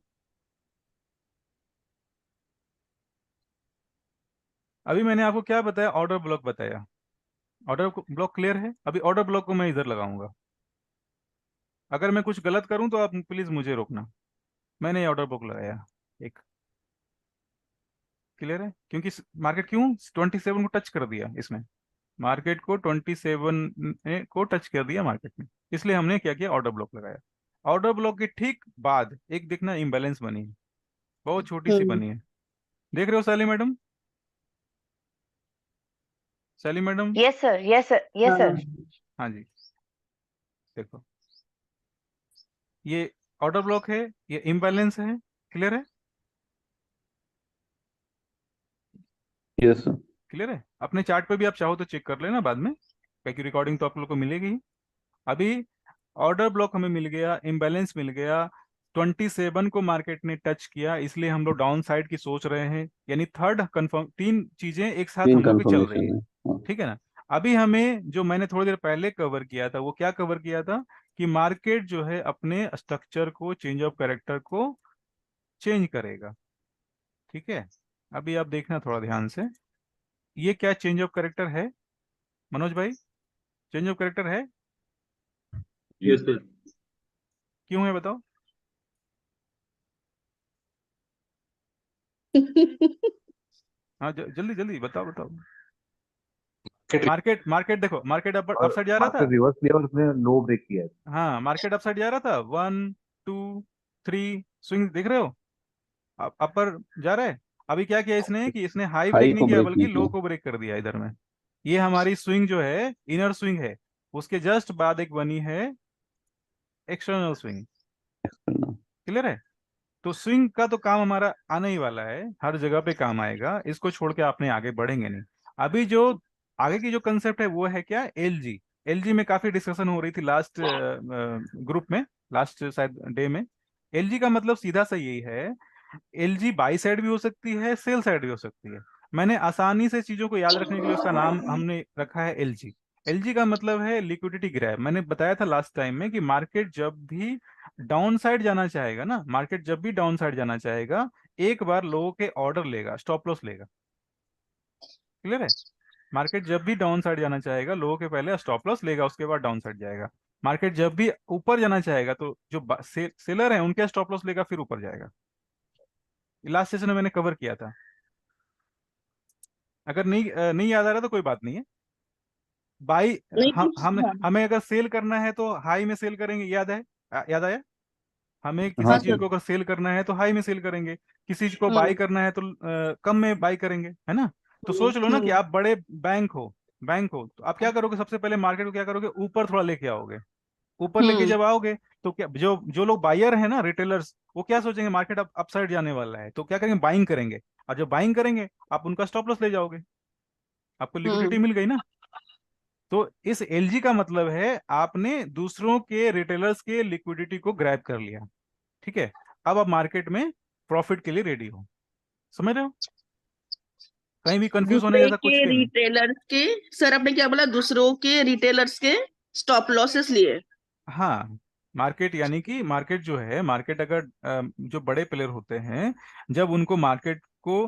Speaker 2: अभी मैंने आपको क्या बताया, ऑर्डर ब्लॉक बताया। ऑर्डर ब्लॉक क्लियर है? अभी ऑर्डर ब्लॉक को मैं इधर लगाऊंगा। अगर मैं कुछ गलत करूं तो आप प्लीज मुझे रोकना। मैंने ये ऑर्डर ब्लॉक लगाया एक। क्लियर है? क्योंकि मार्केट क्यों 27 को टच कर दिया इसने, मार्केट को 27 को टच कर दिया मार्केट ने, इसलिए हमने क्या किया, ऑर्डर ब्लॉक लगाया। ऑर्डर ब्लॉक के ठीक बाद एक देखना इम्बैलेंस बनी है, बहुत छोटी सी बनी है। देख रहे हो Sally madam? Sally madam?
Speaker 4: Yes sir, yes sir, yes sir.
Speaker 2: हाँ जी, देखो ये ऑर्डर ब्लॉक है, ये इम्बैलेंस है। क्लियर है?
Speaker 3: Yes sir.
Speaker 2: क्लियर है? अपने चार्ट पे भी आप चाहो तो चेक कर लेना बाद में, क्योंकि रिकॉर्डिंग तो आप लोग को मिलेगी ही। अभी ऑर्डर ब्लॉक हमें मिल गया, इम्बैलेंस मिल गया, 27 को मार्केट ने टच किया, इसलिए हम लोग डाउन साइड की सोच रहे हैं। यानी थर्ड कंफर्म, तीन चीजें एक साथ
Speaker 3: तीन
Speaker 2: हम लोग की चल रही
Speaker 3: कंफर्मेशन
Speaker 2: है।
Speaker 3: है। हाँ।
Speaker 2: ठीक है ना? अभी हमें जो मैंने थोड़ी देर पहले कवर किया था, वो क्या कवर किया था कि मार्केट जो है अपने स्ट्रक्चर को, चेंज ऑफ कैरेक्टर को चेंज करेगा। ठीक है? अभी आप देखना थोड़ा ध्यान से, ये क्या चेंज ऑफ कैरेक्टर है मनोज भाई? चेंज ऑफ कैरेक्टर है?
Speaker 5: Yes sir.
Speaker 2: क्यों है बताओ? हाँ जल्दी जल्दी बताओ बताओ। मार्केट मार्केट देखो, मार्केट
Speaker 7: और
Speaker 2: अपसाइड जा रहा था।
Speaker 7: मार्केट रिवर्स लिया और उसने लो ब्रेक किया है।
Speaker 2: हाँ, मार्केट अपसाइड जा रहा था, 1 2 3 स्विंग देख रहे हो, अपर जा रहा है। अभी क्या किया इसने कि इसने हाई ब्रेक
Speaker 3: हाई
Speaker 2: नहीं
Speaker 3: को
Speaker 2: किया
Speaker 3: ब्रेक
Speaker 2: बल्कि
Speaker 3: नहीं
Speaker 2: लो
Speaker 3: किया।
Speaker 2: को ब्रेक कर दिया इधर में। ये हमारी स्विंग जो है इनर स्विंग है, उसके जस्ट बाद एक बनी है एक्सटर्नल स्विंग। क्लियर है? तो स्विंग का तो काम हमारा आने ही वाला है, हर जगह पे काम आएगा, इसको छोड़ के आपने आगे बढ़ेंगे नहीं। अभी जो आगे की जो कंसेप्ट है वो है क्या, एलजी। एलजी में काफी डिस्कशन हो रही थी लास्ट ग्रुप में, लास्ट शायद डे में। एलजी का मतलब सीधा सा यही है, एलजी बाई साइड भी हो सकती है, सेल साइड भी हो सकती है। मैंने आसानी से चीजों को याद रखने के लिए उसका नाम हमने रखा है एलजी। एलजी का मतलब है लिक्विडिटी ग्रैब। मैंने बताया था लास्ट टाइम में कि मार्केट जब भी डाउन साइड जाना चाहेगा ना, मार्केट जब भी डाउन साइड जाना चाहेगा, एक बार लोगों के ऑर्डर लेगा, स्टॉप लॉस लेगा। क्लियर है? मार्केट जब भी डाउन साइड जाना चाहेगा, लोगों के पहले स्टॉप लॉस लेगा, उसके बाद डाउन साइड जाएगा। मार्केट जब भी ऊपर जाना चाहेगा तो जो सेलर है उनके स्टॉप लॉस लेगा, फिर ऊपर जाएगा। लास्ट सेशन में मैंने कवर किया था, अगर नहीं याद आ रहा तो कोई बात नहीं है। बाई
Speaker 1: नहीं
Speaker 2: हम
Speaker 1: हाँ
Speaker 2: हमें अगर सेल करना है तो हाई में सेल करेंगे, याद है? याद आया? हमें किसी
Speaker 1: हाँ
Speaker 2: चीज
Speaker 1: सर।
Speaker 2: को अगर सेल करना है तो हाई में सेल करेंगे, किसी चीज को बाई
Speaker 1: हम्म
Speaker 2: करना है तो कम में बाई करेंगे, है ना? तो सोच लो ना कि
Speaker 1: हम्म
Speaker 2: आप बड़े बैंक हो तो आप क्या करोगे, सबसे पहले मार्केट को क्या करोगे, ऊपर थोड़ा लेके आओगे। ऊपर लेके
Speaker 1: हम्म
Speaker 2: जब आओगे तो क्या, जो जो लोग बायर है ना, रिटेलर्स, वो क्या सोचेंगे, मार्केट अपसाइड जाने वाला है, तो क्या करेंगे, बाइंग करेंगे। और जब बाइंग करेंगे आप उनका स्टॉप लॉस ले जाओगे, आपको लिक्विडिटी
Speaker 1: हम्म
Speaker 2: मिल गई ना। तो इस एलजी का मतलब है आपने दूसरों के रिटेलर्स के लिक्विडिटी को ग्रैब कर लिया। ठीक है? अब आप मार्केट में प्रॉफिट के लिए रेडी हो। समझ रहे हो? कहीं भी कंफ्यूज होने
Speaker 1: दूसरे
Speaker 2: जैसा
Speaker 1: के
Speaker 2: कुछ भी नहीं।
Speaker 1: रिटेलर्स के, सर आपने क्या बोला, दूसरों के रिटेलर्स के स्टॉप लॉसेस लिए?
Speaker 2: हाँ, मार्केट यानी कि मार्केट जो है, मार्केट अगर जो बड़े प्लेयर होते हैं, जब उनको मार्केट को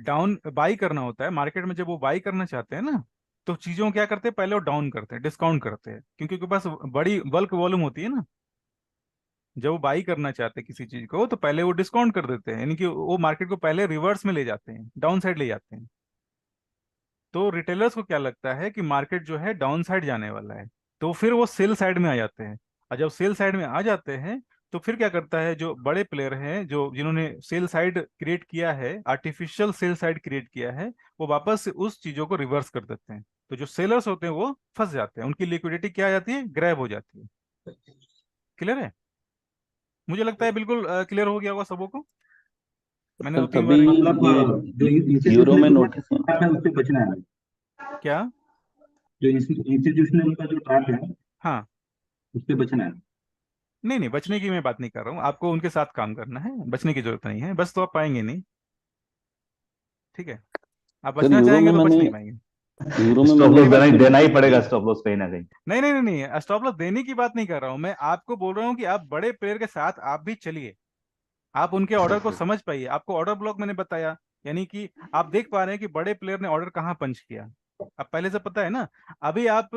Speaker 2: डाउन बाई करना होता है, मार्केट में जब वो बाई करना चाहते हैं ना, तो चीजों को क्या करते हैं, पहले वो डाउन करते हैं, डिस्काउंट करते हैं, क्योंकि उनके पास बड़ी बल्क वॉल्यूम होती है ना। जब वो बाई करना चाहते हैं किसी चीज को तो पहले वो डिस्काउंट कर देते हैं, यानी कि वो मार्केट को पहले रिवर्स में ले जाते हैं, डाउन साइड ले जाते हैं। तो रिटेलर्स को क्या लगता है कि मार्केट जो है डाउन साइड जाने वाला है, तो फिर वो सेल साइड में आ जाते हैं। और जब सेल साइड में आ जाते हैं तो फिर क्या करता है, जो बड़े प्लेयर हैं, जो जिन्होंने सेल साइड क्रिएट किया है, आर्टिफिशियल सेल साइड क्रिएट किया है, वो वापस से उस चीजों को रिवर्स कर देते हैं। तो जो सेलर्स होते हैं वो फंस जाते हैं, उनकी लिक्विडिटी क्या आ जाती है, ग्रैब हो जाती है। क्लियर है? मुझे लगता है बिल्कुल क्लियर हो गया होगा सबों को। मैंने
Speaker 3: सर
Speaker 2: 2-3 बार
Speaker 3: तभी
Speaker 5: मतलब
Speaker 3: ये
Speaker 5: जो
Speaker 3: यूरो में
Speaker 5: इंस्टीट्यूशनल
Speaker 3: नोटिस
Speaker 5: ट्रैप है उससे बचना है।
Speaker 2: क्या?
Speaker 5: जो इंस्टीट्यूशनल का जो ट्रैप है
Speaker 2: हाँ,
Speaker 5: उससे बचना है।
Speaker 2: नहीं नहीं, बचने की मैं बात नहीं कर रहा हूँ, आपको उनके साथ काम करना है, बचने की जरूरत नहीं है, बस तो आप पाएंगे नहीं। ठीक है? आप
Speaker 3: सर
Speaker 2: बचना चाहेंगे तो बच नहीं पाएंगे।
Speaker 3: यूरो में
Speaker 6: स्टॉप
Speaker 3: मैंने
Speaker 6: लॉस
Speaker 3: एक बार
Speaker 6: देना ही
Speaker 3: ट्रेड
Speaker 6: पड़ेगा,
Speaker 3: की।
Speaker 6: स्टॉप लॉस कहीं ना कहीं।
Speaker 2: नहीं नहीं नहीं नहीं, स्टॉप लॉस देने की बात नहीं कर रहा हूं मैं, आपको बोल रहा हूँ कि आप बड़े प्लेयर के साथ आप भी चलिए, आप उनके ऑर्डर को समझ पाइए। आपको ऑर्डर ब्लॉक मैंने बताया, यानी कि आप देख पा रहे हैं कि बड़े प्लेयर ने ऑर्डर कहाँ पंच किया, अब पहले से पता है ना। अभी आप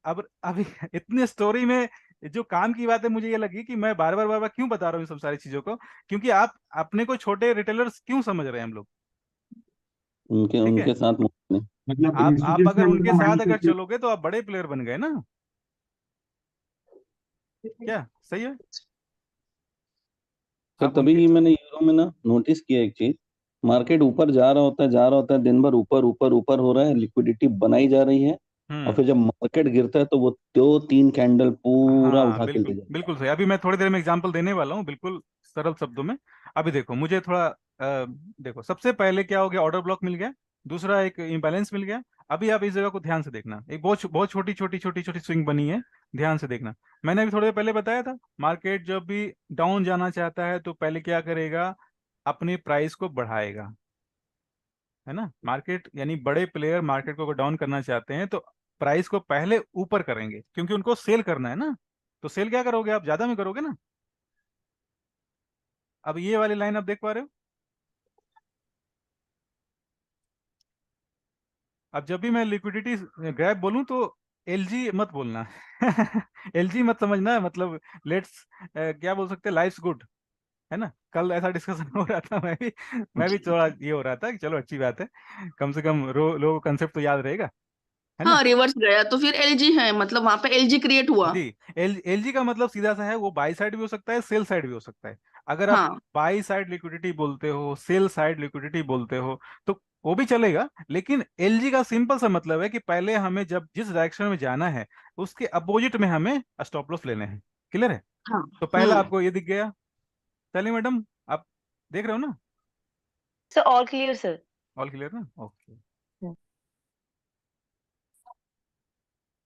Speaker 2: अब अभी इतने स्टोरी में जो काम की बात है, मुझे ये लगी कि मैं बार बार क्यों बता रहा हूँ इन सब सारी चीजों को, क्योंकि आप अपने को छोटे रिटेलर्स क्यों समझ रहे हैं हम लोग।
Speaker 3: उनके
Speaker 2: ठीक है,
Speaker 3: उनके साथ नहीं।
Speaker 5: मतलब
Speaker 2: आप अगर
Speaker 5: इंस्टीट्यूशनल
Speaker 2: उनके साथ अगर
Speaker 5: माइंडसेट।
Speaker 2: चलोगे तो आप बड़े प्लेयर बन गए ना। क्या सही है?
Speaker 3: तो
Speaker 2: आप उनके
Speaker 3: तभी मैंने यूरो में ना नोटिस किया एक चीज, मार्केट ऊपर जा रहा होता है, जा रहा होता है, दिन भर ऊपर ऊपर ऊपर हो रहा है, लिक्विडिटी बनाई जा रही है, और
Speaker 2: हम्म।
Speaker 3: फिर जब मार्केट गिरता है तो वो 2-3 कैंडल पूरा
Speaker 2: हाँ
Speaker 3: उठा के ले
Speaker 2: बिल्कुल
Speaker 3: जाता
Speaker 2: बिल्कुल सही। अभी मैं थोड़ी देर में एग्जांपल देने वाला हूँ, बिल्कुल सरल शब्दों में। अभी देखो मुझे थोड़ा देखो, सबसे पहले क्या हो गया, ऑर्डर ब्लॉक मिल गया, दूसरा एक इम्बैलेंस मिल गया। अभी आप इस जगह को ध्यान से देखना, एक बहुत बहुत छोटी छोटी छोटी छोटी स्विंग बनी है, ध्यान से देखना। मैंने अभी थोड़ी देर पहले बताया था, मार्केट जब भी डाउन जाना चाहता है तो पहले क्या करेगा, अपनी प्राइस को बढ़ाएगा, है ना। मार्केट यानी बड़े प्लेयर मार्केट को अगर डाउन करना चाहते हैं तो प्राइस को पहले ऊपर करेंगे, क्योंकि उनको सेल करना है ना। तो सेल क्या करोगे आप, ज्यादा में करोगे ना। अब ये वाली लाइन आप देख पा रहे हो। अब जब भी मैं लिक्विडिटी ग्रैब बोलूं तो एलजी मत बोलना। एलजी मत समझना, मतलब लेट्स क्या बोल सकते हैं, लाइफ्स गुड, है ना। कल ऐसा डिस्कशन हो रहा था, मैं भी थोड़ा ये हो रहा था कि चलो अच्छी बात है, कम से कम लोगों को कंसेप्ट तो याद रहेगा, है ना।
Speaker 1: हाँ, रिवर्स गया तो फिर एलजी है, मतलब वहां पे एलजी क्रिएट हुआ।
Speaker 2: जी, एलजी का मतलब सीधा सा है, वो बाई साइड भी हो सकता है, सेल साइड भी हो सकता है। अगर आप
Speaker 1: हाँ।
Speaker 2: बाई साइड लिक्विडिटी बोलते हो, सेल साइड लिक्विडिटी बोलते हो, तो वो भी चलेगा। लेकिन एलजी का सिंपल सा मतलब है कि पहले हमें जब जिस डायरेक्शन में जाना है उसके अपोजिट में हमें स्टॉप लॉस लेने हैं। क्लियर है?
Speaker 1: हाँ।
Speaker 2: तो पहला आपको ये दिख गया। चलिए मैडम, आप देख रहे हो ना,
Speaker 4: sir all clear sir.
Speaker 2: All clear ना, ओके।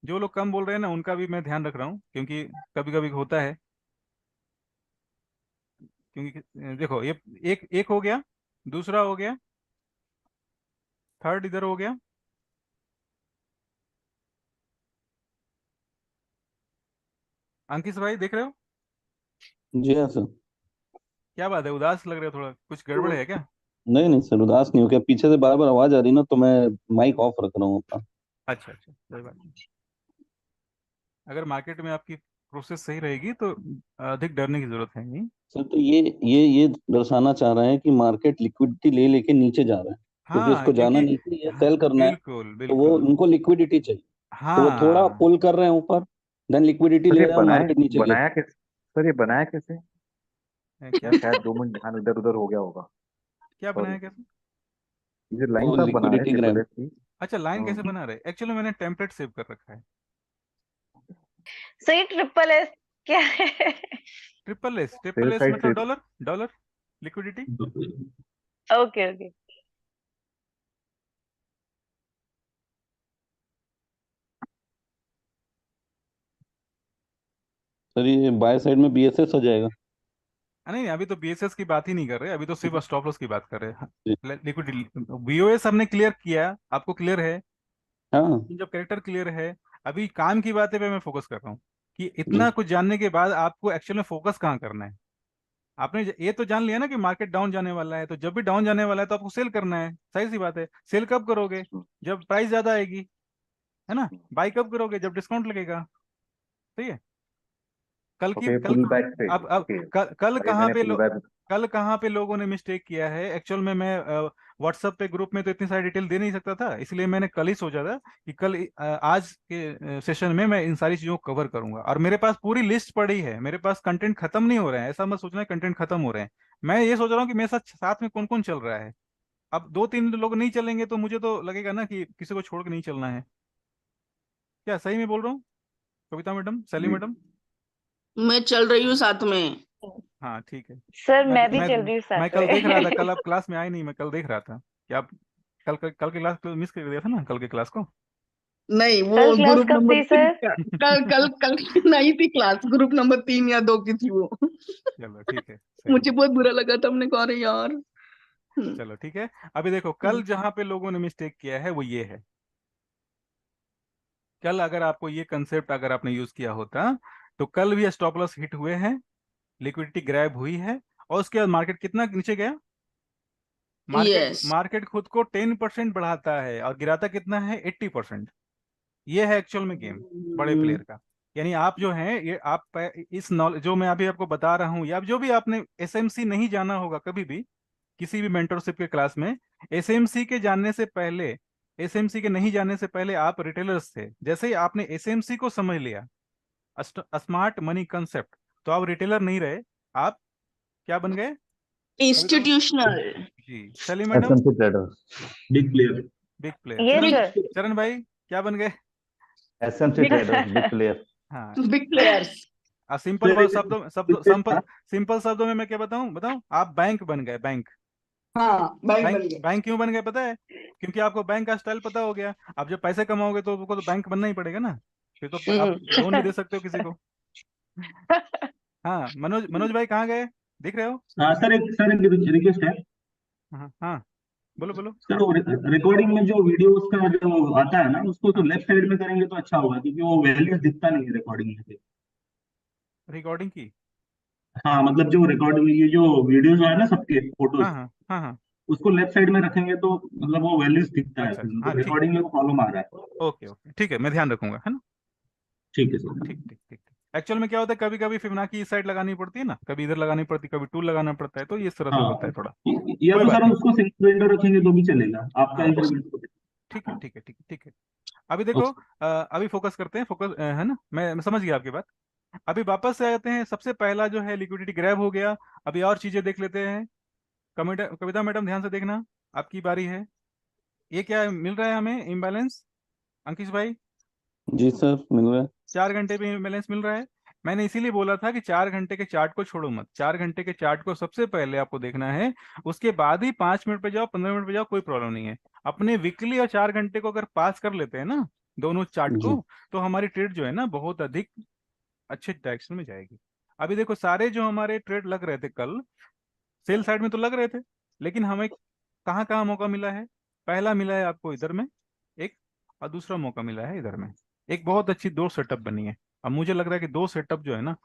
Speaker 2: जो लोग कम बोल रहे हैं ना उनका भी मैं ध्यान रख रहा हूँ, क्योंकि कभी कभी होता है। क्योंकि देखो ये एक एक हो गया, दूसरा हो गया, थर्ड इधर हो गया। अंकित भाई देख रहे हो?
Speaker 3: जी हाँ सर।
Speaker 2: क्या बात है, उदास लग रहे हो, थोड़ा कुछ गड़बड़ है क्या?
Speaker 3: नहीं नहीं सर, उदास नहीं हो क्या, पीछे से बार बार आवाज आ रही ना, तो मैं माइक ऑफ रख रहा हूँ अपना।
Speaker 2: अच्छा अच्छा, कोई बात नहीं। अगर मार्केट में आपकी प्रोसेस सही रहेगी तो अधिक डरने की जरूरत है नहीं।
Speaker 3: सर तो ये दर्शाना चाह रहे हैं कि मार्केट लिक्विडिटी ले लेके नीचे जा रहा है, क्योंकि
Speaker 2: हाँ
Speaker 3: उसको जाना
Speaker 2: क्योंकि
Speaker 3: नहीं चाहिए,
Speaker 2: हाँ,
Speaker 3: सेल करना है।
Speaker 2: बिल्कुल
Speaker 3: तो वो
Speaker 2: बिल्कुल।
Speaker 3: उनको लिक्विडिटी चाहिए, तो वो थोड़ा
Speaker 2: हाँ,
Speaker 3: पुल कर रहे हैं ऊपर, देन लिक्विडिटी
Speaker 7: सर
Speaker 3: ले
Speaker 7: ये
Speaker 3: रहे हैं,
Speaker 7: बनाए
Speaker 3: मार्केट नीचे गिर।
Speaker 7: बनाया कैसे? सर ये बनाया कैसे?
Speaker 2: क्या
Speaker 7: मैं शायद 2 मिनट ध्यान इधर उधर हो गया होगा।
Speaker 2: क्या
Speaker 7: सॉरी।
Speaker 2: बनाया कैसे?
Speaker 7: ये
Speaker 3: वो
Speaker 7: लाइन आप बना रहे
Speaker 3: लिक्विडिटी
Speaker 7: ट्रिपल
Speaker 3: ग्रैब।
Speaker 7: एस की।
Speaker 2: अच्छा, लाइन कैसे
Speaker 7: हाँ।
Speaker 2: बना रहे, एक्चुअली मैंने टेम्पलेट सेव कर रखा है।
Speaker 4: सही ट्रिपल एस क्या है?
Speaker 2: ट्रिपल
Speaker 7: सेल
Speaker 2: एस
Speaker 7: साइड से।
Speaker 2: मतलब dollar, dollar liquidity.
Speaker 4: Okay okay.
Speaker 3: Sir ये बाय साइड में बीएसएस हो जाएगा।
Speaker 2: नहीं नहीं, अभी तो बीएसएस की बात ही नहीं कर रहे, अभी तो सिर्फ स्टॉप लॉस की बात कर रहे
Speaker 3: जी।
Speaker 2: हैं। लिक्विडिटी बीओएस हमने क्लियर किया, आपको क्लियर है,
Speaker 3: हाँ।
Speaker 2: जब कैरेक्टर क्लियर है। अभी काम की बातें पे मैं फोकस कर रहा हूँ कि
Speaker 3: जी।
Speaker 2: इतना कुछ जानने के बाद आपको एक्चुअल में फोकस कहाँ करना है। आपने ये तो जान लिया ना कि मार्केट डाउन जाने वाला है, तो जब भी डाउन जाने वाला है तो आपको सेल करना है, सही सी बात है। सेल कब करोगे, जब प्राइस ज्यादा आएगी, है ना। बाई कब करोगे, जब डिस्काउंट लगेगा। सही है। कल की
Speaker 7: ओके,
Speaker 2: कल
Speaker 7: पुल बैक से।
Speaker 2: अब
Speaker 7: ओके।
Speaker 2: कल
Speaker 7: अरे
Speaker 2: कहाँ
Speaker 7: मैंने
Speaker 2: पे
Speaker 7: पुल बैक।
Speaker 2: कल कहाँ पे लोगों ने मिस्टेक किया है एक्चुअल में, मैं व्हाट्सएप पे ग्रुप में तो इतनी सारी डिटेल दे नहीं सकता था, इसलिए मैंने कल ही सोचा था कि कल आज के सेशन में मैं इन सारी चीजों को कवर करूंगा। और मेरे पास पूरी लिस्ट पड़ी है, मेरे पास कंटेंट खत्म नहीं हो रहा है, ऐसा मत सोचना कंटेंट खत्म हो रहे हैं। मैं ये सोच रहा हूँ कि मेरे साथ साथ में कौन कौन चल रहा है। अब 2-3 लोग नहीं चलेंगे तो मुझे तो लगेगा ना कि किसी को छोड़ के नहीं चलना है। क्या सही में बोल रहा हूँ, कविता मैडम, सैली
Speaker 7: जी।
Speaker 2: मैडम?
Speaker 1: मैं चल रही हूँ साथ में।
Speaker 2: हाँ ठीक है।
Speaker 4: सर
Speaker 2: मैं
Speaker 4: मैं भी
Speaker 2: मैं
Speaker 4: चल रही हूँ
Speaker 2: मैं
Speaker 4: साथ
Speaker 2: कल देख रहा था,
Speaker 4: में।
Speaker 2: कल आप क्लास में आए नहीं, मैं कल देख रहा था कि आप कल के क्लास मिस कर दिया था ना, कल के क्लास को।
Speaker 1: नहीं, वो
Speaker 4: कल क्लास
Speaker 1: ग्रुप
Speaker 4: कब
Speaker 1: नंबर
Speaker 4: थी
Speaker 1: 3
Speaker 4: सर?
Speaker 1: का। कल कल कल नहीं थी क्लास, ग्रुप नंबर 3 या 2 की थी वो।
Speaker 2: चलो ठीक है, सही
Speaker 1: मुझे
Speaker 2: है।
Speaker 1: बहुत बुरा लगा था, हमने कहा अरे यार।
Speaker 2: चलो ठीक है। अभी देखो कल जहां पे लोगों ने मिस्टेक किया है वो ये है। कल अगर आपको ये कंसेप्ट अगर आपने यूज किया होता तो कल भी स्टॉप लॉस हिट हुए हैं, लिक्विडिटी ग्रैब हुई है, और उसके बाद मार्केट कितना नीचे गया,
Speaker 1: यस
Speaker 2: मार्केट खुद को 10% बढ़ाता है और गिराता कितना है 80%। ये है एक्चुअल में गेम बड़े प्लेयर का। यानी आप जो हैं ये आप इस नॉलेज जो मैं अभी आपको बता रहा हूँ, या जो भी आपने एसएमसी नहीं जाना होगा कभी भी किसी भी मेंटरशिप के क्लास में, एसएमसी के जानने से पहले, एसएमसी के नहीं जानने से पहले आप रिटेलर्स थे। जैसे ही आपने एसएमसी को समझ लिया, स्मार्ट मनी कंसेप्ट, तो आप रिटेलर नहीं रहे, आप क्या बन गए?
Speaker 1: इंस्टीट्यूशनल
Speaker 2: जी सली madam,
Speaker 6: SMC trader,
Speaker 5: big player.
Speaker 2: Big player.
Speaker 4: ये
Speaker 2: चरण,
Speaker 4: सर
Speaker 2: चरण भाई क्या बन गए?
Speaker 6: SMC trader, big player.
Speaker 2: हाँ,
Speaker 1: बिग प्लेयर्स
Speaker 2: सिंपल
Speaker 5: सर,
Speaker 2: शब्दों सिंपल शब्दों में मैं क्या बताऊं बताऊं, आप बैंक बन गए। बैंक
Speaker 1: हाँ बैंक बन
Speaker 2: बैंक
Speaker 1: गए
Speaker 2: बैंक क्यों बन गए पता है? क्योंकि आपको बैंक का स्टाइल पता हो गया। अब जब पैसे कमाओगे तो आपको तो बैंक बनना ही पड़ेगा ना, फिर तो आप लोन भी दे सकते हो किसी को। हाँ, मनोज मनोज भाई कहाँ गए, दिख रहे हो?
Speaker 5: हाँ सर एक रिक्वेस्ट है
Speaker 2: हाँ हाँ, बोलो बोलो।
Speaker 5: सर। वो रिकॉर्डिंग में जो वीडियोस का जो आता है ना, उसको तो
Speaker 2: हाँ,
Speaker 5: लेफ्ट साइड में करेंगे तो अच्छा होगा, क्योंकि वो वैल्यूज दिखता नहीं है रिकॉर्डिंग में से।
Speaker 2: रिकॉर्डिंग की।
Speaker 5: हाँ मतलब जो रिकॉर्ड ये जो वीडियोस है ना सबके फोटोज,
Speaker 2: हाँ हाँ हाँ हाँ,
Speaker 5: उसको लेफ्ट साइड में रखेंगे तो मतलब वो वैल्यूज दिखता है,
Speaker 2: अच्छा अच्छा, हाँ
Speaker 5: तो
Speaker 2: ठीक,
Speaker 5: रिकॉर्डिंग में वो कॉलम आ रहा है।
Speaker 2: ओके ओके ठीक है, मैं ध्यान रखूंगा, है ना।
Speaker 5: ठीक है सर।
Speaker 2: ठीक ठीक ठीक। एक्चुअल में क्या होता है, कभी कभी फिबोनाची इस साइड लगानी पड़ती है ना, कभी इधर लगानी पड़ती है, कभी टूल लगाना पड़ता है, तो ये इस तरह से होता है
Speaker 5: हाँ,
Speaker 2: थोड़ा।
Speaker 5: या
Speaker 2: कोई
Speaker 5: तो
Speaker 2: बात
Speaker 5: सर
Speaker 2: नहीं।
Speaker 5: उसको सिंगल विंडो रखेंगे तो भी चलेगा, आपका
Speaker 2: हाँ
Speaker 5: इंक्रीमेंट।
Speaker 2: ठीक है ठीक है ठीक है ठीक है। अभी देखो, अभी फोकस करते हैं, फोकस है ना, मैं समझ गया आपकी बात। अभी वापस से आते हैं, सबसे पहला जो है लिक्विडिटी ग्रैब हो गया। अभी और चीजें देख लेते हैं। कविता मैडम ध्यान से देखना, आपकी बारी है। ये क्या मिल रहा है हमें इम्बैलेंस, अंकिश भाई?
Speaker 3: जी सर, मिल रहा है।
Speaker 2: 4 घंटे पे इम्बैलेंस मिल रहा है। मैंने इसीलिए बोला था कि 4 घंटे के चार्ट को छोड़ो मत, 4 घंटे के चार्ट को सबसे पहले आपको देखना है, उसके बाद ही 5 मिनट पे जाओ, 15 मिनट पे जाओ, कोई प्रॉब्लम नहीं है। अपने वीकली और 4 घंटे को अगर पास कर लेते हैं ना, दोनों चार्ट
Speaker 3: जी
Speaker 2: को, तो हमारी ट्रेड जो है ना बहुत अधिक अच्छे डायरेक्शन में जाएगी। अभी देखो, सारे जो हमारे ट्रेड लग रहे थे कल, सेल साइड में तो लग रहे थे, लेकिन हमें कहाँ कहाँ मौका मिला है? पहला मिला है आपको इधर में एक, और दूसरा मौका मिला है इधर में। एक बहुत अच्छी दो सेटअप बनी है। अब मुझे लग रहा है कि दो सेटअप जो है ना,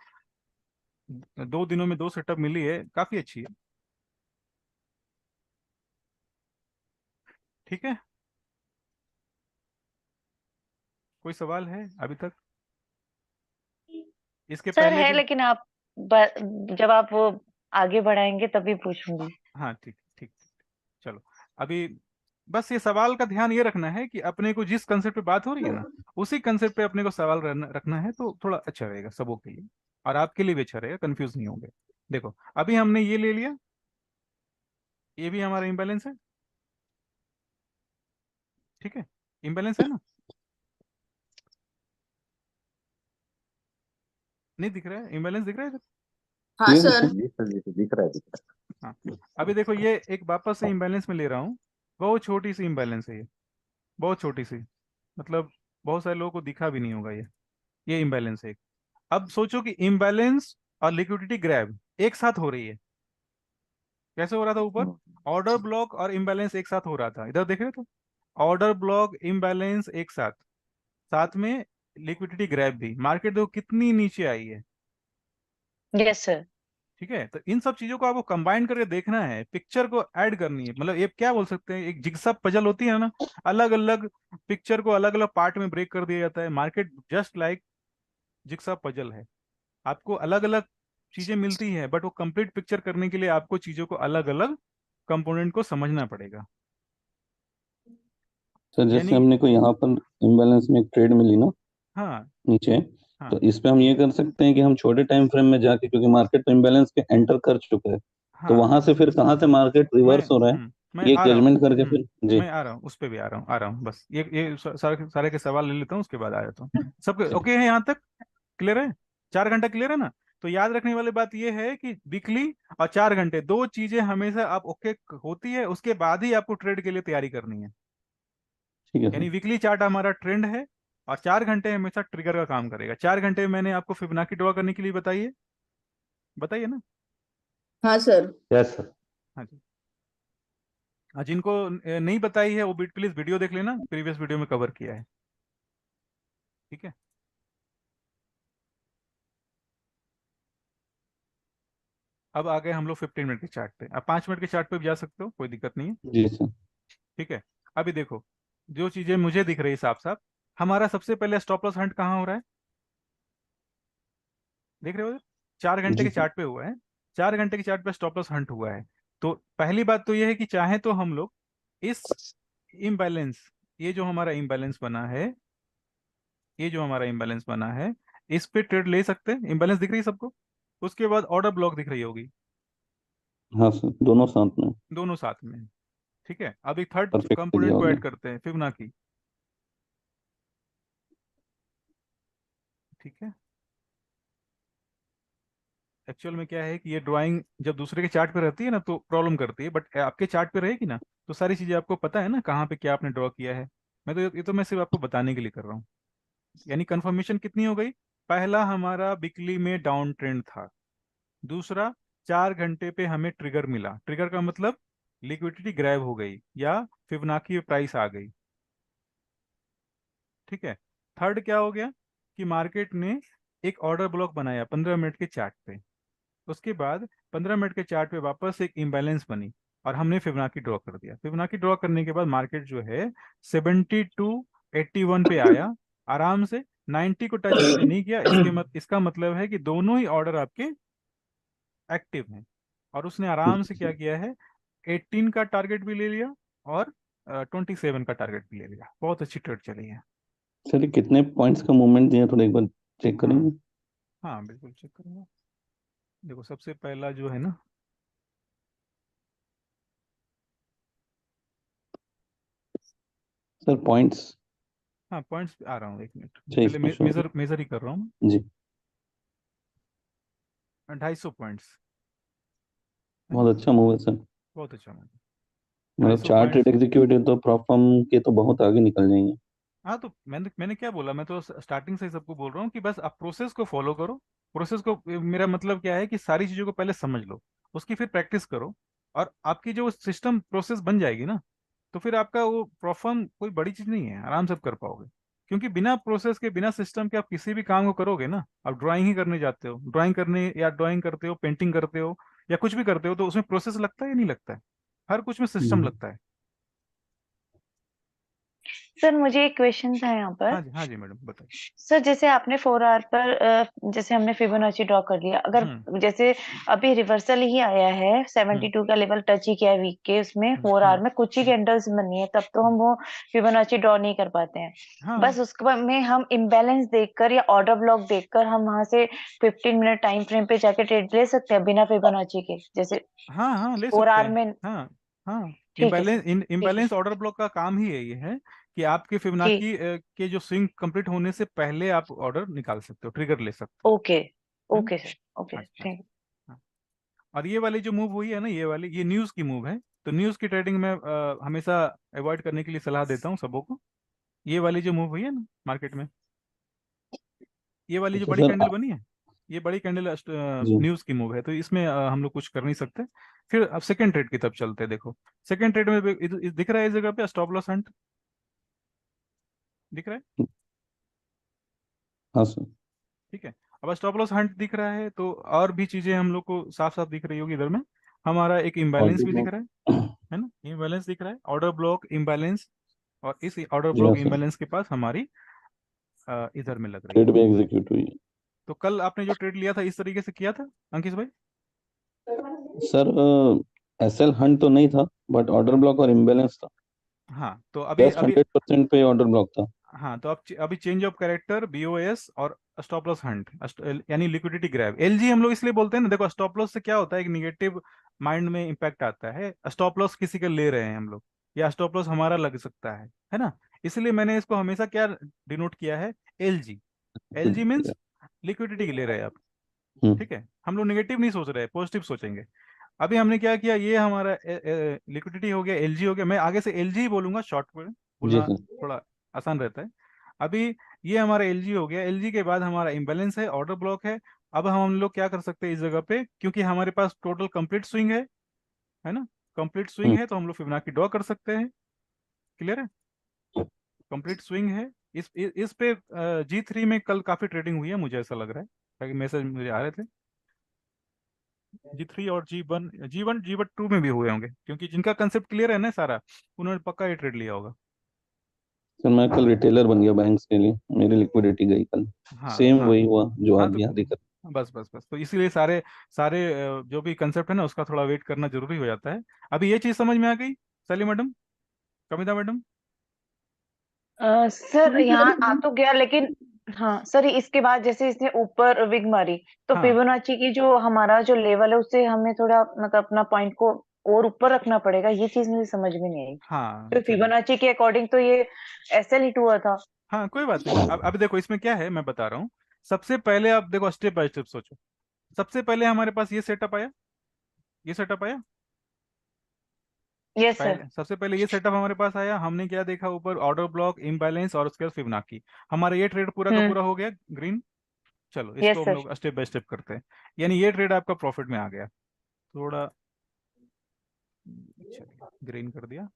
Speaker 2: 2 दिनों में दो सेटअप मिली है, काफी अच्छी है। ठीक है, कोई सवाल है अभी तक इसके
Speaker 4: सर
Speaker 2: पहले
Speaker 4: है,
Speaker 2: के?
Speaker 4: लेकिन आप जब आप वो आगे बढ़ाएंगे तभी पूछूंगी।
Speaker 2: हाँ ठीक ठीक ठीक, चलो। अभी बस ये सवाल का ध्यान ये रखना है कि अपने को जिस कंसेप्ट पे बात हो रही है ना, उसी कंसेप्ट पे अपने को सवाल रखना है, तो थोड़ा अच्छा रहेगा सबों के लिए, और आपके लिए भी अच्छा रहेगा, कंफ्यूज नहीं होंगे। देखो, अभी हमने ये ले लिया, ये भी हमारा इम्बैलेंस है। ठीक है, इम्बैलेंस है ना, नहीं दिख रहा है? इम्बैलेंस दिख रहा है इधर?
Speaker 1: हाँ
Speaker 3: ये है
Speaker 1: सर
Speaker 3: सर।
Speaker 7: जी सर, जी सर, दिख रहा है, दिख रहा
Speaker 2: हाँ, अभी देखो, ये एक वापस से इम्बैलेंस में ले रहा हूँ। बहुत छोटी सी इम्बैलेंस है ये, बहुत छोटी सी, मतलब बहुत सारे लोगों को दिखा भी नहीं होगा ये इम्बैलेंस है एक। अब सोचो कि इम्बैलेंस और लिक्विडिटी ग्रैब एक साथ हो रही है। कैसे हो रहा था ऊपर?
Speaker 7: है।
Speaker 2: ऑर्डर ब्लॉक और इम्बैलेंस एक साथ हो रहा था, इधर देख रहे थे, ऑर्डर ब्लॉक इम्बैलेंस एक साथ, साथ में लिक्विडिटी ग्रैब भी। मार्केट देखो कितनी नीचे आई है।
Speaker 4: Yes sir.
Speaker 2: ठीक है, तो इन सब चीजों को आपको कंबाइन करके देखना है, पिक्चर को ऐड करनी है। मतलब ये क्या बोल सकते हैं, एक जिग्सा पजल होती है ना, अलग अलग पिक्चर को अलग अलग पार्ट में ब्रेक कर दिया जाता है। Market just like jigsaw puzzle है, आपको अलग अलग चीजें मिलती है, बट वो कंप्लीट पिक्चर करने के लिए आपको चीजों को अलग अलग कंपोनेंट को समझना पड़ेगा।
Speaker 3: सर जैसे
Speaker 2: यानी
Speaker 3: हमने को यहाँ पर इम्बैलेंस में एक ट्रेड मिली ना
Speaker 2: हाँ
Speaker 3: नीचे, तो
Speaker 2: हाँ
Speaker 3: इस पे हम ये कर सकते हैं कि हम छोटे टाइम फ्रेम में जाके, क्योंकि मार्केट तो इम्बैलेंस के एंटर कर चुका है, तो
Speaker 2: हाँ,
Speaker 3: वहां से फिर कहाँ से मार्केट रिवर्स हो रहा है,
Speaker 2: मैं
Speaker 3: ये
Speaker 2: आ रहा हूँ।
Speaker 3: जजमेंट करके फिर। जी
Speaker 2: मैं आ रहा हूँ, उस पे भी आ रहा हूँ बस, ये सारे सारे के सवाल ले लेता हूँ, उसके बाद आ जाता हूँ। सबके
Speaker 3: चलिए।
Speaker 2: ओके है यहाँ तक? क्लियर है? 4 घंटा क्लियर है ना? तो याद रखने वाली बात ये है कि वीकली और 4 घंटे, दो चीजें हमेशा आप ओके होती है, उसके बाद ही आपको ट्रेड के लिए तैयारी करनी है।
Speaker 3: ठीक है
Speaker 2: यानी
Speaker 3: सर।
Speaker 2: वीकली चार्ट हमारा ट्रेंड है, और 4 घंटे हमेशा ट्रिगर का काम करेगा। 4 घंटे में मैंने आपको फिबोनाची ड्रॉ करने के लिए बताइए, बताइए ना।
Speaker 1: हाँ सर
Speaker 6: यस सर।
Speaker 2: हाँ जी, हाँ, जिनको नहीं बताई है वो प्लीज वीडियो देख लेना, प्रीवियस वीडियो में कवर किया है। ठीक है, अब आ गए हम लोग 15 मिनट के चार्ट पे। अब 5 मिनट के चार्ट पे भी जा सकते हो, कोई दिक्कत नहीं है।
Speaker 3: जी सर।
Speaker 2: ठीक है, अभी देखो जो चीजें मुझे दिख रही है साफ साफ, हमारा सबसे पहले स्टॉप लॉस हंट कहाँ हो रहा है, देख रहे हो? 4 घंटे
Speaker 3: जी
Speaker 2: के
Speaker 3: सर।
Speaker 2: चार्ट पे हुआ है। 4 घंटे के चार्ट पे स्टॉप लॉस हंट हुआ है। तो पहली बात तो ये है कि चाहे तो हम लोग इस इम्बैलेंस, ये जो हमारा इम्बैलेंस बना है, ये जो हमारा इम्बैलेंस बना है, इस पे ट्रेड ले सकते हैं। इम्बैलेंस दिख रही है सबको? उसके बाद ऑर्डर ब्लॉक दिख रही होगी,
Speaker 3: हाँ सर, दोनों साथ में।
Speaker 2: दोनों साथ में। ठीक है, अब एक थर्ड
Speaker 3: परफेक्ट आइडिया
Speaker 2: कंपोनेंट
Speaker 3: हो
Speaker 2: को
Speaker 3: गया।
Speaker 2: ऐड करते हैं, फिबोनाची। ठीक है, एक्चुअल में क्या है कि ये ड्राइंग जब दूसरे के चार्ट पे रहती है ना तो प्रॉब्लम करती है, बट आपके चार्ट पे रहेगी ना तो सारी चीजें आपको पता है ना कहाँ पे क्या आपने ड्रॉ किया है। मैं तो ये तो मैं सिर्फ आपको बताने के लिए कर रहा हूँ। यानी कंफर्मेशन कितनी हो गई? पहला हमारा वीकली में डाउन ट्रेंड था। दूसरा, 4 घंटे पे हमें ट्रिगर मिला। ट्रिगर का मतलब लिक्विडिटी ग्रैब हो गई या फिबोनाची प्राइस आ गई। ठीक है, थर्ड क्या हो गया कि मार्केट ने एक ऑर्डर ब्लॉक बनाया 15 मिनट के चार्ट पे। उसके बाद 15 मिनट के चार्ट पे वापस एक इम्बैलेंस बनी और हमने फिबोनाची ड्रॉ कर दिया। फिबोनाची ड्रॉ करने के बाद मार्केट जो है 7281 पे आया आराम से। 90 को टच इसने नहीं किया, इसका मतलब है कि दोनों ही ऑर्डर आपके एक्टिव हैं। और उसने आराम से क्या किया है, 18 का टारगेट भी ले लिया और 27 का टारगेट भी ले लिया। बहुत अच्छी ट्रेड चली है।
Speaker 3: सर ये कितने पॉइंट्स का मूवमेंट दिया, थोड़ा एक बार चेक
Speaker 2: हाँ
Speaker 3: करेंगे?
Speaker 2: हाँ बिल्कुल चेक करूंगा। देखो सबसे पहला जो है ना,
Speaker 3: सर पॉइंट्स।
Speaker 2: हाँ पॉइंट्स आ रहा हूँ, एक मिनट
Speaker 3: अच्छा,
Speaker 2: पहले
Speaker 3: इसमें शो हो
Speaker 2: मेजर मेजर ही कर रहा हूँ।
Speaker 3: गया। जी।
Speaker 2: 250 पॉइंट्स है ना,
Speaker 3: बहुत अच्छा मूव है सर।
Speaker 2: बहुत अच्छा मूव। ढाई
Speaker 3: मतलब
Speaker 2: सौ
Speaker 3: चार्ट
Speaker 2: पॉइंट्स
Speaker 3: ट्रेड एग्जीक्यूटिव तो प्रॉप फर्म के तो बहुत आगे निकल जाएंगे।
Speaker 2: हाँ तो मैंने क्या बोला, मैं तो स्टार्टिंग से ही सबको बोल रहा हूँ कि बस आप प्रोसेस को फॉलो करो। प्रोसेस को, मेरा मतलब क्या है कि सारी चीज़ों को पहले समझ लो, उसकी फिर प्रैक्टिस करो, और आपकी जो सिस्टम प्रोसेस बन जाएगी ना तो फिर आपका वो परफॉर्म कोई बड़ी चीज़ नहीं है, आराम से आप कर पाओगे। क्योंकि बिना प्रोसेस के, बिना सिस्टम के आप किसी भी काम को करोगे ना, आप ड्राइंग ही करने जाते हो, ड्राइंग करने या ड्राइंग करते हो, पेंटिंग करते हो या कुछ भी करते हो, तो उसमें प्रोसेस लगता है या नहीं लगता है? हर कुछ में सिस्टम
Speaker 3: हम्म।
Speaker 2: लगता है।
Speaker 4: सर मुझे एक क्वेश्चन था यहाँ पर।
Speaker 2: हाँ जी मैडम बताइए।
Speaker 4: सर जैसे आपने 4 आवर पर जैसे हमने फिबोनाची ड्रॉ कर लिया, अगर
Speaker 2: हम्म
Speaker 4: जैसे अभी रिवर्सल ही आया है,
Speaker 2: हम्म
Speaker 4: 72 का लेवल टच ही किया है वीक के, उसमें 4 आवर में कुछ ही कैंडल्स बनी है, तब तो हम वो फिबोनाची ड्रॉ नहीं कर पाते हैं।
Speaker 2: हाँ
Speaker 4: बस उसके बाद में हम इम्बैलेंस देखकर या ऑर्डर ब्लॉक देखकर हम वहां से 15 मिनट टाइम फ्रेम पे जाके ट्रेड ले सकते हैं बिना फिबोनाची के, जैसे
Speaker 2: हाँ हाँ ले
Speaker 4: 4
Speaker 2: सकते
Speaker 4: आवर
Speaker 2: हैं।
Speaker 4: में?
Speaker 2: हाँ हाँ,
Speaker 4: ठीक है सर। ठीक है
Speaker 2: इम्बैलेंस ऑर्डर ब्लॉक का काम ही यही है कि आपके
Speaker 4: कि
Speaker 2: फिबोनाची के जो स्विंग कंप्लीट होने से पहले आप ऑर्डर निकाल सकते हो, ट्रिगर ले सकते
Speaker 4: ओके।
Speaker 2: हो, है ना?
Speaker 4: ओके सर, ओके
Speaker 2: हाँ जी हाँ जी।
Speaker 4: थैंक
Speaker 2: हाँ। और ये वाली जो मूव हुई है ना, ये वाली, ये न्यूज़ की मूव है। तो न्यूज़ की ट्रेडिंग में हमेशा अवॉइड करने के लिए सलाह देता हूँ सबों को। ये वाली जो मूव हुई है ना मार्केट में, ये वाली जो
Speaker 3: अच्छा
Speaker 2: बड़ी
Speaker 3: सर
Speaker 2: कैंडल बनी है, ये बड़ी कैंडल
Speaker 3: जी।
Speaker 2: न्यूज़ की मूव है, तो इसमें हम लोग कुछ कर नहीं सकते। फिर अब सेकंड ट्रेड की तरफ चलते हैं। देखो सेकंड ट्रेड में भी दिख रहा है इस जगह पे स्टॉप लॉस हंट, दिख रहा है?
Speaker 3: हाँ सर।
Speaker 2: ठीक है, अब स्टॉप लॉस हंट दिख रहा है तो और भी चीजें हम लोग को साफ साफ दिख रही होगी। इधर में हमारा एक इम्बैलेंस
Speaker 3: ऑर्डर
Speaker 2: भी दिख
Speaker 3: ब्लॉक।
Speaker 2: रहा है ना, इम्बैलेंस दिख रहा है, ऑर्डर ब्लॉक इम्बैलेंस। और इस ऑर्डर
Speaker 3: जी हाँ
Speaker 2: ब्लॉक
Speaker 3: सर।
Speaker 2: इम्बैलेंस के पास हमारी इधर में लग रही
Speaker 3: ट्रेड
Speaker 2: है।
Speaker 3: भी एग्जीक्यूट हुई है।
Speaker 2: तो कल आपने जो ट्रेड लिया था इस तरीके से किया था अंकित भाई?
Speaker 3: सर एसएल हंट तो नहीं था, बट ऑर्डर ब्लॉक और इम्बैलेंस था।
Speaker 2: हाँ तो अभी
Speaker 3: जस्ट
Speaker 2: अभी
Speaker 3: 100% पे ऑर्डर ब्लॉक था।
Speaker 2: हाँ तो अब अभी चेंज ऑफ कैरेक्टर, बीओएस और स्टॉप लॉस हंट, यानी लिक्विडिटी ग्रैब, एलजी हम लोग इसलिए बोलते हैं ना। देखो स्टॉप लॉस से क्या होता है, एक निगेटिव माइंड में इम्पैक्ट आता है। स्टॉप लॉस किसी का ले रहे हैं हम लोग, या स्टॉप लॉस हमारा लग सकता है ना। इसलिए मैंने इसको हमेशा क्या डिनोट किया है, एलजी। एलजी मीन्स लिक्विडिटी के ले रहे हैं आप।
Speaker 3: हम्म।
Speaker 2: ठीक है, हम लोग नेगेटिव नहीं सोच रहे हैं, पॉजिटिव सोचेंगे। अभी हमने क्या किया, ये हमारा लिक्विडिटी हो गया, एलजी हो गया। मैं आगे से एलजी ही बोलूंगा, शॉर्ट में
Speaker 3: जी
Speaker 2: बोलना
Speaker 3: सर।
Speaker 2: थोड़ा आसान रहता है। अभी ये हमारा एलजी हो गया, एलजी के बाद हमारा इम्बैलेंस है, ऑर्डर ब्लॉक है। अब हम लोग क्या कर सकते हैं इस जगह पे, क्योंकि हमारे पास टोटल कंप्लीट स्विंग है ना, कंप्लीट स्विंग
Speaker 3: हम्म।
Speaker 2: है, तो हम लोग फिबोनाची ड्रॉ कर सकते हैं। क्लियर है? कंप्लीट स्विंग है। इस पे G3 में कल काफी ट्रेडिंग हुई है, मुझे ऐसा लग रहा है, ताकि मैसेज मुझे आ रहे थे। G3 और G1 G2 में भी हुए होंगे, क्योंकि जिनका कंसेप्ट क्लियर है ना सारा, उन्होंने पक्का ये ट्रेड लिया होगा।
Speaker 3: सर मैं कल रिटेलर बन गया बैंक्स के लिए, मेरी लिक्विडिटी गई कल।
Speaker 2: हाँ
Speaker 3: सेम
Speaker 2: हाँ
Speaker 3: वही हुआ जो
Speaker 2: हाँ।
Speaker 3: आप
Speaker 2: तो
Speaker 3: यहाँ दिखा।
Speaker 2: बस बस बस, तो इसीलिए सारे सारे जो भी कंसेप्ट है ना, उसका थोड़ा वेट करना जरूरी हो जाता है। अभी ये चीज समझ में आ गई सली मैडम, कविता मैडम?
Speaker 4: सर यहाँ आ तो गया, लेकिन हाँ सर, इसके बाद जैसे इसने ऊपर विग मारी, तो
Speaker 2: हाँ
Speaker 4: फिबोनाची की जो हमारा जो लेवल है, उससे हमें थोड़ा मतलब अपना पॉइंट को और ऊपर रखना पड़ेगा। ये चीज मुझे समझ में नहीं आई।
Speaker 2: हाँ
Speaker 4: तो
Speaker 2: चलिए।
Speaker 4: फिबोनाची के अकॉर्डिंग तो ये एसएल हिट हुआ था।
Speaker 2: हाँ कोई बात नहीं। अब देखो इसमें क्या है, मैं बता रहा हूँ। सबसे पहले आप देखो, स्टेप बाय स्टेप सोचो। सबसे पहले हमारे पास ये सेटअप आया, ये सेटअप आया।
Speaker 4: Yes sir.
Speaker 2: पहले सबसे पहले ये सेटअप हमारे पास आया, हमने क्या देखा ऊपर, ऑर्डर ब्लॉक, इम्बैलेंस और उसके बाद फिबोनाची। हमारा ये ट्रेड पूरा का
Speaker 4: हम्म।
Speaker 2: पूरा हो गया ग्रीन। चलो इसको
Speaker 4: यस
Speaker 2: हम
Speaker 4: सर।
Speaker 2: लोग स्टेप बाय स्टेप करते हैं। यानी ये ट्रेड आपका प्रॉफिट में आ गया। थोड़ा चलिए ग्रीन कर दिया।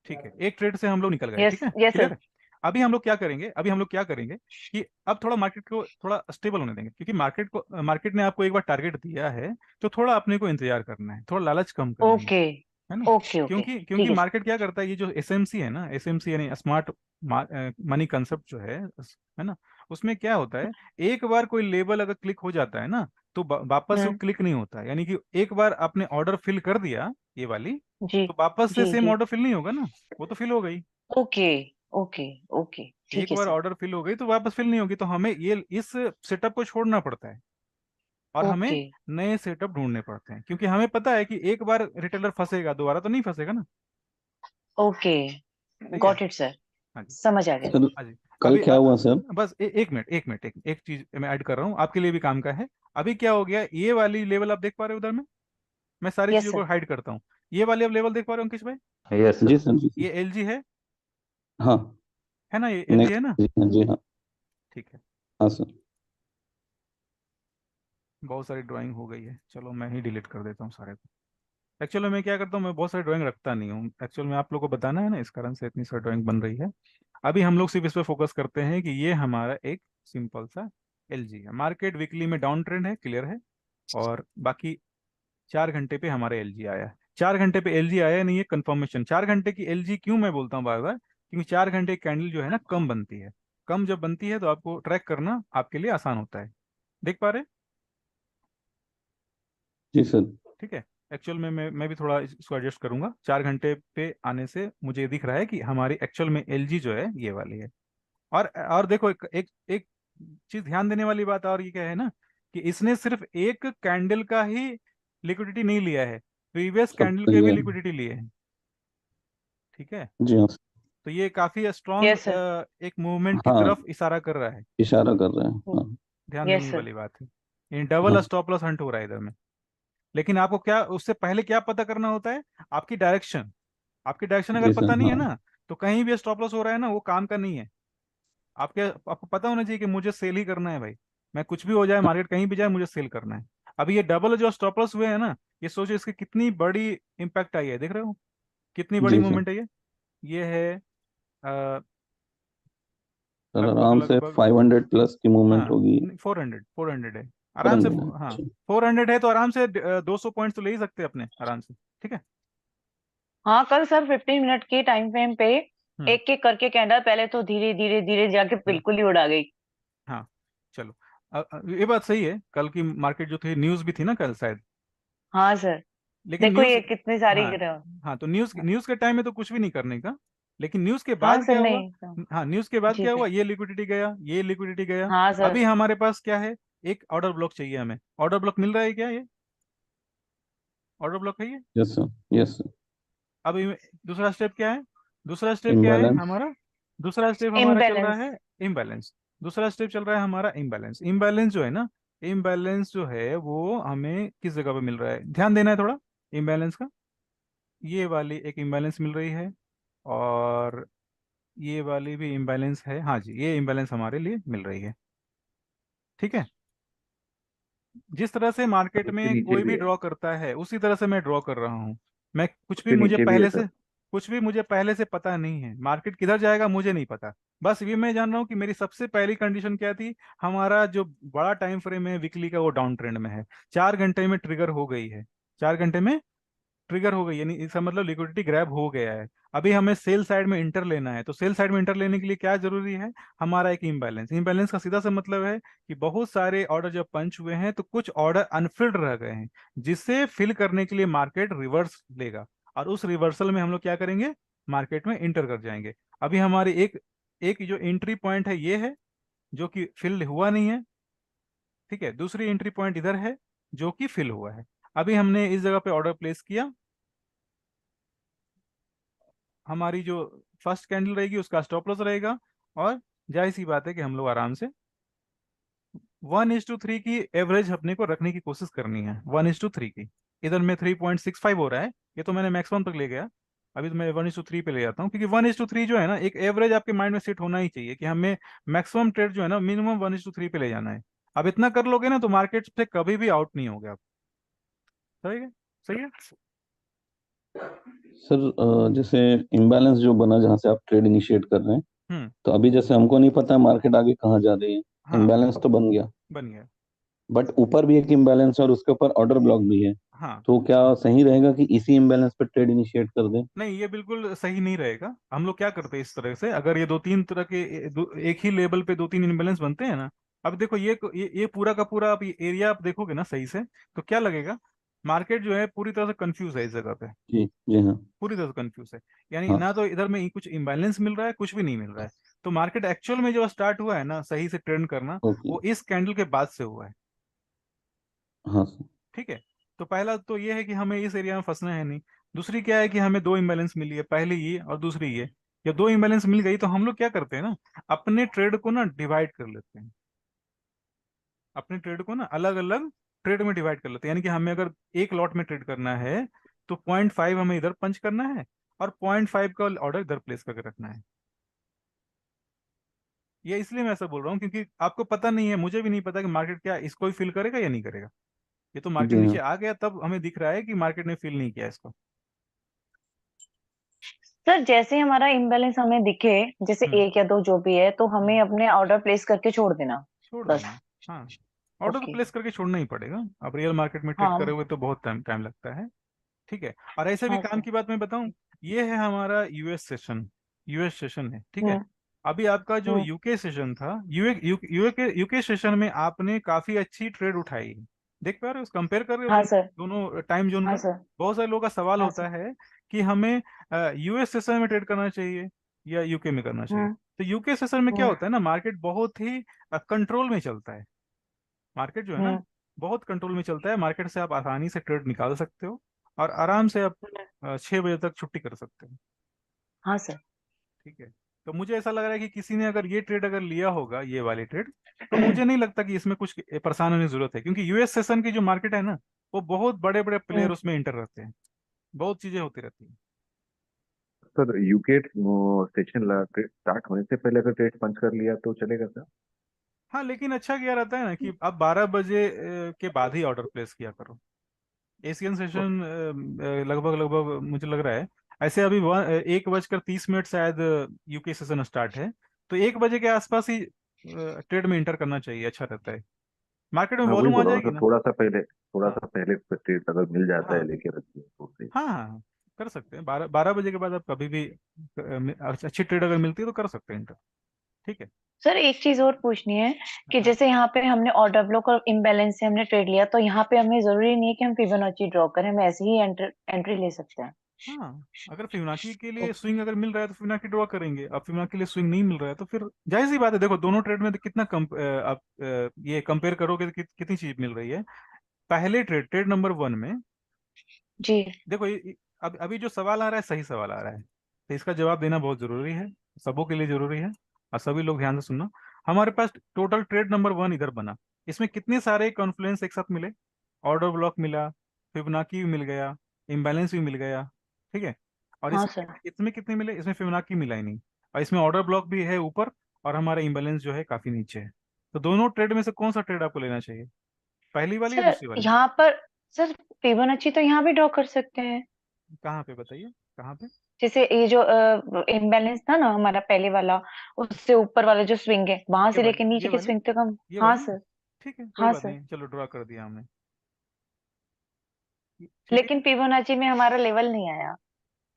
Speaker 2: ठीक है, एक ट्रेड से हम लोग निकल गए, ठीक
Speaker 4: यस
Speaker 2: है,
Speaker 4: यस
Speaker 2: क्लियर
Speaker 4: सर।
Speaker 2: है। अभी हम लोग क्या करेंगे, अभी हम लोग क्या करेंगे कि अब थोड़ा मार्केट को थोड़ा स्टेबल होने देंगे, क्योंकि मार्केट ने आपको एक बार टारगेट दिया है, तो थोड़ा अपने को इंतजार करना है, थोड़ा लालच कम करनी
Speaker 4: ओके
Speaker 2: है ना।
Speaker 4: ओके ओके,
Speaker 2: क्योंकि क्योंकि
Speaker 4: ठीक है सर।
Speaker 2: मार्केट क्या करता है, ये जो एसएमसी है ना, एसएमसी यानी स्मार्ट मनी कंसेप्ट जो है ना, उसमें क्या होता है, एक बार कोई लेवल अगर क्लिक हो जाता है ना, तो वापस वो
Speaker 4: हम्म।
Speaker 2: क्लिक नहीं होता है। यानी कि एक बार आपने ऑर्डर फिल कर दिया, ये वाली,
Speaker 4: जी
Speaker 2: तो वापस से
Speaker 4: जी
Speaker 2: सेम
Speaker 4: जी।
Speaker 2: ऑर्डर फिल नहीं होगा ना, वो तो फिल हो गई।
Speaker 4: ओके ओके ओके, ठीक
Speaker 2: एक
Speaker 4: है
Speaker 2: बार
Speaker 4: सर।
Speaker 2: ऑर्डर फिल हो गई तो वापस फिल नहीं होगी, तो हमें ये इस सेटअप को छोड़ना पड़ता है, और हमें
Speaker 4: ओके
Speaker 2: नए सेटअप ढूंढने पड़ते हैं, क्योंकि हमें पता है कि एक बार रिटेलर फंसेगा, दोबारा तो नहीं फंसेगा ना।
Speaker 4: ओके,
Speaker 2: ठीक है।
Speaker 4: Got it sir.
Speaker 2: हाँ जी।
Speaker 4: समझ आ गया।
Speaker 3: सर
Speaker 2: हाँ जी।
Speaker 3: कल
Speaker 2: अभी
Speaker 3: क्या हुआ सर?
Speaker 2: बस एक मिनट, एक मिनट, एक चीज मैं ऐड कर रहा हूँ, आपके लिए भी काम का है। अभी क्या हो गया, ये वाली लेवल आप देख पा रहे हो उधर में, मैं सारी
Speaker 4: यस
Speaker 2: चीजों को
Speaker 4: सर।
Speaker 2: हाइड करता हूँ। ये वाली आप लेवल देख पा रहे हो अंकिश भाई?
Speaker 6: यस
Speaker 3: जी
Speaker 6: सर।
Speaker 3: सर, जी सर।
Speaker 2: ये एलजी
Speaker 3: हाँ।
Speaker 2: है ना, ये एलजी है
Speaker 3: नेक्स्ट,
Speaker 2: ना।
Speaker 3: जी हाँ, जी हाँ।
Speaker 2: ठीक है।
Speaker 3: हाँ सर।
Speaker 2: बहुत सारी ड्राइंग हो गई है, चलो मैं ही डिलीट कर देता हूँ सारे को। एक्चुअली मैं क्या करता हूँ, मैं बहुत सारी ड्राइंग रखता नहीं हूँ, एक्चुअल में आप लोग को बताना है ना, इस कारण से इतनी सारी ड्राइंग बन रही है। अभी हम लोग सिर्फ इस पर फोकस करते हैं कि ये हमारा एक सिंपल सा एलजी है। मार्केट वीकली में डाउन ट्रेंड है, क्लियर है। और बाकी 4 घंटे पे हमारे एलजी आया है। 4 घंटे पे एलजी आया नहीं है, कंफर्मेशन। 4 घंटे की एलजी क्यों मैं बोलता हूँ बार बार, क्योंकि 4 घंटे की कैंडल जो है ना, कम बनती है। कम जब बनती है तो आपको ट्रैक करना आपके लिए आसान होता है। देख पा रहे?
Speaker 3: जी सर।
Speaker 2: ठीक है। एक्चुअल में मैं भी थोड़ा इसको एडजस्ट करूंगा। 4 घंटे पे आने से मुझे ये दिख रहा है कि हमारी एक्चुअल में एलजी जो है ये वाली है। और देखो एक चीज ध्यान देने वाली बात और ये क्या है ना, कि इसने सिर्फ एक कैंडल का ही लिक्विडिटी नहीं लिया है, प्रीवियस
Speaker 3: सब
Speaker 2: कैंडल के
Speaker 3: सही
Speaker 2: भी
Speaker 3: है।
Speaker 2: लिक्विडिटी लिए हैं। ठीक है।
Speaker 3: जी हाँ।
Speaker 2: तो ये काफी स्ट्रांग
Speaker 4: यस सर।
Speaker 2: एक मूवमेंट की
Speaker 3: हाँ,
Speaker 2: तरफ इशारा कर रहा है।
Speaker 3: इशारा कर रहे हैं, हाँ।
Speaker 2: ध्यान
Speaker 4: यस
Speaker 2: देने
Speaker 4: सर।
Speaker 2: वाली बात है। ये डबल
Speaker 3: हाँ।
Speaker 2: स्टॉप लॉस हंट हो रहा है इधर में। लेकिन आपको क्या उससे पहले क्या पता करना होता है, आपकी डायरेक्शन। आपकी डायरेक्शन अगर
Speaker 3: जी
Speaker 2: पता
Speaker 3: सर,
Speaker 2: नहीं है
Speaker 3: हाँ।
Speaker 2: ना, तो कहीं भी स्टॉप लॉस हो रहा है ना, वो काम का नहीं है। आपको पता होना चाहिए कि मुझे सेल ही करना है भाई। मैं कुछ भी हो जाए, मार्केट कहीं भी जाए, मुझे सेल करना है। अभी ये डबल जो स्टॉप लॉस हुए हैं ना, ये सोचो इसकी कितनी बड़ी इंपैक्ट आई है, देख रहे हो कितनी बड़ी
Speaker 3: जी सर।
Speaker 2: मूवमेंट है ये है अ,
Speaker 3: सर
Speaker 2: लगभग
Speaker 3: आराम से
Speaker 2: लगभग
Speaker 3: 500 प्लस की मूवमेंट
Speaker 2: हाँ
Speaker 3: होगी।
Speaker 2: 400 है आराम से।
Speaker 3: 400,
Speaker 2: हाँ
Speaker 3: अच्छा।
Speaker 2: 400 है तो आराम से 200 पॉइंट्स तो ले ही सकते हैं अपने आराम से। ठीक है।
Speaker 4: हाँ कल सर 15 मिनट के टाइम फ्रेम पे
Speaker 2: हम्म
Speaker 4: एक एक करके कैंडल पहले तो धीरे धीरे धीरे जाके
Speaker 2: हम्म,
Speaker 4: बिल्कुल ही उड़ा गई।
Speaker 2: हाँ चलो। ये बात सही है, कल की मार्केट जो थी, न्यूज़ भी थी ना कल शायद।
Speaker 4: हाँ सर।
Speaker 2: लेकिन
Speaker 4: देखो
Speaker 2: न्यूज़,
Speaker 4: ये कितनी सारी
Speaker 2: हाँ हाँ, तो न्यूज़ न्यूज़ के टाइम में तो कुछ भी नहीं करने का। लेकिन न्यूज़ के
Speaker 4: हाँ
Speaker 2: बाद
Speaker 4: सर
Speaker 2: क्या हुआ?
Speaker 4: नहीं तो।
Speaker 2: हाँ, न्यूज़ के बाद
Speaker 4: जी
Speaker 2: क्या हुआ,
Speaker 4: सर।
Speaker 2: ये लिक्विडिटी गया, ये लिक्विडिटी गया।
Speaker 4: हाँ
Speaker 2: अभी
Speaker 4: सर।
Speaker 2: हमारे पास क्या है, एक ऑर्डर ब्लॉक चाहिए हमें। ऑर्डर ब्लॉक मिल रहा है क्या, ये ऑर्डर ब्लॉक है ये?
Speaker 3: Yes sir, yes sir.
Speaker 2: अब दूसरा स्टेप क्या है? दूसरा स्टेप क्या है
Speaker 3: इम्बैलेंस।
Speaker 2: हमारा? दूसरा स्टेप हमारा चल रहा
Speaker 4: इम्बैलेंस।
Speaker 2: है इम्बैलेंस। दूसरा स्टेप चल रहा है हमारा इम्बैलेंस। इम्बैलेंस जो है ना, इम्बैलेंस जो है वो हमें किस जगह पे मिल रहा है, ध्यान देना है थोड़ा इम्बैलेंस का। ये वाली एक इम्बैलेंस मिल रही है, और ये वाली भी इम्बैलेंस है। हाँ जी, ये इम्बैलेंस हमारे लिए मिल रही है। ठीक है। जिस तरह से मार्केट
Speaker 7: उसके
Speaker 2: में
Speaker 7: नीचे
Speaker 2: कोई
Speaker 7: भी
Speaker 2: भी
Speaker 7: है,
Speaker 2: ड्रॉ करता है, उसी तरह से मैं ड्रॉ कर रहा हूँ। मैं कुछ भी
Speaker 7: उसके
Speaker 2: मुझे
Speaker 7: नीचे भी है
Speaker 2: पहले
Speaker 7: सर।
Speaker 2: से कुछ भी मुझे पहले से पता नहीं है, मार्केट किधर जाएगा मुझे नहीं पता। बस ये मैं जान रहा हूँ कि मेरी सबसे पहली कंडीशन क्या थी, हमारा जो बड़ा टाइम फ्रेम है वीकली का वो डाउन ट्रेंड में है, 4 घंटे में ट्रिगर हो गई है, 4 घंटे में ट्रिगर हो गई, यानी इसका मतलब लिक्विडिटी ग्रैब हो गया है। अभी हमें सेल साइड में इंटर लेना है, तो सेल साइड में इंटर लेने के लिए क्या जरूरी है, हमारा एक इम्बैलेंस। इम्बैलेंस का सीधा सा मतलब है कि बहुत सारे ऑर्डर जब पंच हुए हैं तो कुछ ऑर्डर अनफिल्ड रह गए हैं, जिसे फिल करने के लिए मार्केट रिवर्स लेगा, और उस रिवर्सल में हम लोग क्या करेंगे, मार्केट में इंटर कर जाएंगे। अभी हमारी एक एक जो एंट्री पॉइंट है ये है, जो कि फिल हुआ नहीं है, ठीक है। दूसरी एंट्री पॉइंट इधर है जो कि फिल हुआ है। अभी हमने इस जगह पे ऑर्डर प्लेस किया, हमारी जो फर्स्ट कैंडल रहेगी उसका स्टॉप लॉस रहेगा, और जाहिर सी बात है कि हम लोग आराम से 1:3 की एवरेज अपने को रखने की कोशिश करनी है, 1:3 की। इधर में 3.65 हो रहा है, ये तो मैंने मैक्सिमम तक ले गया, अभी तो मैं 1:3 पे ले जाता हूँ, क्योंकि 1:3 जो है ना, एक एवरेज आपके माइंड में सेट होना ही चाहिए कि हमें मैक्सिमम ट्रेड जो है ना मिनिमम 1:3 पे ले जाना है। अब इतना कर लोगे ना तो मार्केट से कभी भी आउट नहीं होगे आप। सही है, सही है।
Speaker 3: सर जैसे इम्बैलेंस जो बना जहाँ से आप ट्रेड इनिशिएट कर रहे हैं,
Speaker 2: हम्म।
Speaker 3: तो अभी जैसे हमको नहीं पता मार्केट आगे कहाँ जा रही है,
Speaker 2: हाँ,
Speaker 3: इम्बैलेंस तो बन गया,
Speaker 2: बन गया।
Speaker 3: बट ऊपर भी एक इम्बैलेंस है और उसके ऊपर ऑर्डर ब्लॉक भी है,
Speaker 2: हाँ,
Speaker 3: तो क्या सही रहेगा कि इसी इम्बैलेंस पे ट्रेड इनिशिएट कर दें?
Speaker 2: नहीं ये बिल्कुल सही नहीं रहेगा। हम लोग क्या करते हैं इस तरह से, अगर ये दो तीन तरह के एक ही लेवल पे दो तीन इम्बैलेंस बनते हैं ना, अब देखो ये पूरा का पूरा आप ये एरिया आप देखोगे ना सही से, तो क्या लगेगा, मार्केट जो है पूरी तरह से कंफ्यूज है इस जगह पे,
Speaker 3: जी जी हाँ।
Speaker 2: पूरी तरह से कंफ्यूज है। यानी
Speaker 3: हाँ
Speaker 2: ना तो इधर में कुछ इम्बैलेंस मिल रहा है, कुछ भी नहीं मिल रहा है। तो मार्केट एक्चुअल में जो स्टार्ट हुआ है ना सही से ट्रेंड करना,
Speaker 3: ओके।
Speaker 2: वो इस कैंडल के बाद से हुआ है।
Speaker 3: हाँ सर।
Speaker 2: ठीक है, तो पहला तो ये है कि हमें इस एरिया में फंसना है नहीं। दूसरी क्या है कि हमें दो इम्बैलेंस मिली है, पहली ये और दूसरी ये। जब दो इम्बैलेंस मिल गई तो हम लोग क्या करते हैं ना, अपने ट्रेड को ना डिवाइड कर लेते हैं, अपने ट्रेड को ना अलग अलग ट्रेड में डिवाइड कर लेते हैं। यानी कि हमें अगर एक लॉट में ट्रेड करना है तो 0.5 हमें इधर पंच करना है, और 0.5 का ऑर्डर इधर प्लेस करके रखना है। ये इसलिए मैं ऐसा बोल रहा हूँ क्योंकि आपको पता नहीं है, मुझे भी नहीं पता कि मार्केट क्या इसको ही फिल करेगा या नहीं करेगा। ये तो मार्केट
Speaker 3: जी
Speaker 2: नीचे
Speaker 3: हाँ।
Speaker 2: आ गया तब हमें दिख रहा है कि मार्केट ने फिल नहीं किया इसको।
Speaker 4: सर जैसे हमारा इम्बैलेंस हमें दिखे, जैसे
Speaker 2: हम्म।
Speaker 4: एक या दो जो भी है, तो हमें
Speaker 2: हम्म।
Speaker 4: अपने ऑर्डर प्लेस करके छोड़ देना।
Speaker 2: छोड़
Speaker 4: बस।
Speaker 2: देना। हाँ, ऑर्डर तो
Speaker 4: ओके।
Speaker 2: प्लेस करके छोड़ना ही पड़ेगा, अब रियल मार्केट में ट्रेड
Speaker 4: हाँ।
Speaker 2: करोगे तो बहुत टाइम टाइम लगता है। ठीक है, और ऐसे भी
Speaker 4: हाँ
Speaker 2: काम
Speaker 4: सर।
Speaker 2: की बात मैं बताऊं, ये है हमारा यूएस सेशन, यूएस सेशन है, ठीक है।
Speaker 4: हम्म।
Speaker 2: अभी आपका जो
Speaker 4: हम्म।
Speaker 2: यूके सेशन था, यूके सेशन में आपने काफी अच्छी ट्रेड उठाई है। देख पा रहे हो, कंपेयर कर रहे हो
Speaker 4: हाँ
Speaker 2: दोनों
Speaker 4: सर।
Speaker 2: दोनों टाइम जोन
Speaker 4: हाँ
Speaker 2: का।
Speaker 4: सर।
Speaker 2: बहुत सारे लोगों का सवाल
Speaker 4: हाँ
Speaker 2: होता
Speaker 4: सर।
Speaker 2: है कि हमें यूएस सेशन में ट्रेड करना चाहिए या यूके में करना चाहिए।
Speaker 4: हम्म।
Speaker 2: तो यूके सेशन में क्या
Speaker 4: हम्म।
Speaker 2: होता है ना, मार्केट बहुत ही कंट्रोल में चलता है। मार्केट जो है ना
Speaker 4: हम्म।
Speaker 2: बहुत कंट्रोल में चलता है, मार्केट से आप आसानी से ट्रेड निकाल सकते हो, और आराम से आप 6 बजे तक छुट्टी कर सकते हो।
Speaker 4: हाँ सर।
Speaker 2: ठीक है, तो मुझे ऐसा लग रहा है कि किसी ने अगर ये ट्रेड अगर लिया होगा, ये वाली ट्रेड, तो मुझे नहीं लगता कि इसमें कुछ परेशान होने की जरूरत है, क्योंकि यूएस सेशन की जो मार्केट है ना, वो बहुत बड़े बड़े प्लेयर
Speaker 4: हम्म।
Speaker 2: उसमें इंटर रहते हैं, बहुत चीजें होती रहती हैं।
Speaker 7: सर यूके स्टेशन स्टार्ट होने से पहले अगर ट्रेड पंच कर लिया तो चलेगा सर?
Speaker 2: हाँ, लेकिन अच्छा क्या रहता है ना कि आप 12 बजे के बाद ही ऑर्डर प्लेस किया करो। एशियन सेशन लगभग लगभग मुझे लग रहा है, ऐसे अभी 1:30 शायद यूके सेशन स्टार्ट है, तो 1 बजे के आसपास ही ट्रेड में इंटर करना चाहिए, अच्छा रहता है, मार्केट में
Speaker 7: मैं वही
Speaker 2: वॉल्यूम आ
Speaker 7: बोल रहा हूँ
Speaker 2: जाएगी
Speaker 7: सर,
Speaker 2: ना।
Speaker 7: थोड़ा
Speaker 2: हाँ,
Speaker 7: सा पहले ट्रेड अगर मिल जाता है
Speaker 2: हाँ,
Speaker 7: लेके रखिए तो सही।
Speaker 2: हाँ, हाँ, हाँ, कर सकते हैं, 12 बजे के बाद आप कभी भी अच्छी ट्रेड अगर मिलती है तो कर सकते हैं इंटर। ठीक है।
Speaker 4: सर एक चीज और पूछनी है कि
Speaker 2: हाँ,
Speaker 4: जैसे यहाँ पे हमने ऑर्डर ब्लॉक और इम्बैलेंस से हमने ट्रेड लिया, तो यहाँ पे हमें जरूरी नहीं है कि हम फिबोनाची ड्रॉ करें, हम ऐसे ही एंट्री ले सकते हैं।
Speaker 2: हाँ, अगर फिबोनाची के लिए
Speaker 4: ओके।
Speaker 2: स्विंग अगर मिल रहा है तो फिबोनाची ड्रॉ करेंगे, अब फिबोनाची के लिए स्विंग नहीं मिल रहा है तो फिर जाहिर सी बात है, देखो दोनों ट्रेड में तो कितना आप ये कंपेयर करोगे तो कितनी चीज मिल रही है। पहले ट्रेड, ट्रेड नंबर 1 में
Speaker 4: जी।
Speaker 2: देखो अब अभी जो सवाल आ रहा है सही सवाल आ रहा है, तो इसका जवाब देना बहुत जरूरी है, सबों के लिए जरूरी है, और सभी लोग ध्यान से सुनना। हमारे पास टोटल ट्रेड नंबर 1 इधर बना, इसमें कितने सारे कॉन्फ्लुएंस एक साथ मिले, ऑर्डर ब्लॉक मिला, फिबोनाची भी मिल गया, इम्बैलेंस भी मिल गया, ठीक है। और
Speaker 4: हाँ
Speaker 2: इसमें
Speaker 4: सर।
Speaker 2: इसमें कितने मिले, इसमें फिबोनाची मिला ही नहीं, और इसमें ऑर्डर ब्लॉक भी है ऊपर, और हमारा इम्बैलेंस जो है काफी नीचे है। तो दोनों ट्रेड में से कौन सा ट्रेड आपको लेना चाहिए, पहली वाली या
Speaker 4: सर
Speaker 2: दूसरी वाली?
Speaker 4: यहाँ पर, सर फिबोनाची तो यहाँ भी ड्रॉ कर सकते हैं।
Speaker 2: कहाँ पे बताइए, कहाँ पे?
Speaker 4: जैसे ये जो इम्बैलेंस था ना हमारा पहले वाला, उससे ऊपर वाला जो स्विंग है वहां से लेके
Speaker 2: ये
Speaker 4: नीचे के
Speaker 2: वाली
Speaker 4: स्विंग तक हम।
Speaker 2: ये
Speaker 4: हाँ
Speaker 2: वाली
Speaker 4: सर।
Speaker 2: ठीक है, कोई
Speaker 4: हाँ
Speaker 2: बात
Speaker 4: सर।
Speaker 2: नहीं, चलो ड्रॉ कर दिया हमने। ठीक है।
Speaker 4: लेकिन फिबोनाची में हमारा लेवल नहीं आया।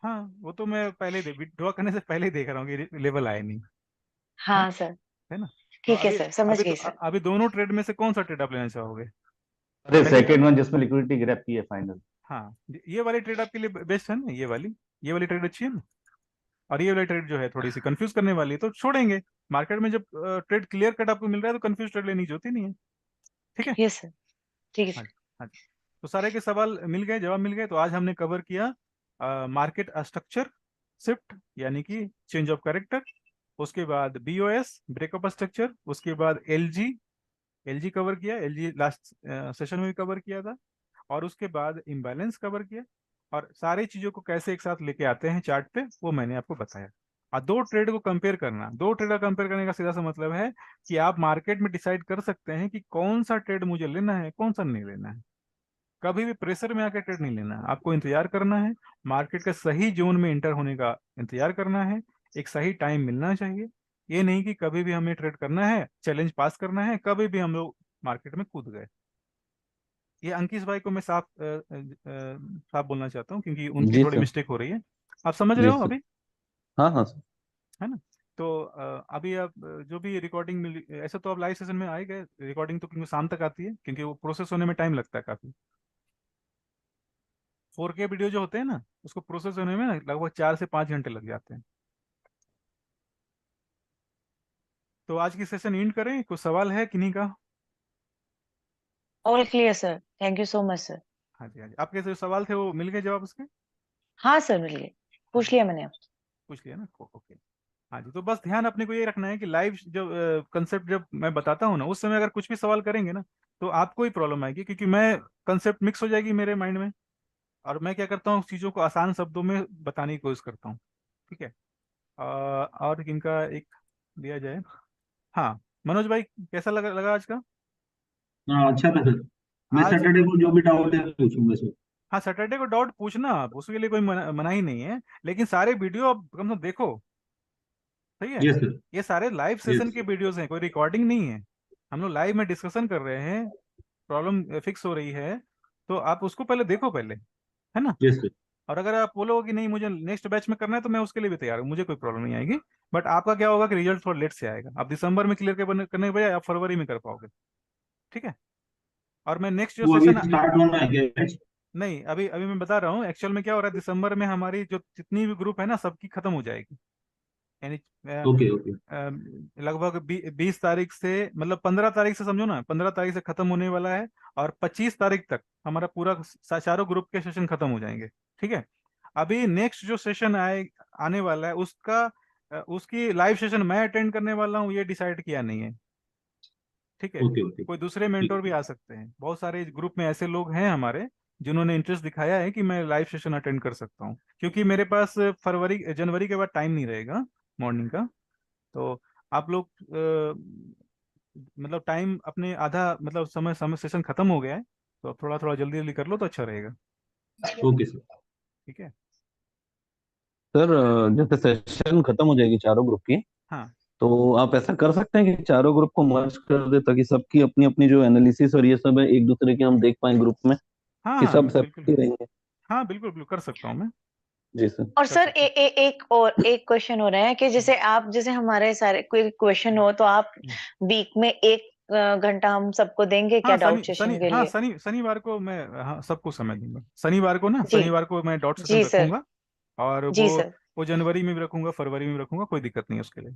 Speaker 2: हाँ, वो तो मैं पहले ड्रॉ करने से पहले ही देख रहा हूँ कि लेवल आए नहीं। है
Speaker 4: हाँ सर।
Speaker 2: है ना? तो
Speaker 4: ठीक है सर, समझ गई सर।
Speaker 2: अभी दोनों ट्रेड में से कौन सा ट्रेड आप लेना चाहोगे?
Speaker 6: अरे
Speaker 2: पहले
Speaker 6: सेकंड वन जिसमें लिक्विडिटी ग्रैब की है फाइनल।
Speaker 2: हाँ, ये वाली ट्रेड आपके लिए बेस्ट है ना, ये वाली ट्रेड अच्छी है ना। और ये वाली ट्रेड जो है थोड़ी सी कंफ्यूज करने वाली है, तो छोड़ेंगे। मार्केट में जब ट्रेड क्लियर कट आपको मिल रहा है तो कंफ्यूज ट्रेड लेनी होती नहीं है। ठीक है।
Speaker 4: Yes sir. ठीक है
Speaker 2: हाँ
Speaker 4: सर।
Speaker 2: जी। हाँ जी। तो सारे के सवाल मिल गए, जवाब मिल गए। तो आज हमने कवर किया मार्केट स्ट्रक्चर शिफ्ट, यानी कि चेंज ऑफ कैरेक्टर। उसके बाद बीओएस ब्रेकअप स्ट्रक्चर, उसके बाद एलजी कवर किया, एलजी लास्ट सेशन में भी कवर किया था। और उसके बाद इम्बैलेंस कवर किया। और सारी चीजों को कैसे एक साथ लेके आते हैं चार्ट पे, वो मैंने आपको बताया। और दो ट्रेड को कंपेयर करने का सीधा सा मतलब है कि आप मार्केट में डिसाइड कर सकते हैं कि कौन सा ट्रेड मुझे लेना है, कौन सा नहीं लेना है। कभी भी प्रेशर में आकर ट्रेड नहीं लेना है, आपको इंतजार करना है। मार्केट के सही जोन में इंटर होने का इंतजार करना है। एक सही टाइम मिलना चाहिए। ये नहीं कि कभी भी हमें ट्रेड करना है, चैलेंज पास करना है, कभी भी हम लोग मार्केट में कूद गए। ये अंकित भाई को मैं साफ बोलना चाहता हूँ, क्योंकि उनकी
Speaker 3: जी
Speaker 2: थोड़ी
Speaker 3: सर।
Speaker 2: मिस्टेक हो रही है। आप समझ रहे
Speaker 3: जी
Speaker 2: हो
Speaker 3: सर।
Speaker 2: अभी?
Speaker 3: हाँ हाँ सर।
Speaker 2: है ना? तो अभी आप जो भी रिकॉर्डिंग मिली, ऐसे तो आप लाइव सेशन में आए गए। रिकॉर्डिंग तो क्योंकि शाम तक आती है, क्योंकि वो प्रोसेस होने में टाइम लगता है काफी। 4K वीडियो जो होते हैं ना, उसको प्रोसेस होने में ना लगभग 4 से 5 घंटे लग जाते हैं। तो आज की सेशन एंड करें, कुछ सवाल है किन्हीं का?
Speaker 4: All clear sir, thank you so much sir.
Speaker 2: हाँ जी, हाँ जी, आपके जो सवाल थे वो मिल गए जवाब उसके?
Speaker 4: हाँ सर, मिल गए।
Speaker 2: हाँ
Speaker 4: पूछ लिया मैंने आपसे।
Speaker 2: पूछ लिया ना, ओके। हाँ जी, तो बस ध्यान अपने को ये रखना है कि लाइव जब कंसेप्ट जब मैं बताता हूँ ना, उस समय अगर कुछ भी सवाल करेंगे ना, तो आपको ही प्रॉब्लम आएगी, क्योंकि मैं कंसेप्ट मिक्स हो जाएगी मेरे माइंड में। और मैं क्या करता हूँ, चीज़ों को आसान शब्दों में बताने की कोशिश करता हूँ। ठीक है। और इनका एक दिया जाए। हाँ, मनोज भाई कैसा लगा आज का?
Speaker 5: हाँ अच्छा था सर। मैं
Speaker 2: आज
Speaker 5: सैटरडे को जो भी डाउट है पूछूंगा सर।
Speaker 2: हाँ, सैटरडे को डाउट पूछना आप, उसके लिए कोई मनाही नहीं है। लेकिन सारे वीडियो आप कम से कम देखो। सही है।
Speaker 5: Yes sir.
Speaker 2: ये सारे लाइव सेशन
Speaker 5: यस
Speaker 2: के वीडियोस हैं, कोई रिकॉर्डिंग नहीं है। हम लोग लाइव में डिस्कशन कर रहे हैं, प्रॉब्लम फिक्स हो रही है। तो आप उसको पहले देखो पहले। है ना?
Speaker 5: Yes sir.
Speaker 2: और अगर आप बोलोगे कि नहीं मुझे नेक्स्ट बैच में करना है, तो मैं उसके लिए भी तैयार हूँ, मुझे कोई प्रॉब्लम नहीं आएगी। बट आपका क्या होगा कि रिजल्ट थोड़ा लेट से आएगा। आप दिसंबर में क्लियर करने के बजाय आप फरवरी में कर पाओगे। ठीक है। और मैं नेक्स्ट जो
Speaker 5: वो अभी
Speaker 2: सेशन,
Speaker 5: स्टार्ट होना है क्या?
Speaker 2: नहीं, अभी अभी मैं बता रहा हूँ एक्चुअल में क्या हो रहा है। दिसंबर में हमारी जो जितनी भी ग्रुप है ना, सबकी खत्म हो जाएगी। यानी
Speaker 5: ओके ओके।
Speaker 2: लगभग 20 तारीख से, मतलब 15 तारीख से समझो ना, 15 तारीख से खत्म होने वाला है। और 25 तारीख तक हमारा पूरा चारों ग्रुप के सेशन खत्म हो जाएंगे। ठीक है। अभी नेक्स्ट जो सेशन आने वाला है, उसकी लाइव सेशन मैं अटेंड करने वाला हूँ, ये डिसाइड किया नहीं है। ठीक है।
Speaker 5: Okay okay.
Speaker 2: कोई दूसरे
Speaker 5: ठीक
Speaker 2: मेंटोर भी
Speaker 5: है।
Speaker 2: आ सकते हैं। बहुत सारे ग्रुप में ऐसे लोग हैं हमारे, जिन्होंने इंटरेस्ट दिखाया है कि मैं लाइव सेशन अटेंड कर सकता हूँ, क्योंकि मेरे पास जनवरी के बाद टाइम नहीं रहेगा मॉर्निंग का। तो आप लोग मतलब टाइम अपने आधा, मतलब समय समय सेशन खत्म हो गया है, तो आप थोड़ा थोड़ा जल्दी जल्दी कर लो तो अच्छा रहेगा।
Speaker 5: Okay sir.
Speaker 2: ठीक है।
Speaker 3: सर जैसे सेशन खत्म हो जाएगी चारों ग्रुप की,
Speaker 2: हाँ
Speaker 3: तो आप ऐसा कर सकते हैं कि चारों ग्रुप को मर्ज कर दे, ताकि सबकी अपनी अपनी जो एनालिसिस और ये सब है एक दूसरे की हम देख पाए ग्रुप में,
Speaker 2: हाँ
Speaker 3: कि
Speaker 2: हाँ,
Speaker 3: सब
Speaker 2: बिल्कुल।
Speaker 3: सेपरेट ही रहेंगे।
Speaker 2: हाँ बिल्कुल बिल्कुल, कर सकता हूँ मैं।
Speaker 3: जी सर।
Speaker 4: और
Speaker 2: कर
Speaker 4: सर
Speaker 2: सकता
Speaker 4: एक क्वेश्चन हो रहा है कि जैसे आप, जैसे हमारे सारे कोई क्वेश्चन हो तो आप
Speaker 2: हूँ।
Speaker 4: वीक में एक घंटा हम सबको देंगे क्या
Speaker 2: हाँ,
Speaker 4: डाउट सेशन के लिए?
Speaker 2: शनिवार को मैं, हाँ, सबको समय दूंगा। शनिवार को ना,
Speaker 4: जी।
Speaker 2: शनिवार को मैं डॉट सेशन
Speaker 4: जी सर।
Speaker 2: रखूंगा। और
Speaker 4: जी सर।
Speaker 2: वो जनवरी में भी रखूंगा, फरवरी में भी रखूंगा, कोई दिक्कत नहीं है उसके लिए।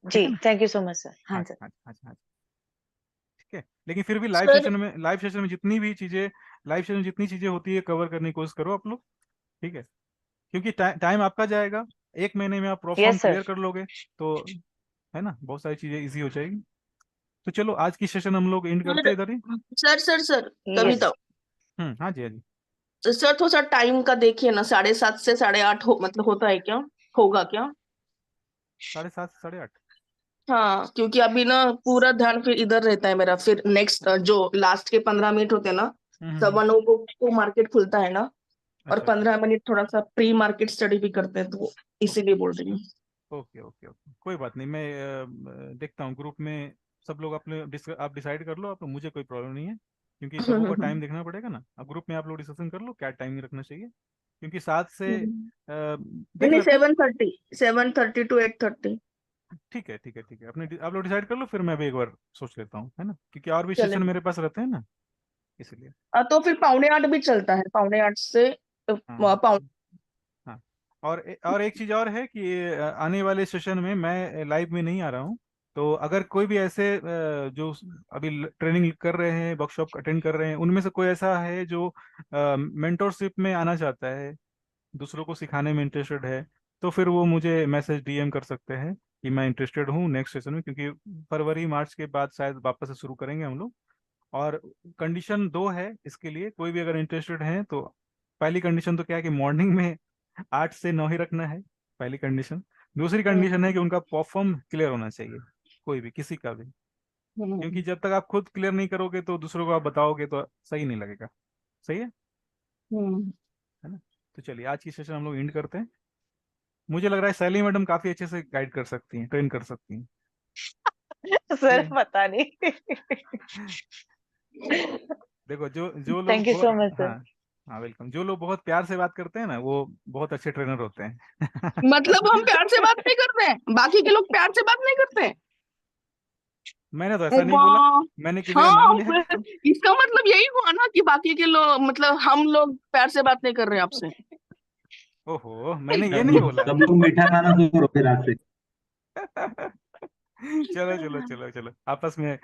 Speaker 4: जी,
Speaker 2: ठीक है ना?
Speaker 4: Thank you so much sir. हाँ
Speaker 2: हाँ
Speaker 4: सर।
Speaker 2: हाँ हाँ हाँ। ठीक है। लेकिन फिर भी
Speaker 1: सर
Speaker 2: लाइव सेशन में जितनी चीजें होती है कवर करने की कोशिश करो आप लोग। ठीक है। क्योंकि टाइम आपका जाएगा। 1 महीने में आप प्रोफॉर्म
Speaker 4: यस सर।
Speaker 2: क्लियर कर लोगे, तो है ना, बहुत सारी चीजें इजी हो जाएगी। तो चलो आज की सेशन हम लोग एंड करते हैं इधर ही।
Speaker 1: Sir
Speaker 4: yes.
Speaker 1: कविता,
Speaker 2: हाँ जी, हाँ जी।
Speaker 1: तो सर थोड़ा सा टाइम का देखिए ना, 7:30 से 8:30 मतलब होता है क्या? होगा क्या?
Speaker 2: 7:30 से 8:30।
Speaker 1: हाँ, क्योंकि अभी ना पूरा ध्यान फिर इधर रहता है मेरा। फिर नेक्स्ट जो लास्ट के 15 मिनट होते हैं ना,
Speaker 2: हम्म हम्म,
Speaker 1: सवा 9 को मार्केट खुलता है ना। और
Speaker 2: अच्छा
Speaker 1: 15 मिनट थोड़ा सा प्री मार्केट स्टडी भी करते हैं, तो इसीलिए बोल रही हूँ।
Speaker 2: ओके ओके ओके, कोई बात नहीं, मैं देखता हूँ ग्रुप में सब लोग अपने आप डिसाइड कर लो, आप, मुझे कोई प्रॉब्लम नहीं है, क्योंकि सबों का टाइम देखना पड़ेगा ना। अब ग्रुप में आप लोग डिस्कशन कर लो क्या टाइम रखना चाहिए, क्योंकि 7 से देख
Speaker 1: नहीं,
Speaker 2: लेते हैं।
Speaker 1: 7:30 to 8:30।
Speaker 2: ठीक है ठीक है ठीक है, अपने आप लोग डिसाइड कर लो, फिर मैं भी एक बार सोच लेता हूँ, है ना, क्योंकि और भी सेशन
Speaker 1: चलेगा।
Speaker 2: मेरे पास रहते हैं ना, इसलिए।
Speaker 1: तो फिर 7:45 भी चलता है, 7:45 से
Speaker 2: हाँ
Speaker 1: पौने।
Speaker 2: हाँ। और एक चीज और है कि आने वाले सेशन में मैं लाइव में नहीं आ रहा हूँ, तो अगर कोई भी ऐसे जो अभी ट्रेनिंग कर रहे हैं, वर्कशॉप अटेंड कर रहे हैं, उनमें से कोई ऐसा है जो मेंटोरशिप में आना चाहता है, दूसरों को सिखाने में इंटरेस्टेड है, तो फिर वो मुझे मैसेज डीएम कर सकते हैं कि मैं इंटरेस्टेड हूँ नेक्स्ट सेशन में, क्योंकि फरवरी मार्च के बाद शायद वापस से शुरू करेंगे हम लोग। और कंडीशन 2 है इसके लिए, कोई भी अगर इंटरेस्टेड है तो पहली कंडीशन तो क्या है कि मॉर्निंग में 8 से 9 ही रखना है, पहली कंडीशन। दूसरी कंडीशन है कि उनका परफॉर्म क्लियर होना चाहिए, कोई भी, किसी का भी, क्योंकि जब तक आप खुद क्लियर नहीं करोगे तो दूसरों को आप बताओगे तो सही नहीं लगेगा। सही है ना। तो चलिए आज की सेशन हम लोग एंड करते हैं। मुझे लग रहा है सैली मैडम काफी अच्छे से गाइड कर सकती हैं, ट्रेन कर सकती हैं।
Speaker 4: सर
Speaker 2: ये-
Speaker 4: पता नहीं।
Speaker 2: देखो जो जो लोग
Speaker 4: थैंक यू सो मच
Speaker 2: हाँ
Speaker 4: सर।
Speaker 2: हाँ वेलकम, जो लोग बहुत प्यार से बात करते हैं ना, वो बहुत अच्छे ट्रेनर होते हैं।
Speaker 1: मतलब हम प्यार से बात नहीं करते हैं, बाकी के लोग प्यार से बात नहीं करते हैं।
Speaker 2: मैंने तो
Speaker 1: ओ
Speaker 2: ऐसा नहीं बोला,
Speaker 1: वाह।
Speaker 2: मैंने किसी का नाम
Speaker 1: हाँ,
Speaker 2: लिया।
Speaker 1: इसका मतलब यही हुआ ना कि बाकी के लोग, मतलब हम लोग प्यार से बात नहीं कर रहे हैं आपसे।
Speaker 2: ओहो, मैंने ये नहीं बोला।
Speaker 5: सब लोग मीठा खाना शुरू हो गए रात से।
Speaker 2: चलो चलो चलो चलो, आपस में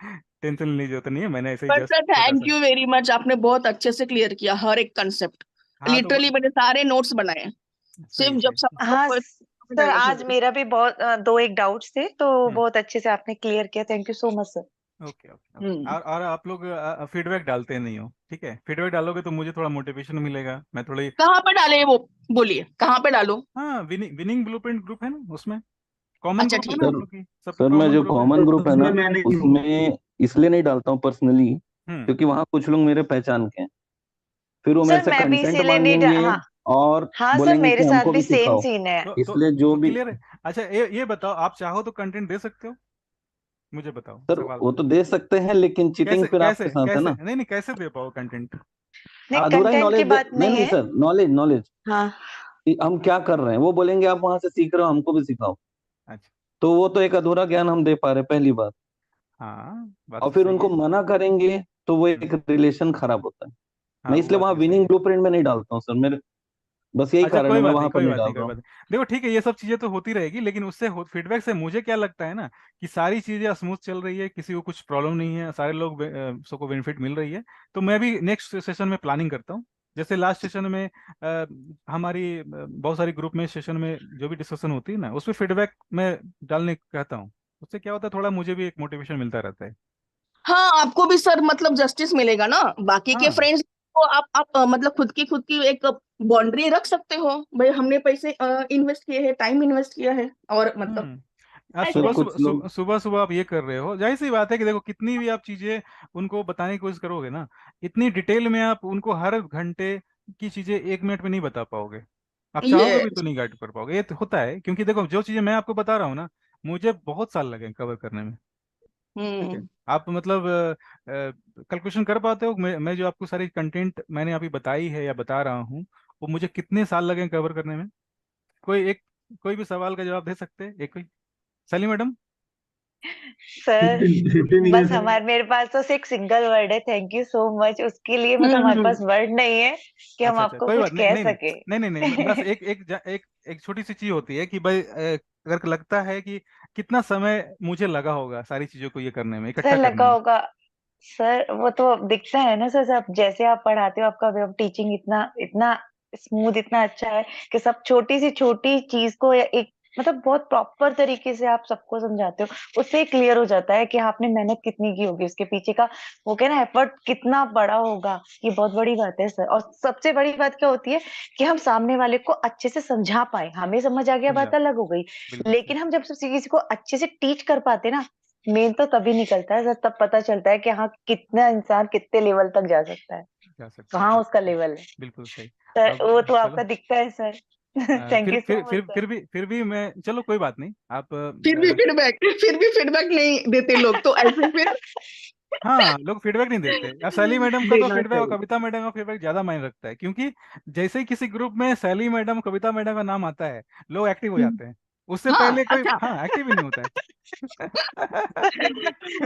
Speaker 2: टेंशन लेने की जरूरत नहीं है, मैंने ऐसे ही
Speaker 1: बट
Speaker 2: जस्ट
Speaker 1: सर
Speaker 2: छोटा
Speaker 1: थैंक
Speaker 2: सा।
Speaker 1: यू वेरी मच, आपने बहुत अच्छे से क्लियर किया हर एक कंसेप्ट।
Speaker 2: हाँ तो
Speaker 1: लिटरली मैंने सारे नोट्स बनाए हैं,
Speaker 2: सही
Speaker 1: सिर्फ जब
Speaker 2: सही।
Speaker 1: समझ
Speaker 4: हाँ
Speaker 1: को
Speaker 4: सर,
Speaker 1: डायवर्ट हो
Speaker 4: आज
Speaker 1: गई।
Speaker 4: मेरा भी बहुत दो एक डाउट्स थे, तो
Speaker 2: हम्म।
Speaker 4: बहुत अच्छे से आपने क्लियर किया। Thank you so much sir.
Speaker 2: Okay okay okay,
Speaker 1: हम्म।
Speaker 2: और आप लोग फीडबैक डालते नहीं हो, ठीक है, फीडबैक डालोगे तो मुझे थोड़ा मोटिवेशन मिलेगा, मैं थोड़ी।
Speaker 1: कहाँ पे डाले वो, बोलिए कहाँ पे डालो।
Speaker 2: हाँ, विनिंग ब्लूप्रिंट ग्रुप है ना, उसमें कॉमन
Speaker 1: अच्छा
Speaker 2: ग्रुप है
Speaker 1: ठीक
Speaker 2: ना
Speaker 1: है।
Speaker 2: आप
Speaker 3: सर
Speaker 2: लोग की, सबकी
Speaker 3: सर मैं
Speaker 2: कॉमन
Speaker 3: जो
Speaker 2: ग्रुप है।
Speaker 3: कॉमन ग्रुप है
Speaker 5: उसमें
Speaker 3: ना,
Speaker 5: मैंने
Speaker 3: उसमें इसलिए नहीं डालता हूँ पर्सनली,
Speaker 2: हम्म।
Speaker 3: क्योंकि वहां कुछ लोग मेरे पहचान के हैं, फिर वो मेरे
Speaker 4: सर
Speaker 3: से
Speaker 4: मैं भी
Speaker 3: कंटेंट
Speaker 4: इसीलिए नहीं
Speaker 3: मांगेंगे
Speaker 4: हाँ।
Speaker 3: और
Speaker 4: हाँ सर,
Speaker 3: बोलेंगे
Speaker 4: मेरे
Speaker 3: कि
Speaker 4: साथ
Speaker 3: हमको
Speaker 4: भी
Speaker 3: भी
Speaker 4: सेम
Speaker 3: सिखाओ,
Speaker 4: सीन है।
Speaker 3: इसलिए जो
Speaker 2: तो
Speaker 3: भी।
Speaker 2: क्लियर है। अच्छा ये बताओ, आप चाहो तो कंटेंट दे सकते हो, मुझे बताओ,
Speaker 3: सर
Speaker 2: सवाल
Speaker 3: वो
Speaker 2: तो
Speaker 3: तो दे सकते हैं, लेकिन चीटिंग
Speaker 2: कैसे
Speaker 3: फिर
Speaker 2: कैसे
Speaker 3: आपके साथ है
Speaker 2: कैसे,
Speaker 3: ना।
Speaker 2: नहीं नहीं, कैसे दे पाओ कंटेंट।
Speaker 4: नहीं,
Speaker 3: अधूरा ही
Speaker 4: कंटेंट की
Speaker 3: नॉलेज
Speaker 4: बात
Speaker 3: नहीं
Speaker 4: नहीं
Speaker 3: नहीं
Speaker 4: है।
Speaker 3: सर, नॉलेज नॉलेज
Speaker 4: हाँ
Speaker 3: हम क्या कर रहे हैं वो बोलेंगे, आप वहां से सीख रहे हो हमको भी सिखाओ,
Speaker 2: अच्छा।
Speaker 3: तो वो तो एक अधूरा ज्ञान हम दे पा रहे पहली बात।
Speaker 2: हाँ बात
Speaker 3: और
Speaker 2: तो
Speaker 3: फिर
Speaker 2: सही
Speaker 3: उनको
Speaker 2: है।
Speaker 3: मना करेंगे तो वो
Speaker 2: हम्म,
Speaker 3: एक रिलेशन खराब होता है।
Speaker 2: हाँ
Speaker 3: मैं
Speaker 2: वो
Speaker 3: इसलिए
Speaker 2: बात
Speaker 3: वहां
Speaker 2: भी सही
Speaker 3: विनिंग
Speaker 2: है।
Speaker 3: ब्लूप्रिंट में नहीं डालता हूँ सर, मेरे बस यही
Speaker 2: अच्छा
Speaker 3: कारण है,
Speaker 2: कोई
Speaker 3: मैं
Speaker 2: बात नहीं,
Speaker 3: वहां पर
Speaker 2: कोई
Speaker 3: नहीं
Speaker 2: बात
Speaker 3: डाल
Speaker 2: नहीं, कोई
Speaker 3: रहा
Speaker 2: बात
Speaker 3: हूँ।
Speaker 2: नहीं, देखो ठीक है, ये सब चीजें तो होती रहेगी, लेकिन उससे फीडबैक से मुझे क्या लगता है ना, कि सारी चीजें स्मूथ चल रही है, किसी को कुछ प्रॉब्लम नहीं है, सारे लोग सबको बेनिफिट मिल रही है। तो मैं भी नेक्स्ट सेशन में प्लानिंग करता हूँ, जैसे लास्ट सेशन में हमारी बहुत सारी ग्रुप में सेशन में जो भी डिस्कशन होती है ना, उसमें फीडबैक मैं डालने कहता हूँ, उससे क्या होता है, थोड़ा मुझे भी एक मोटिवेशन मिलता रहता है।
Speaker 1: हाँ, आपको भी सर मतलब जस्टिस मिलेगा ना, बाकी के
Speaker 2: हाँ।
Speaker 1: फ्रेंड्स को आप मतलब खुद की एक बाउंड्री रख सकते हो, भाई हमने पैसे इन्वेस्ट किए हैं, टाइम इन्वेस्ट किया है, और मतलब
Speaker 2: आज
Speaker 1: ऐसे
Speaker 3: सर
Speaker 2: सुबह
Speaker 1: ऐसे।
Speaker 3: कुछ लोग,
Speaker 2: सुबह सुबह सुबह आप ये कर रहे हो, जाहिर सी बात है कि देखो कितनी भी आप चीजें उनको बताने की कोशिश करोगे ना, इतनी डिटेल में आप उनको हर घंटे की चीजें 1 मिनट में नहीं बता पाओगे, आप चाहोगे
Speaker 1: ये
Speaker 2: भी तो नहीं गाइड कर पाओगे, ये तो होता है, क्योंकि देखो जो चीजें मैं आपको बता रहा हूँ ना, मुझे बहुत साल लगे कवर करने में। ठीक है,
Speaker 1: हम्म।
Speaker 2: आप मतलब कैलकुलेशन कर पाते हो, मैं जो आपको सारी कंटेंट मैंने अभी बताई है या बता रहा हूँ, वो मुझे कितने साल लगे कवर करने में। कोई एक, कोई भी सवाल का जवाब दे सकते हैं एक कोई, सली मैडम।
Speaker 4: सर,
Speaker 5: 15
Speaker 4: बस
Speaker 5: ईयर्स है।
Speaker 4: हमारे मेरे पास तो एक सिंगल वर्ड है, थैंक यू सो मच। उसके लिए मतलब हमारे
Speaker 1: हम्म।
Speaker 4: पास वर्ड नहीं है कि हम
Speaker 2: अच्छा अच्छा,
Speaker 4: आपको
Speaker 2: कोई
Speaker 4: कुछ
Speaker 2: बात नहीं,
Speaker 4: कह
Speaker 2: नहीं नहीं
Speaker 4: सके।
Speaker 2: नहीं नहीं नहीं, बस एक छोटी सी चीज होती है कि भाई अगर लगता है कि कितना समय मुझे लगा होगा सारी चीजों को ये करने में,
Speaker 4: सर
Speaker 2: इकट्ठा करने
Speaker 4: लगा
Speaker 2: में।
Speaker 4: होगा। सर वो तो दिखता है ना सर, आप जैसे आप पढ़ाते हो, आपका वे ऑफ टीचिंग इतना इतना स्मूथ, इतना अच्छा है कि सब छोटी सी छोटी चीज को या एक मतलब बहुत प्रॉपर तरीके से आप सबको समझाते हो, उससे क्लियर हो जाता है कि आपने मेहनत कितनी की होगी, उसके पीछे का वो क्या ना एफर्ट कितना बड़ा होगा। ये बहुत बड़ी बात है सर। और सबसे बड़ी बात क्या होती है कि हम सामने वाले को अच्छे से समझा पाए। हमें समझ आ गया,
Speaker 2: समझा,
Speaker 4: बात अलग हो गई,
Speaker 2: बिल्कुल सही।
Speaker 4: लेकिन हम जब किसी को अच्छे से टीच कर पाते ना, मेन तो तभी निकलता है सर, तब पता चलता है कि हाँ कितना इंसान कितने लेवल तक जा सकता है।
Speaker 2: जा सकते
Speaker 4: वहां
Speaker 2: हैं।
Speaker 4: उसका लेवल है
Speaker 2: बिल्कुल सही।
Speaker 4: सर,
Speaker 2: अब
Speaker 4: वो तो
Speaker 2: चलो,
Speaker 4: आपका दिखता है sir. Thank you so much sir.
Speaker 2: फिर भी मैं, चलो कोई बात नहीं, आप
Speaker 1: फिर भी फीडबैक नहीं देते लोग, तो ऐसे फिर
Speaker 2: हाँ, लोग फीडबैक नहीं देते। अब सैली मैडम का तो
Speaker 1: देना
Speaker 2: फीडबैक और
Speaker 1: चाहिए।
Speaker 2: कविता मैडम का फीडबैक ज्यादा मायने रखता है, क्योंकि जैसे ही किसी ग्रुप में सैली मैडम कविता मैडम का नाम आता है, लोग एक्टिव हो जाते हैं। उससे
Speaker 1: हाँ
Speaker 2: पहले कोई
Speaker 1: अच्छा।
Speaker 2: हाँ एक्टिव ही नहीं होता है।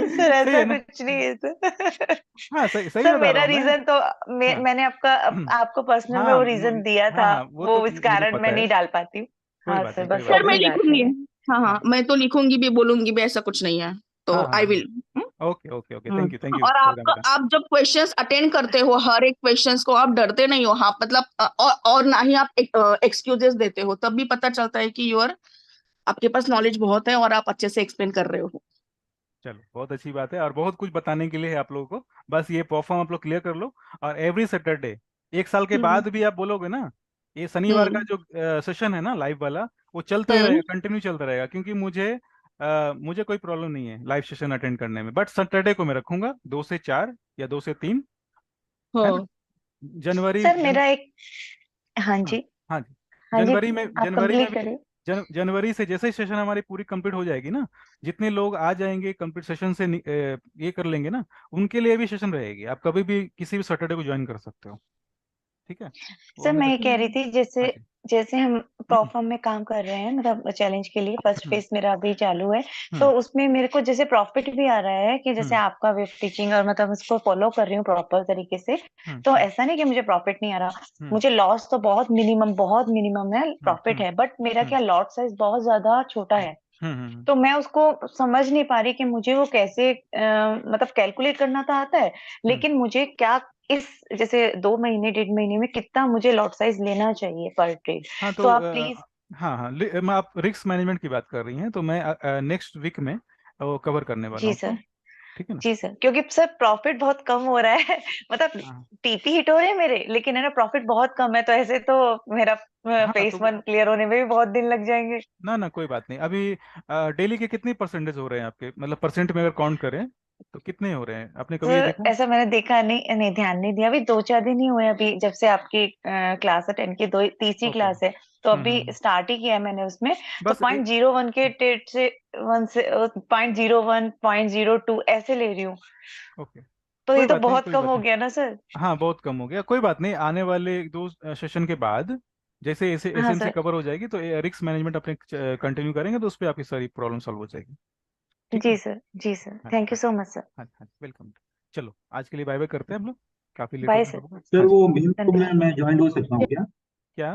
Speaker 4: सर
Speaker 2: सही
Speaker 4: ऐसा
Speaker 2: है ना?
Speaker 4: कुछ नहीं है सर।
Speaker 2: हाँ, सही सही
Speaker 4: सर
Speaker 2: बता रहा
Speaker 4: मेरा
Speaker 2: हूँ मैं।
Speaker 4: रीजन तो
Speaker 2: हाँ
Speaker 4: मैंने आपको पर्सनल में
Speaker 2: हाँ
Speaker 4: वो रीजन दिया
Speaker 2: हाँ
Speaker 4: था,
Speaker 2: हाँ, वो
Speaker 4: वो
Speaker 2: तो
Speaker 4: इस
Speaker 2: मुझे
Speaker 4: कारण
Speaker 2: पता
Speaker 4: मैं
Speaker 2: है।
Speaker 4: नहीं डाल पाती हूँ।
Speaker 2: कोई
Speaker 4: हाँ
Speaker 2: बात
Speaker 4: सर,
Speaker 2: नहीं, कोई
Speaker 4: बस
Speaker 2: बात
Speaker 1: सर
Speaker 2: नहीं।
Speaker 1: मैं
Speaker 4: वही बात
Speaker 1: लिखूंगी।
Speaker 4: है।
Speaker 1: हाँ हाँ,
Speaker 2: हाँ
Speaker 1: मैं तो लिखूंगी भी, बोलूंगी भी, ऐसा कुछ नहीं है। तो
Speaker 2: हाँ हाँ
Speaker 1: आई
Speaker 2: हाँ,
Speaker 1: will.
Speaker 2: Okay okay okay, thank you
Speaker 1: और
Speaker 2: कविता
Speaker 1: आपका,
Speaker 2: मैडम।
Speaker 1: आप जब क्वेश्चंस अटेंड करते हो, हर एक क्वेश्चंस को आप डरते नहीं हो, हाँ मतलब और ना ही आप एक्सक्यूजेस देते हो, तब भी पता चलता है कि यूर, आपके पास नॉलेज बहुत है और आप अच्छे से एक्सप्लेन कर रहे हो।
Speaker 2: चलो, बहुत अच्छी बात है, और बहुत कुछ बताने के लिए है आप लोगों को। बस ये परफॉर्म आप लोग क्लियर कर लो, और एवरी सैटरडे, एक साल के
Speaker 1: हम्म
Speaker 2: बाद भी आप बोलोगे ना, ये शनिवार का
Speaker 1: हम्म
Speaker 2: जो सेशन है ना लाइव वाला, वो चलता ही
Speaker 1: हम्म
Speaker 2: रहेगा, कंटिन्यू चलता रहेगा, क्योंकि मुझे कोई प्रॉब्लम नहीं है लाइव सेशन अटेंड करने में। बट सैटरडे को मैं रखूंगा 2 से 4 या 2 से 3, है ना?
Speaker 1: हाँ
Speaker 2: जनवरी
Speaker 4: सर
Speaker 2: जन
Speaker 4: मेरा एक, हाँ
Speaker 2: हाँ
Speaker 4: जी,
Speaker 2: हाँ जी,
Speaker 4: हाँ जी, आप
Speaker 2: जनवरी में
Speaker 4: कंप्लीट
Speaker 2: भी,
Speaker 4: करिए।
Speaker 2: जनवरी से जैसे ही सेशन हमारी पूरी कंप्लीट हो जाएगी ना, जितने लोग आ जाएंगे कंप्लीट सेशन से ये कर लेंगे ना, उनके लिए भी सेशन रहेगी। आप कभी भी किसी भी सैटरडे को ज्वाइन कर सकते हो, ठीक है? वो
Speaker 4: सर
Speaker 2: हमने
Speaker 4: मैं ये
Speaker 2: रखा।
Speaker 4: कह रही थी, जैसे
Speaker 2: हाँ जी।
Speaker 4: जैसे हम परफॉर्म में काम कर रहे हैं, मतलब चैलेंज के लिए फर्स्ट
Speaker 2: हम्म
Speaker 4: फेज मेरा अभी चालू है, तो
Speaker 2: हम्म
Speaker 4: उसमें मेरे को जैसे प्रॉफिट भी आ रहा है कि जैसे
Speaker 2: हम्म
Speaker 4: आपका वेब टीचिंग, और मतलब उसको फॉलो कर रही हूँ प्रॉपर तरीके से,
Speaker 2: हम्म
Speaker 4: तो
Speaker 2: हम्म
Speaker 4: ऐसा नहीं कि मुझे प्रॉफिट नहीं आ रहा।
Speaker 2: हम्म
Speaker 4: मुझे लॉस तो बहुत मिनिमम है, प्रॉफिट
Speaker 2: हम्म
Speaker 4: है, बट मेरा
Speaker 2: हम्म
Speaker 4: क्या लॉट साइज बहुत ज्यादा छोटा है।
Speaker 2: हम्म
Speaker 4: तो मैं उसको समझ नहीं पा रही कि मुझे वो कैसे मतलब कैलकुलेट करना तो आता है,
Speaker 2: हम्म।
Speaker 4: लेकिन मुझे क्या इस जैसे 2 महीने 1.5 महीने में कितना मुझे लॉट साइज लेना चाहिए पर ट्रेड।
Speaker 2: हाँ
Speaker 4: तो
Speaker 2: तो
Speaker 4: आप प्लीज।
Speaker 2: हाँ हाँ, मैं, आप रिस्क मैनेजमेंट की बात कर रही हैं, तो मैं नेक्स्ट वीक में वो कवर करने वाला
Speaker 4: जी
Speaker 2: हूँ
Speaker 4: सर,
Speaker 2: उसको, ठीक है ना?
Speaker 4: जी सर, क्योंकि सर प्रॉफिट बहुत कम हो रहा है। मतलब
Speaker 2: हाँ
Speaker 4: टीपी हिट हो रहे हैं मेरे, लेकिन है ना प्रॉफिट बहुत कम है, तो ऐसे तो मेरा
Speaker 2: हाँ,
Speaker 4: फेस
Speaker 2: तो
Speaker 4: 1 क्लियर होने में भी बहुत दिन लग जाएंगे।
Speaker 2: ना ना, कोई बात नहीं। अभी डेली के कितनी परसेंटेज हो रहे हैं आपके, मतलब परसेंट में अगर काउंट करें तो कितने हो रहे हैं, आपने कभी ये
Speaker 4: सर
Speaker 2: देखा?
Speaker 4: ऐसा मैंने देखा नहीं, नहीं ध्यान नहीं दिया, अभी 2-4 दिन ही हुए अभी जब से आपकी क्लास अटेंड की, दो तीसरी
Speaker 2: ओके।
Speaker 4: क्लास है, तो अभी स्टार्ट ही किया है मैंने उसमें। तो
Speaker 2: बस
Speaker 4: 0.01 के टेट से 0.01 0.02 ऐसे ले रही हूँ,
Speaker 2: ओके,
Speaker 4: तो ये
Speaker 2: कोई
Speaker 4: तो
Speaker 2: बात नहीं,
Speaker 4: बहुत
Speaker 2: कोई
Speaker 4: कम
Speaker 2: बात
Speaker 4: हो
Speaker 2: नहीं।
Speaker 4: गया ना सर।
Speaker 2: हाँ, बहुत कम हो गया, कोई बात नहीं। आने वाले 2 सेशन के बाद जैसे ऐसे
Speaker 4: हाँ
Speaker 2: एसएनसी
Speaker 4: सर,
Speaker 2: कवर हो जाएगी, तो रिस्क मैनेजमेंट अपने कंटिन्यू करेंगे, तो उस पर आपकी सारी प्रॉब्लम सॉल्व हो जाएगी, ठीक है
Speaker 4: जी
Speaker 2: ना?
Speaker 4: सर, जी सर,
Speaker 2: हाँ
Speaker 4: थैंक यू
Speaker 2: हाँ
Speaker 4: सो मच सर।
Speaker 2: हाँ हाँ, वेलकम। चलो, आज के लिए बाय बाय करते हैं हम लोग, काफी लेट हो
Speaker 4: बाय
Speaker 2: गया हम
Speaker 4: सर,
Speaker 2: लोगों का।
Speaker 5: सर
Speaker 2: हाँ जी।
Speaker 5: वो मेन ग्रुप में
Speaker 4: धन्यवाद।
Speaker 5: मैं ज्वाइन हो सकता हूँ क्या?
Speaker 2: क्या?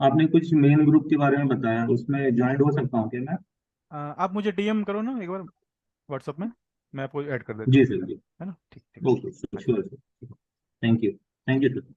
Speaker 5: आपने कुछ मेन ग्रुप के बारे में बताया, उसमें ज्वाइन हो सकता हूँ क्या मैं?
Speaker 2: आप मुझे डीएम करो ना एक बार व्हाट्सएप में, मैं आपको ऐड कर देता
Speaker 5: जी
Speaker 2: हूँ,
Speaker 5: सर, जी।
Speaker 2: है ना? ठीक ठीक।
Speaker 5: ओके,
Speaker 2: हाँ जी।
Speaker 5: Sure sir. Thank you sir.